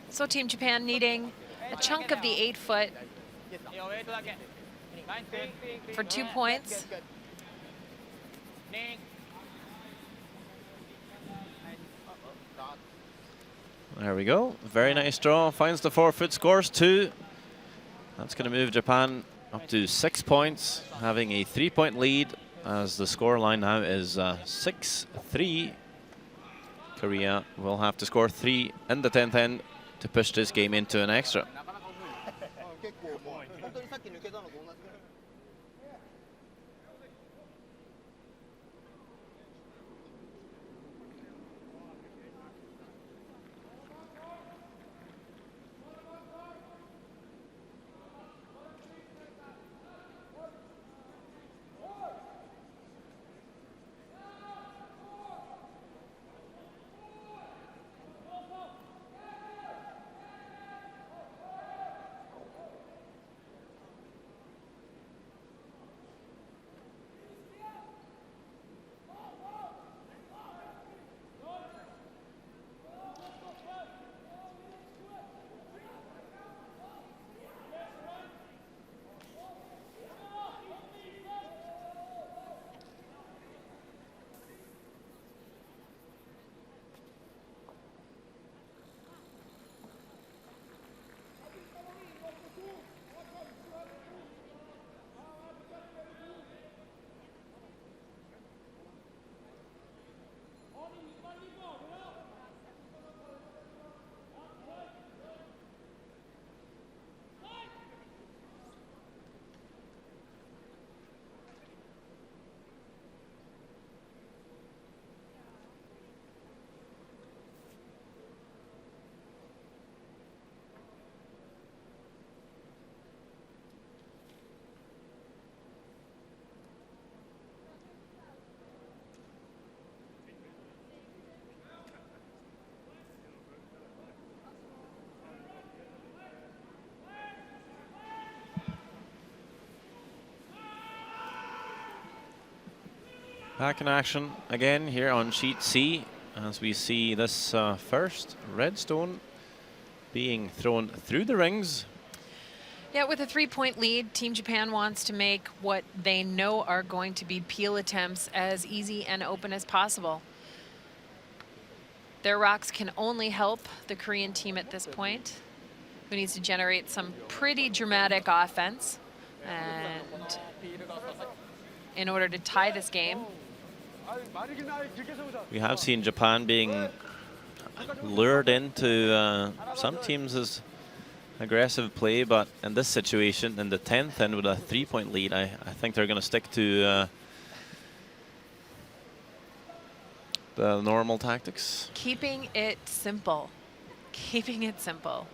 So Team Japan needing a chunk of the 8-foot for 2 points. There we go. Very nice draw. Finds the 4-foot, scores 2. That's going to move Japan up to 6 points, having a 3-point lead as the score line now is 6-3. Korea will have to score 3 in the 10th end to push this game into an extra. Back in action again here on sheet C as we see this first red stone being thrown through the rings. Yeah, with a 3-point lead, Team Japan wants to make what they know are going to be peel attempts as easy and open as possible. Their rocks can only help the Korean team at this point, who needs to generate some pretty dramatic offense and in order to tie this game. We have seen Japan being lured into some teams' aggressive play, but in this situation, in the 10th and with a 3-point lead, I think they're going to stick to the normal tactics. Keeping it simple. Keeping it simple.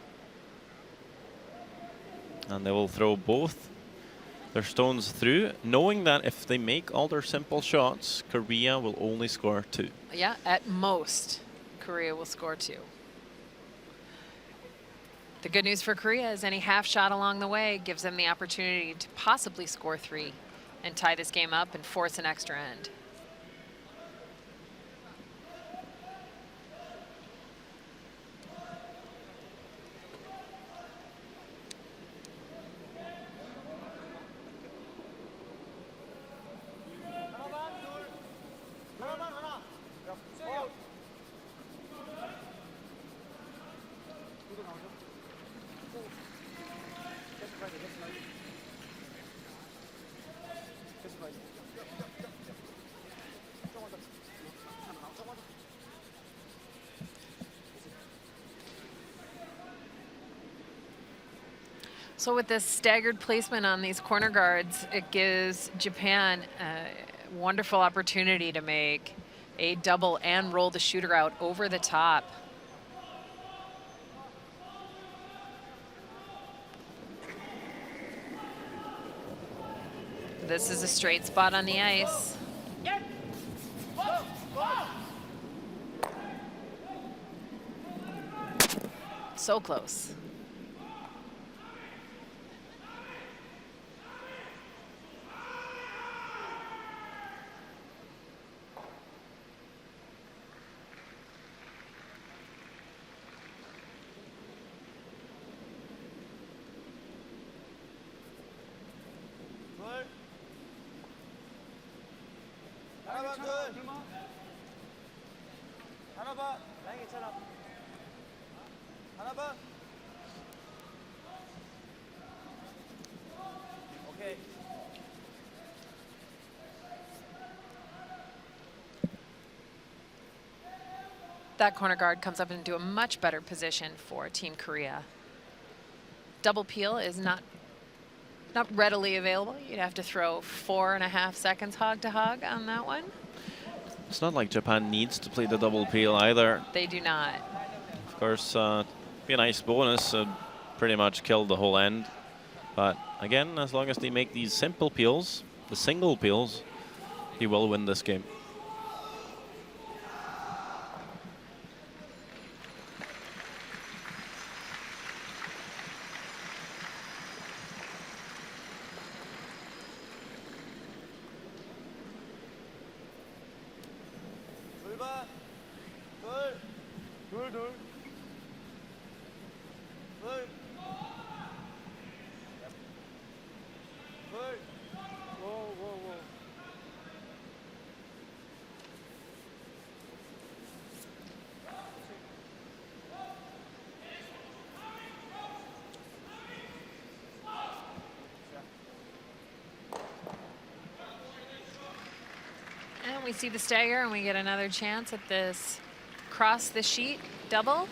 And they will throw both their stones through, knowing that if they make all their simple shots, Korea will only score 2. Yeah, at most, Korea will score 2. The good news for Korea is any half shot along the way gives them the opportunity to possibly score 3 and tie this game up and force an extra end. So with this staggered placement on these corner guards, it gives Japan a wonderful opportunity to make a double and roll the shooter out over the top. This is a straight spot on the ice. So close. That corner guard comes up into a much better position for Team Korea. Double peel is not readily available. You'd have to throw 4.5 seconds hog to hog on that one. It's not like Japan needs to play the double peel either. They do not. Of course, be a nice bonus, pretty much killed the whole end. But again, as long as they make these simple peels, the single peels, they will win this game. And we see the stagger and we get another chance at this cross the sheet double.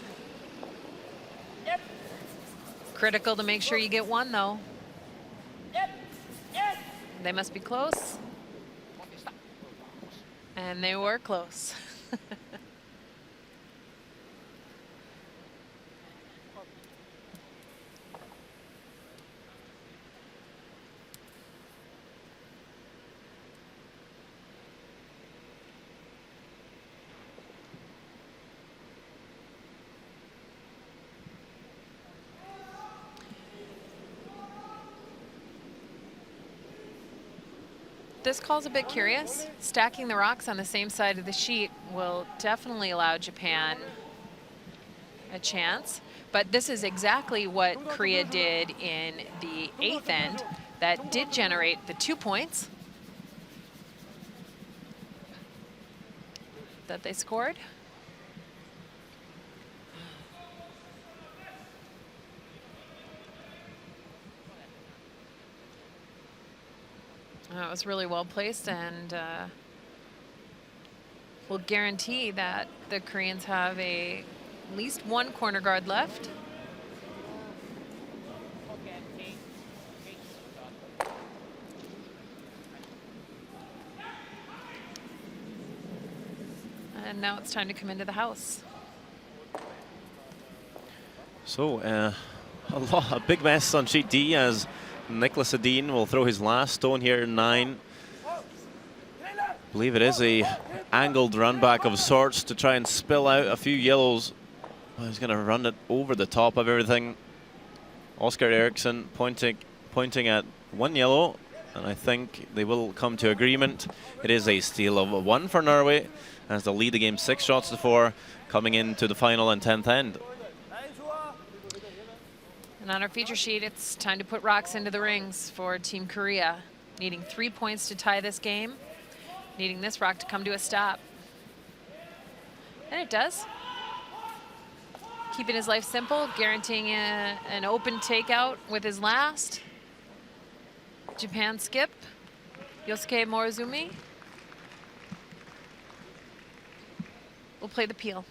Yep. Critical to make sure you get one though. Yep. Yes. They must be close. And they were close. This call's a bit curious. Stacking the rocks on the same side of the sheet will definitely allow Japan a chance. But this is exactly what Korea did in the 8th end that did generate the 2 points that they scored. It was really well placed, and will guarantee that the Koreans have at least one corner guard left. And now it's time to come into the house. So a big mess on sheet D as Nicholas Edin will throw his last stone here in 9. I believe it is a angled run back of sorts to try and spill out a few yellows. Oh, he's going to run it over the top of everything. Oscar Eriksson pointing at 1 yellow, and I think they will come to agreement. It is a steal of 1 for Norway as they lead the game 6 shots to 4, coming into the final and 10th end. And on our feature sheet, it's time to put rocks into the rings for Team Korea, needing 3 points to tie this game, needing this rock to come to a stop. And it does. Keeping his life simple, guaranteeing an open takeout with his last. Japan skip, Yosuke Morozumi will play the peel.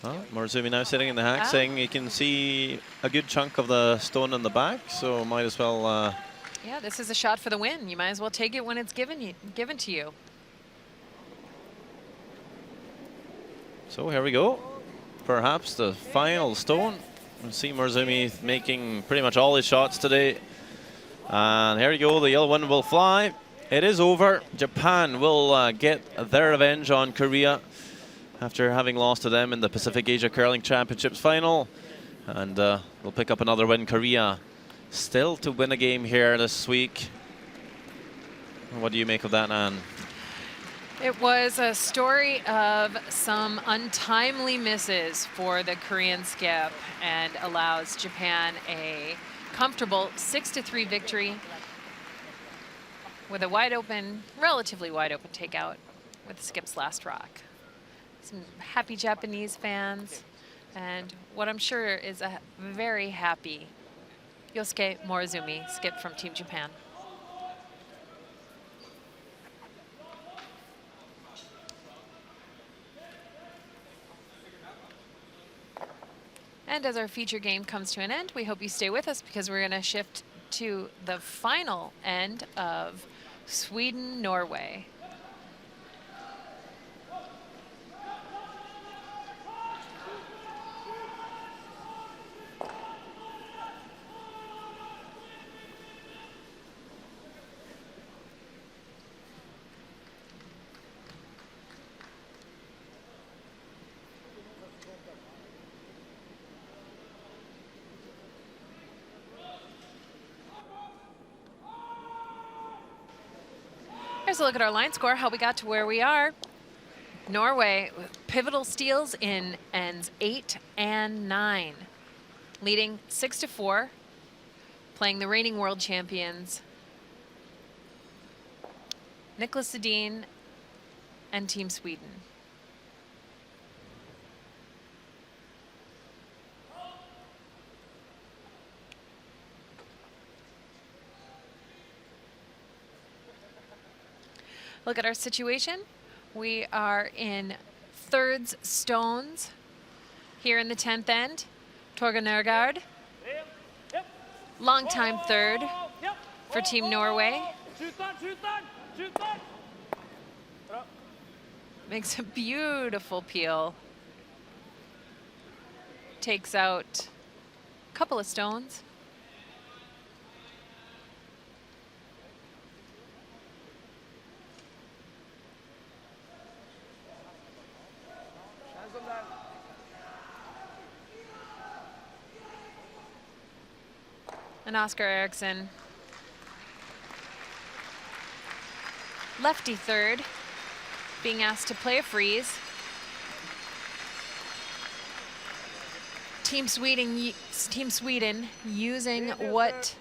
Well, Morozumi now sitting in the hack, saying he can see a good chunk of the stone in the back, so might as well. Yeah, this is a shot for the win. You might as well take it when it's given to you. So here we go. Perhaps the final stone. We'll see Morozumi making pretty much all his shots today. And here we go. The yellow one will fly. It is over. Japan will get their revenge on Korea after having lost to them in the Pacific Asia Curling Championships final. And we'll pick up another win. Korea still to win a game here this week. What do you make of that, Anne? It was a story of some untimely misses for the Korean skip and allows Japan a comfortable 6-3 victory with a relatively wide open takeout with the skip's last rock. Some happy Japanese fans, and what I'm sure is a very happy Yosuke Morozumi skip from Team Japan. And as our feature game comes to an end, we hope you stay with us because we're going to shift to the final end of Sweden-Norway. Here's a look at our line score, how we got to where we are. Norway with pivotal steals in ends 8 and 9, leading 6-4, playing the reigning world champions, Nicholas Edin and Team Sweden. Look at our situation. We are in thirds stones here in the 10th end. Torgeir Nergard, longtime third for Team Norway. Makes a beautiful peel. Takes out a couple of stones. And Oscar Eriksson, lefty third, being asked to play a freeze. Team Sweden using what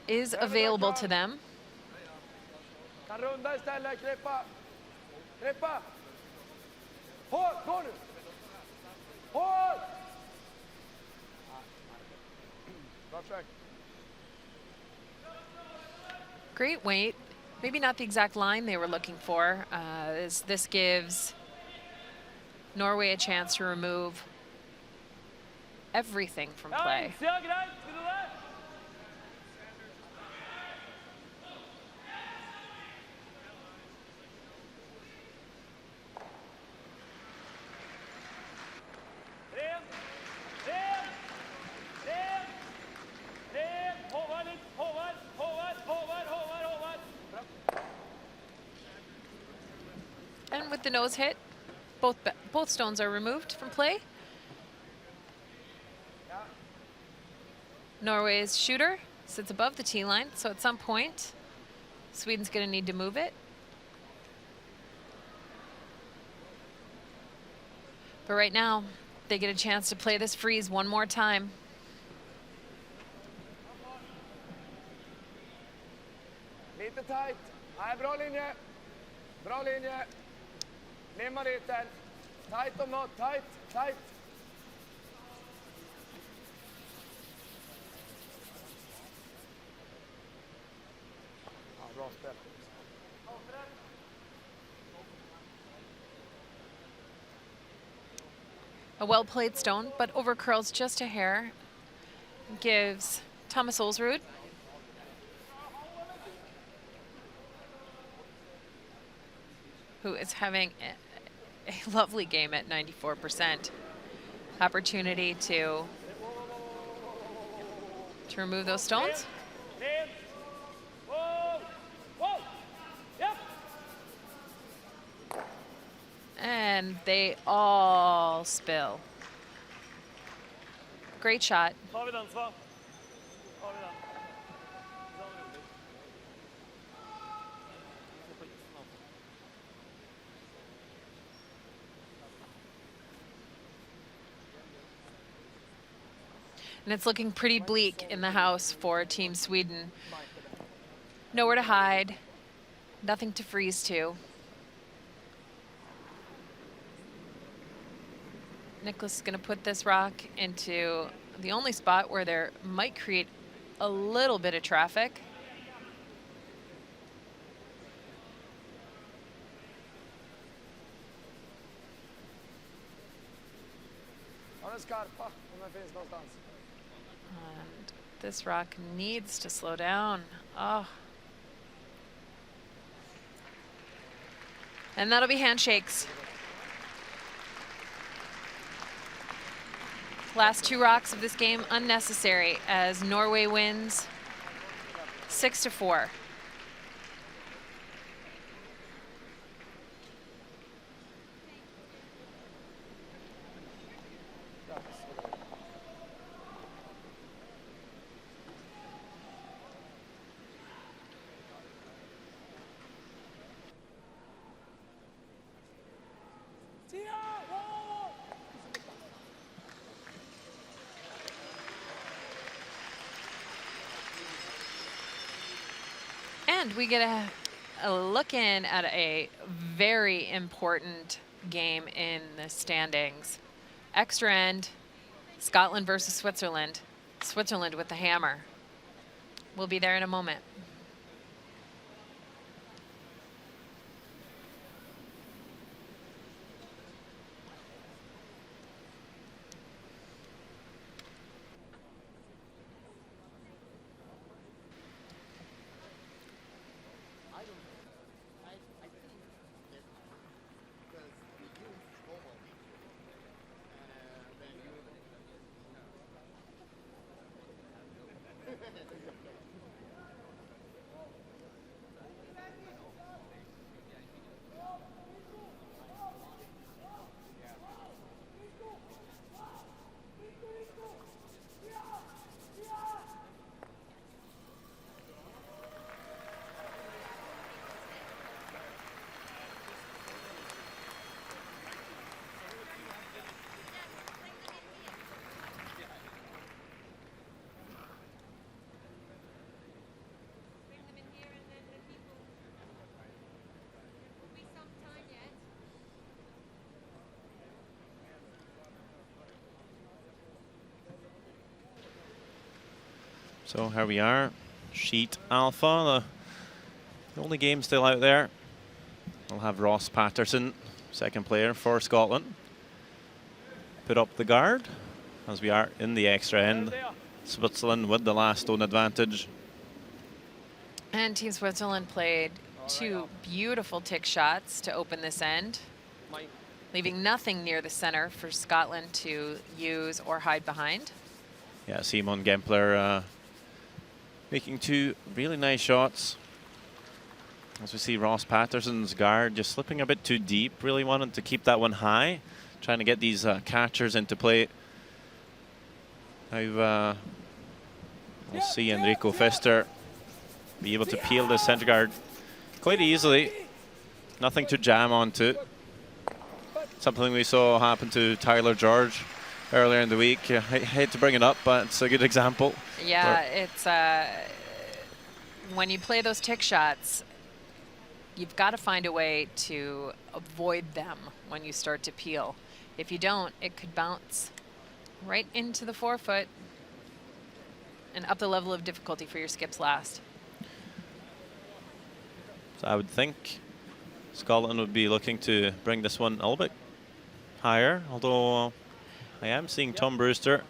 is available to them. Kan runda istället, greppa. Greppa. Håll, gå nu. Håll! Bra track. Great weight. Maybe not the exact line they were looking for. As this gives Norway a chance to remove everything from play. Sida greit, skal du det? Ren, ren, ren, ren. Håvard litt, Håvard, Håvard, Håvard, Håvard, Håvard. Bra. And with the nose hit, both stones are removed from play. Norway's shooter sits above the tee line, so at some point, Sweden's going to need to move it. But right now, they get a chance to play this freeze one more time. Lite tight. Nej, bra linje. Bra linje. Limma dit den. Tight om något. Tight, tight. Ja, bra spel. A well-played stone, but overcurls just a hair. Gives Thomas Olsrud who is having a lovely game at 94%. Opportunity to remove those stones. Ren. Whoa. Whoa. Yep. And they all spill. Great shot. Tar vi den, Sva? Tar vi den. And it's looking pretty bleak in the house for Team Sweden. Nowhere to hide, nothing to freeze to. Nicholas is going to put this rock into the only spot where there might create a little bit of traffic. Ja, den skarpa. Om den finns någonstans. And this rock needs to slow down. Oh. And that'll be handshakes. Last two rocks of this game unnecessary as Norway wins 6-4. And we get a look in at a very important game in the standings. Extra end, Scotland versus Switzerland. Switzerland with the hammer. We'll be there in a moment. So here we are, Sheet Alpha, the only game still out there. We'll have Ross Patterson, second player for Scotland, put up the guard as we are in the extra end. Switzerland with the last stone advantage. And Team Switzerland played 2 beautiful tick shots to open this end, leaving nothing near the center for Scotland to use or hide behind. Yeah, Simon Gempler making 2 really nice shots. As we see Ross Patterson's guard just slipping a bit too deep, really wanted to keep that one high, trying to get these catchers into play. Now we'll see Enrico Pfister be able to peel this centre guard quite easily. Nothing to jam onto. Something we saw happen to Tyler George earlier in the week. I hate to bring it up, but it's a good example. Yeah, it's when you play those tick shots, you've got to find a way to avoid them when you start to peel. If you don't, it could bounce right into the forefoot and up the level of difficulty for your skips last. So I would think Scotland would be looking to bring this one a little bit higher, although I am seeing Tom Brewster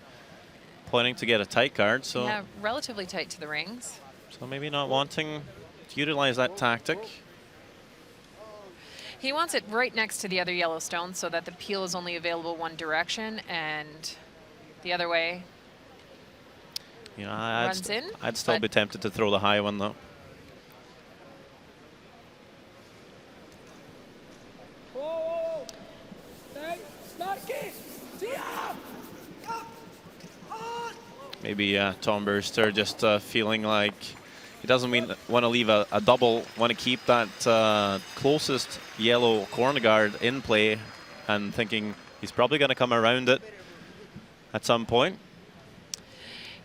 pointing to get a tight guard. So yeah, relatively tight to the rings. So maybe not wanting to utilize that tactic. He wants it right next to the other yellow stone so that the peel is only available one direction, and the other way You know, runs in. I'd still be tempted to throw the high one though. Maybe Tom Brewster just feeling like he doesn't want to leave a double, want to keep that closest yellow corner guard in play, and thinking he's probably going to come around it at some point.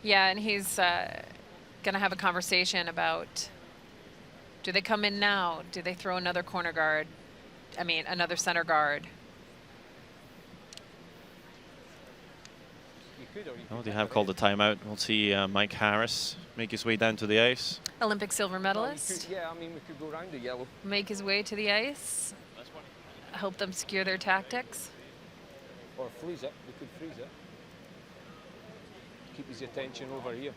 Yeah, and he's going to have a conversation about, do they come in now? Do they throw another corner guard? I mean, another center guard? Oh, they have called a timeout. We'll see Mike Harris make his way down to the ice. Olympic silver medalist. Yeah, I mean, we could go around the yellow. Make his way to the ice. Help them secure their tactics. Or freeze it. We could freeze it. Keep his attention over here.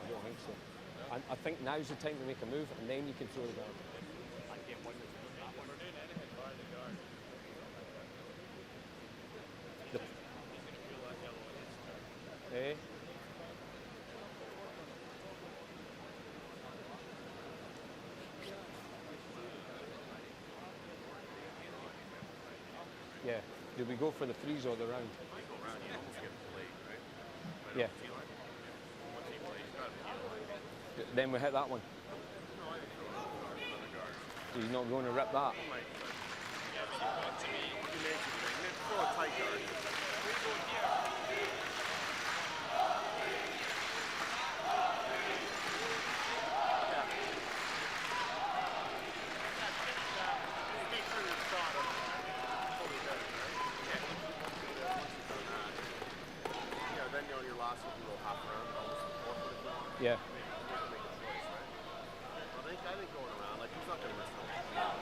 I don't think so. I think now's the time to make a move, and then you can throw the guard. Hey. Yeah. Do we go for the freeze or the round? Yeah. Then we hit that one. So he's not going to rip that. Yeah. I think going around, like, he's not going to miss those.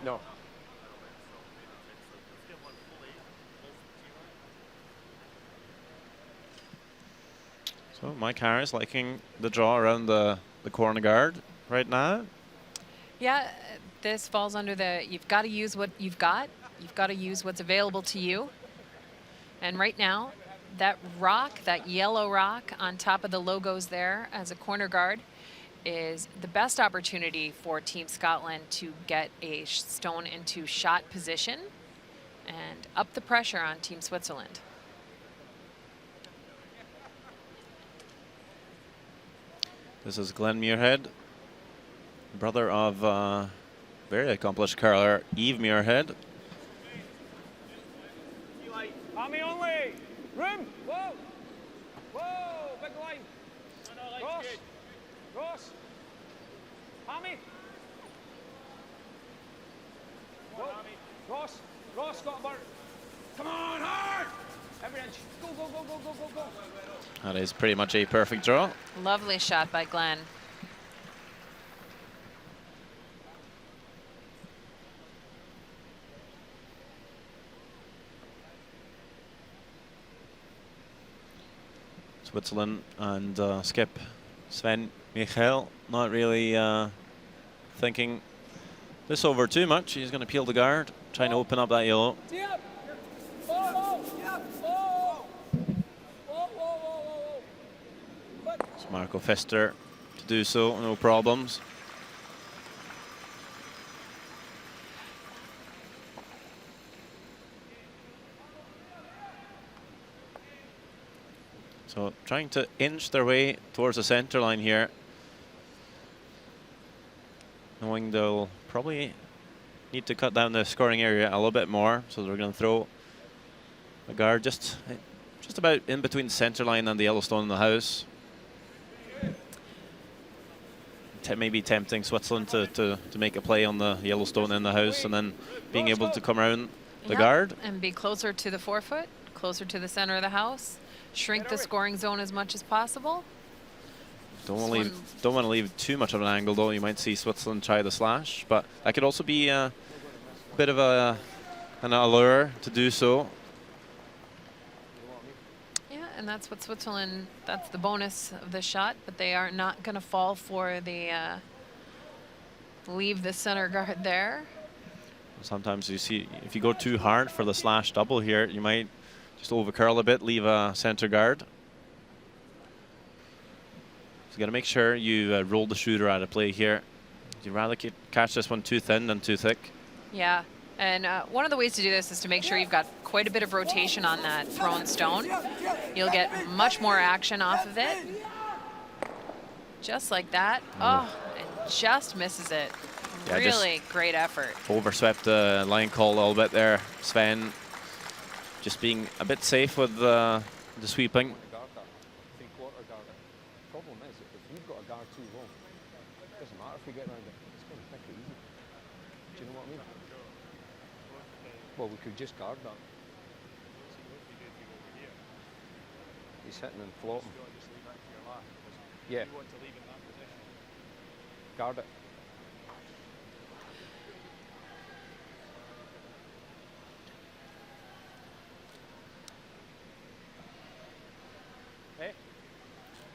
No. So Mike Harris liking the draw around the corner guard right now. Yeah, this falls under the, you've got to use what you've got. You've got to use what's available to you. And right now, that rock, that yellow rock on top of the logos there as a corner guard is the best opportunity for Team Scotland to get a stone into shot position and up the pressure on Team Switzerland. This is Glenn Muirhead, brother of very accomplished curler Eve Muirhead. Army only! Room! Whoa! Whoa! Big line! Ross! Ross! Hammy! Whoa. Ross! Ross got a bird! Come on, hard! That is pretty much a perfect draw. Lovely shot by Glenn. Switzerland and skip Sven Michael not really thinking this over too much. He's going to peel the guard, trying to open up that yellow. It's Marco Pfister to do so, no problems. So trying to inch their way towards the center line here, knowing they'll probably need to cut down the scoring area a little bit more. So they're going to throw a guard just about in between the center line and the Yellowstone in the house. Maybe tempting Switzerland to make a play on the Yellowstone in the house and then being able to come around the guard. And be closer to the forefoot, closer to the center of the house. Shrink the scoring zone as much as possible. Don't want to leave too much of an angle, though. You might see Switzerland try the slash, but that could also be a bit of an allure to do so. Yeah, and that's what Switzerland, that's the bonus of the shot, but they are not going to fall for the leave the center guard there. Sometimes you see if you go too hard for the slash double here, you might just over curl a bit, leave a center guard. So you got to make sure you roll the shooter out of play here. You'd rather catch this one too thin than too thick. Yeah, and one of the ways to do this is to make sure you've got quite a bit of rotation on that thrown stone. You'll get much more action off of it. Just like that. Oh, and just misses it. Yeah, really great effort. Overswept the line call a little bit there. Sven just being a bit safe with the sweeping. Three-quarter guard it. Problem is, if we've got a guard too low, it doesn't matter if we get around it. It's going to pick it easy. Do you know what I mean? Well, we could just guard that. He's hitting and floating. Yeah. Guard it.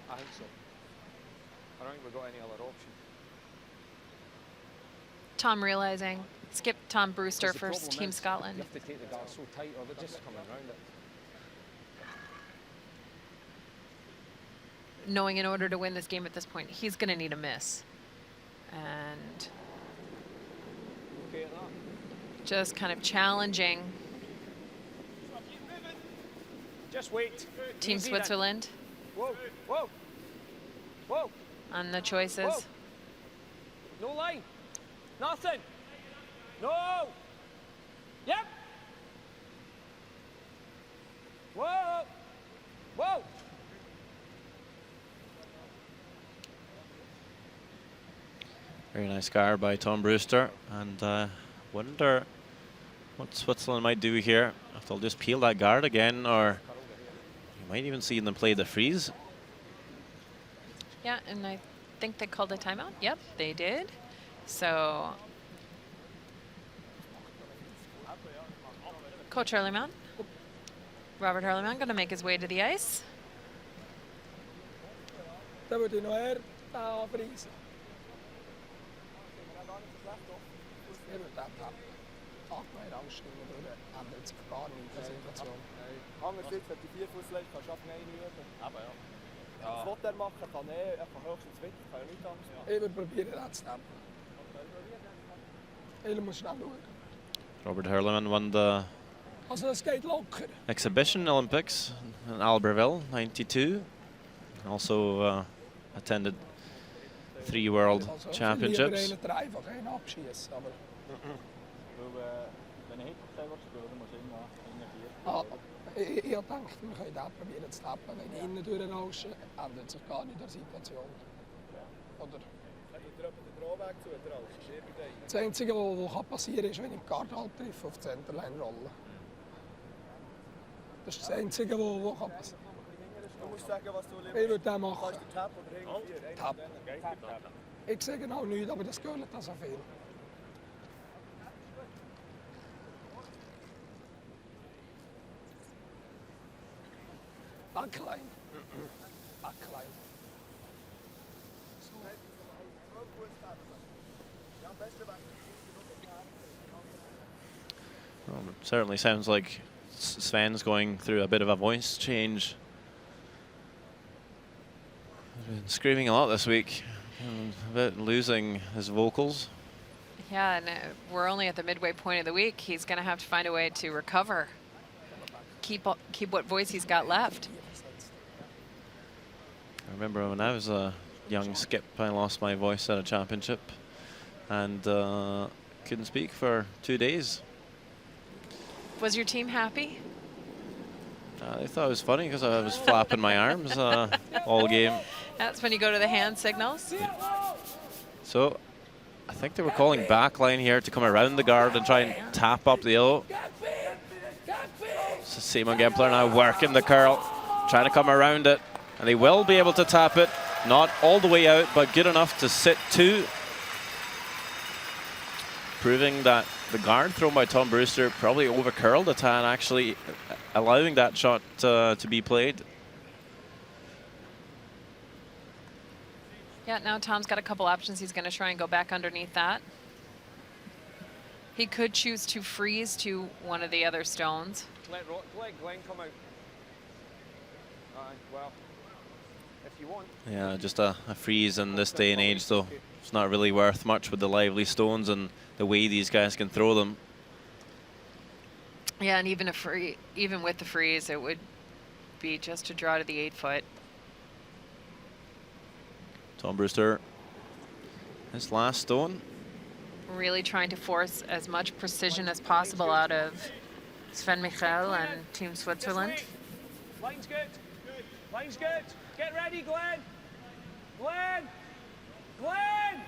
I think so. I don't think we've got any other option. Tom realizing, skip Tom Brewster for Team Scotland. You have to take the guard so tight or they're just coming around it. Knowing in order to win this game at this point, he's going to need a miss. And Okay at that. just kind of challenging Just wait. Team Easy Switzerland then. Whoa, whoa, whoa. on the choices. Whoa. No line. Nothing. No. Yep. Whoa. Whoa. Very nice guard by Tom Brewster, and wonder what Switzerland might do here. If they'll just peel that guard again, or you might even see them play the freeze. Yeah, and I think they called a timeout. Yep, they did. So, Coach Hurleyman, Robert Hurleyman, going to make his way to the ice. Dat wordt nog her vriezen. Hangers jetzt, wenn die 4 Fuß legt, kannst du auf eine Minute. Aber ja. Das will er machen, kann er kann höchstens weg, kann ja nicht anders machen. Even proberen dat te snappen. Helemaal snel door. Robert Hurleyman won the Also dat gaat locker. exhibition Olympics in Albertville, '92. Also attended 3 World Championships. Ik er einfach geen abschießen, aber... Wenn ich hinterher spielen muss ich immer Ich dachte, wir können das probieren zu tappen, wenn ich innen durchrauschen, ändert sich gar nicht der Situation. Oder? Das Einzige, was passieren kann, ist, wenn ich die Guard halt treffe, auf die Centerline rollen. Der Das ist das Einzige, was passieren Du musst sagen, was du kann. Ich würde das machen. Kannst du Tap oder irgendwie Tap. Ich sehe genau nichts, aber das gehört das so viel. Backline. Backline. Well, it certainly sounds like Sven's going through a bit of a voice change. He's been screaming a lot this week, a bit losing his vocals. Yeah, and we're only at the midway point of the week. He's going to have to find a way to recover. Keep what voice he's got left. I remember when I was a young skip, I lost my voice at a championship and couldn't speak for 2 days. Was your team happy? They thought it was funny because I was flapping my arms all game. That's when you go to the hand signals. So I think they were calling backline here to come around the guard and try and tap up the yellow. So Simon Gempler now working the curl, trying to come around it. And he will be able to tap it, not all the way out, but good enough to sit two. Proving that the guard thrown by Tom Brewster probably over-curled the tan, actually allowing that shot to be played. Yeah, now Tom's got a couple options. He's going to try and go back underneath that. He could choose to freeze to one of the other stones. Let Glenn come out. Well, if you want. Yeah, just a freeze in this day and age, so it's not really worth much with the lively stones and the way these guys can throw them. Yeah, and even with the freeze, it would be just a draw to the 8-foot. Tom Brewster, his last stone. Really trying to force as much precision as possible out of Sven Michael and Team Switzerland. Line's good. Line's good. Get ready, Glenn. Glenn. Glenn.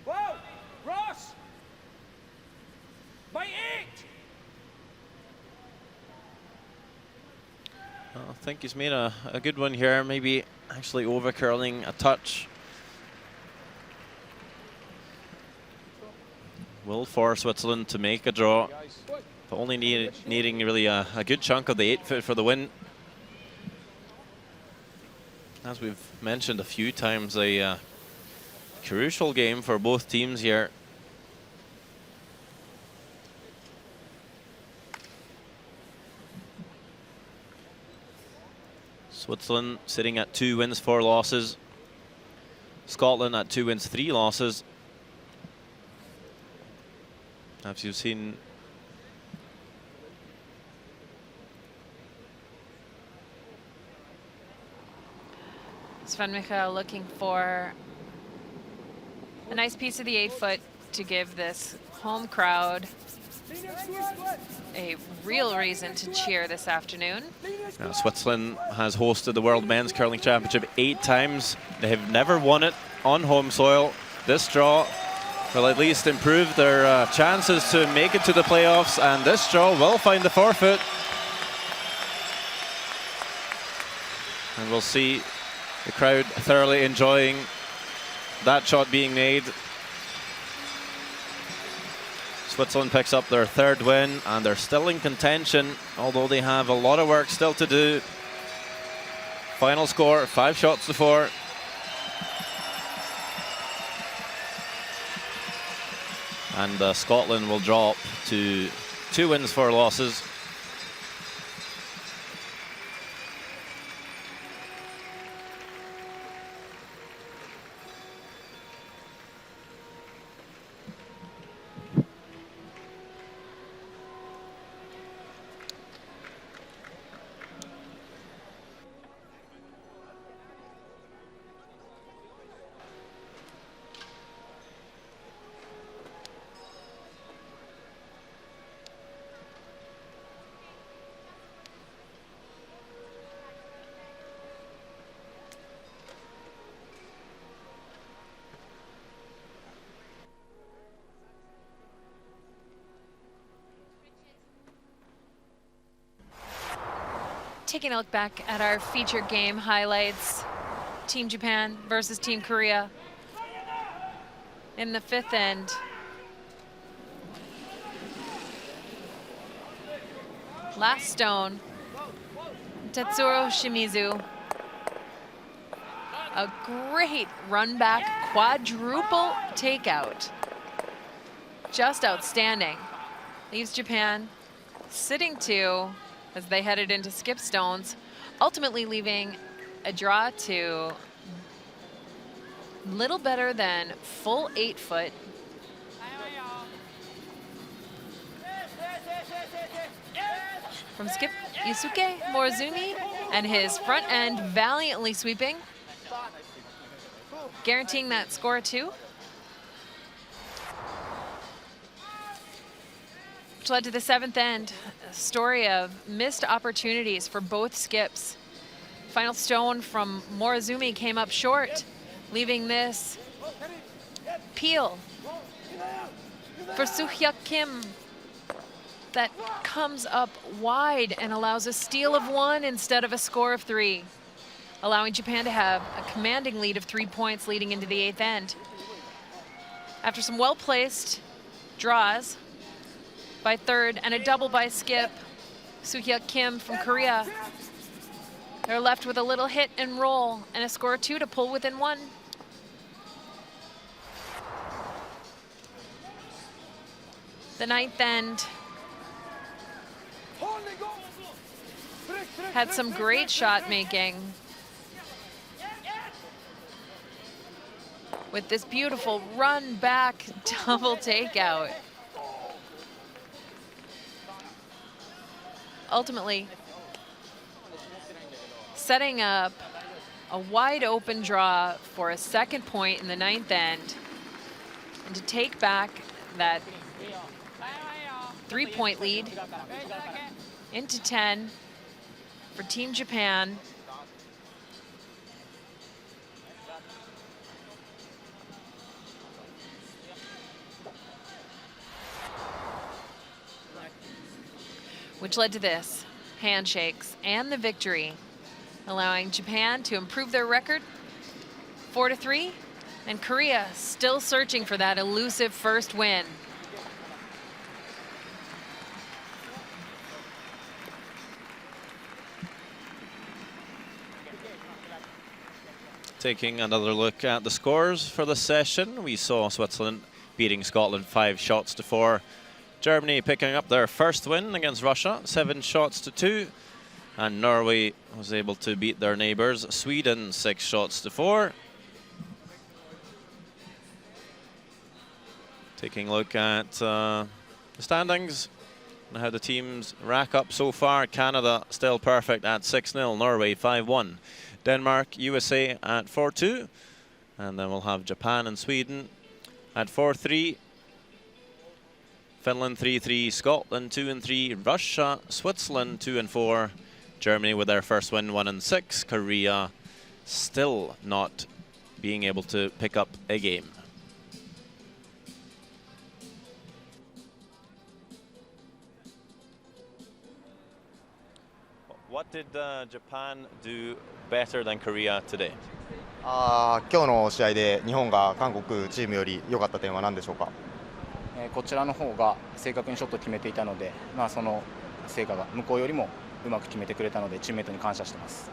Whoa, Ross. By 8. I think he's made a good one here, maybe actually over-curling a touch. Will for Switzerland to make a draw, but only needing really a good chunk of the 8-foot for the win. As we've mentioned a few times, a crucial game for both teams here. Switzerland sitting at 2 wins, 4 losses. Scotland at 2 wins, 3 losses. As you've seen, Sven Michael looking for a nice piece of the 8-foot to give this home crowd a real reason to cheer this afternoon. Switzerland has hosted the World Men's Curling Championship 8 times. They have never won it on home soil. This draw will at least improve their chances to make it to the playoffs, and this draw will find the forfeit. And we'll see the crowd thoroughly enjoying that shot being made. Switzerland picks up their 3rd win, and they're still in contention, although they have a lot of work still to do. Final score, 5 shots to 4. And Scotland will drop to 2 wins, 4 losses. taking a look back at our featured game highlights. Team Japan versus Team Korea in the 5th end. Last stone, Tetsuro Shimizu. A great run back quadruple takeout. Just outstanding. Leaves Japan sitting 2 as they headed into skip stones, ultimately leaving a draw to little better than full 8 foot. From skip Yusuke Morozumi and his front end valiantly sweeping, guaranteeing that score 2. Which led to the 7th end, a story of missed opportunities for both skips. Final stone from Morozumi came up short, leaving this peel for Soo-hyuk Kim that comes up wide and allows a steal of 1 instead of a score of 3, allowing Japan to have a commanding lead of 3 points leading into the 8th end. After some well-placed draws by third and a double by skip Soo-hyuk Kim from Korea, they're left with a little hit and roll and a score of 2 to pull within 1. The 9th end had some great shot making with this beautiful run back double takeout. Ultimately setting up a wide open draw for a 2nd point in the 9th end and to take back that 3-point lead into 10 for Team Japan. Which led to this, handshakes and the victory, allowing Japan to improve their record 4-3, and Korea still searching for that elusive first win. Taking another look at the scores for the session, we saw Switzerland beating Scotland 5 shots to 4. Germany picking up their first win against Russia, 7 shots to 2. And Norway was able to beat their neighbours, Sweden, 6 shots to 4. Taking a look at the standings and how the teams rack up so far. Canada still perfect at 6-0, Norway 5-1. Denmark, USA at 4-2. And then we'll have Japan and Sweden at 4-3. Finland 3-3, Scotland 2-3, Russia, Switzerland 2-4. Germany with their first win 1-6. Korea still not being able to pick up a game. What did Japan do better than Korea today? 今日の試合で日本が韓国チームより良かった点は何でしょうか。こちらの方が正確にショットを決めていたので、その成果が向こうよりもうまく決めてくれたのでチームメイトに感謝しています。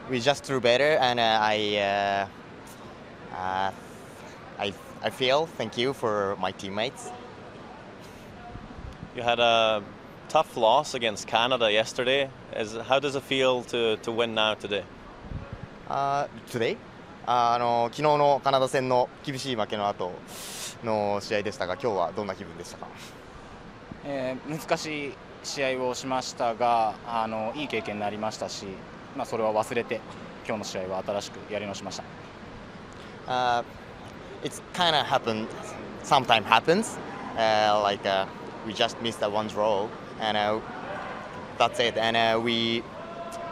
We just threw better, and I feel thank you for my teammates. You had a tough loss against Canada yesterday. How does it feel to win now today? Today? 昨日のカナダ戦の厳しい負けの後の試合でしたが、今日はどんな気分でしたか。難しい試合をしましたが、いい経験になりましたし、それは忘れて今日の試合は新しくやり直しました。It's kind of happened. Sometimes happens. Like we just missed that one draw, and that's it. And we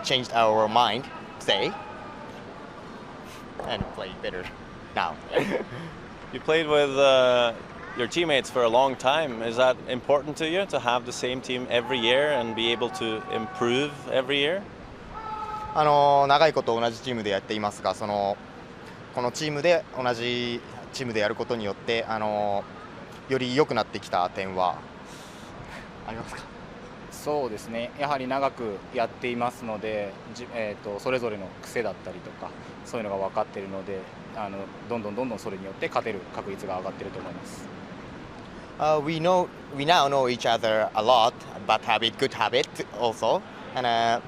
changed our mind today and play better now. You played with your teammates for a long time. Is that important to you to have the same team every year and be able to improve every year? 長いこと同じチームでやっていますが、このチームで同じチームでやることによってより良くなってきた点はありますか？そうですね、やはり長くやっていますので、それぞれの癖だったりとかそういうのが分かっているので、どんどんそれによって勝てる確率が上がっていると思います。We now know each other a lot, bad habit, good habit also, and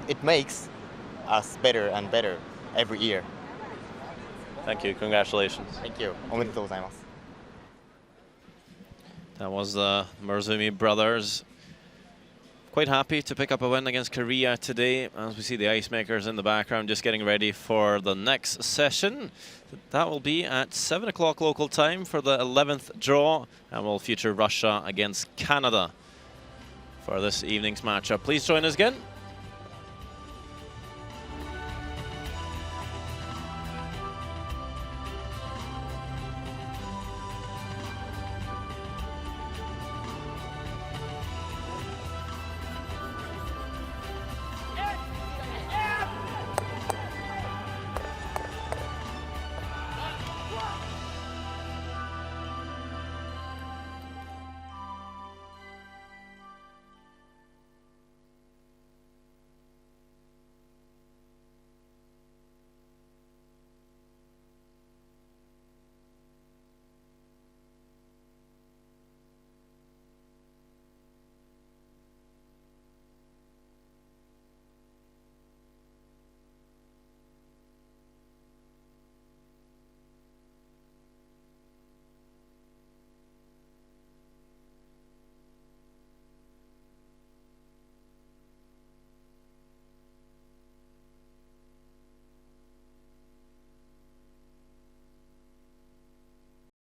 it makes us better and better every year. Thank you. Congratulations. Thank you. おめでとうございます。That was the Murzumi brothers. Quite happy to pick up a win against Korea today, as we see the ice makers in the background just getting ready for the next session. That will be at 7 o'clock local time for the 11th draw, and will feature Russia against Canada for this evening's matchup. Please join us again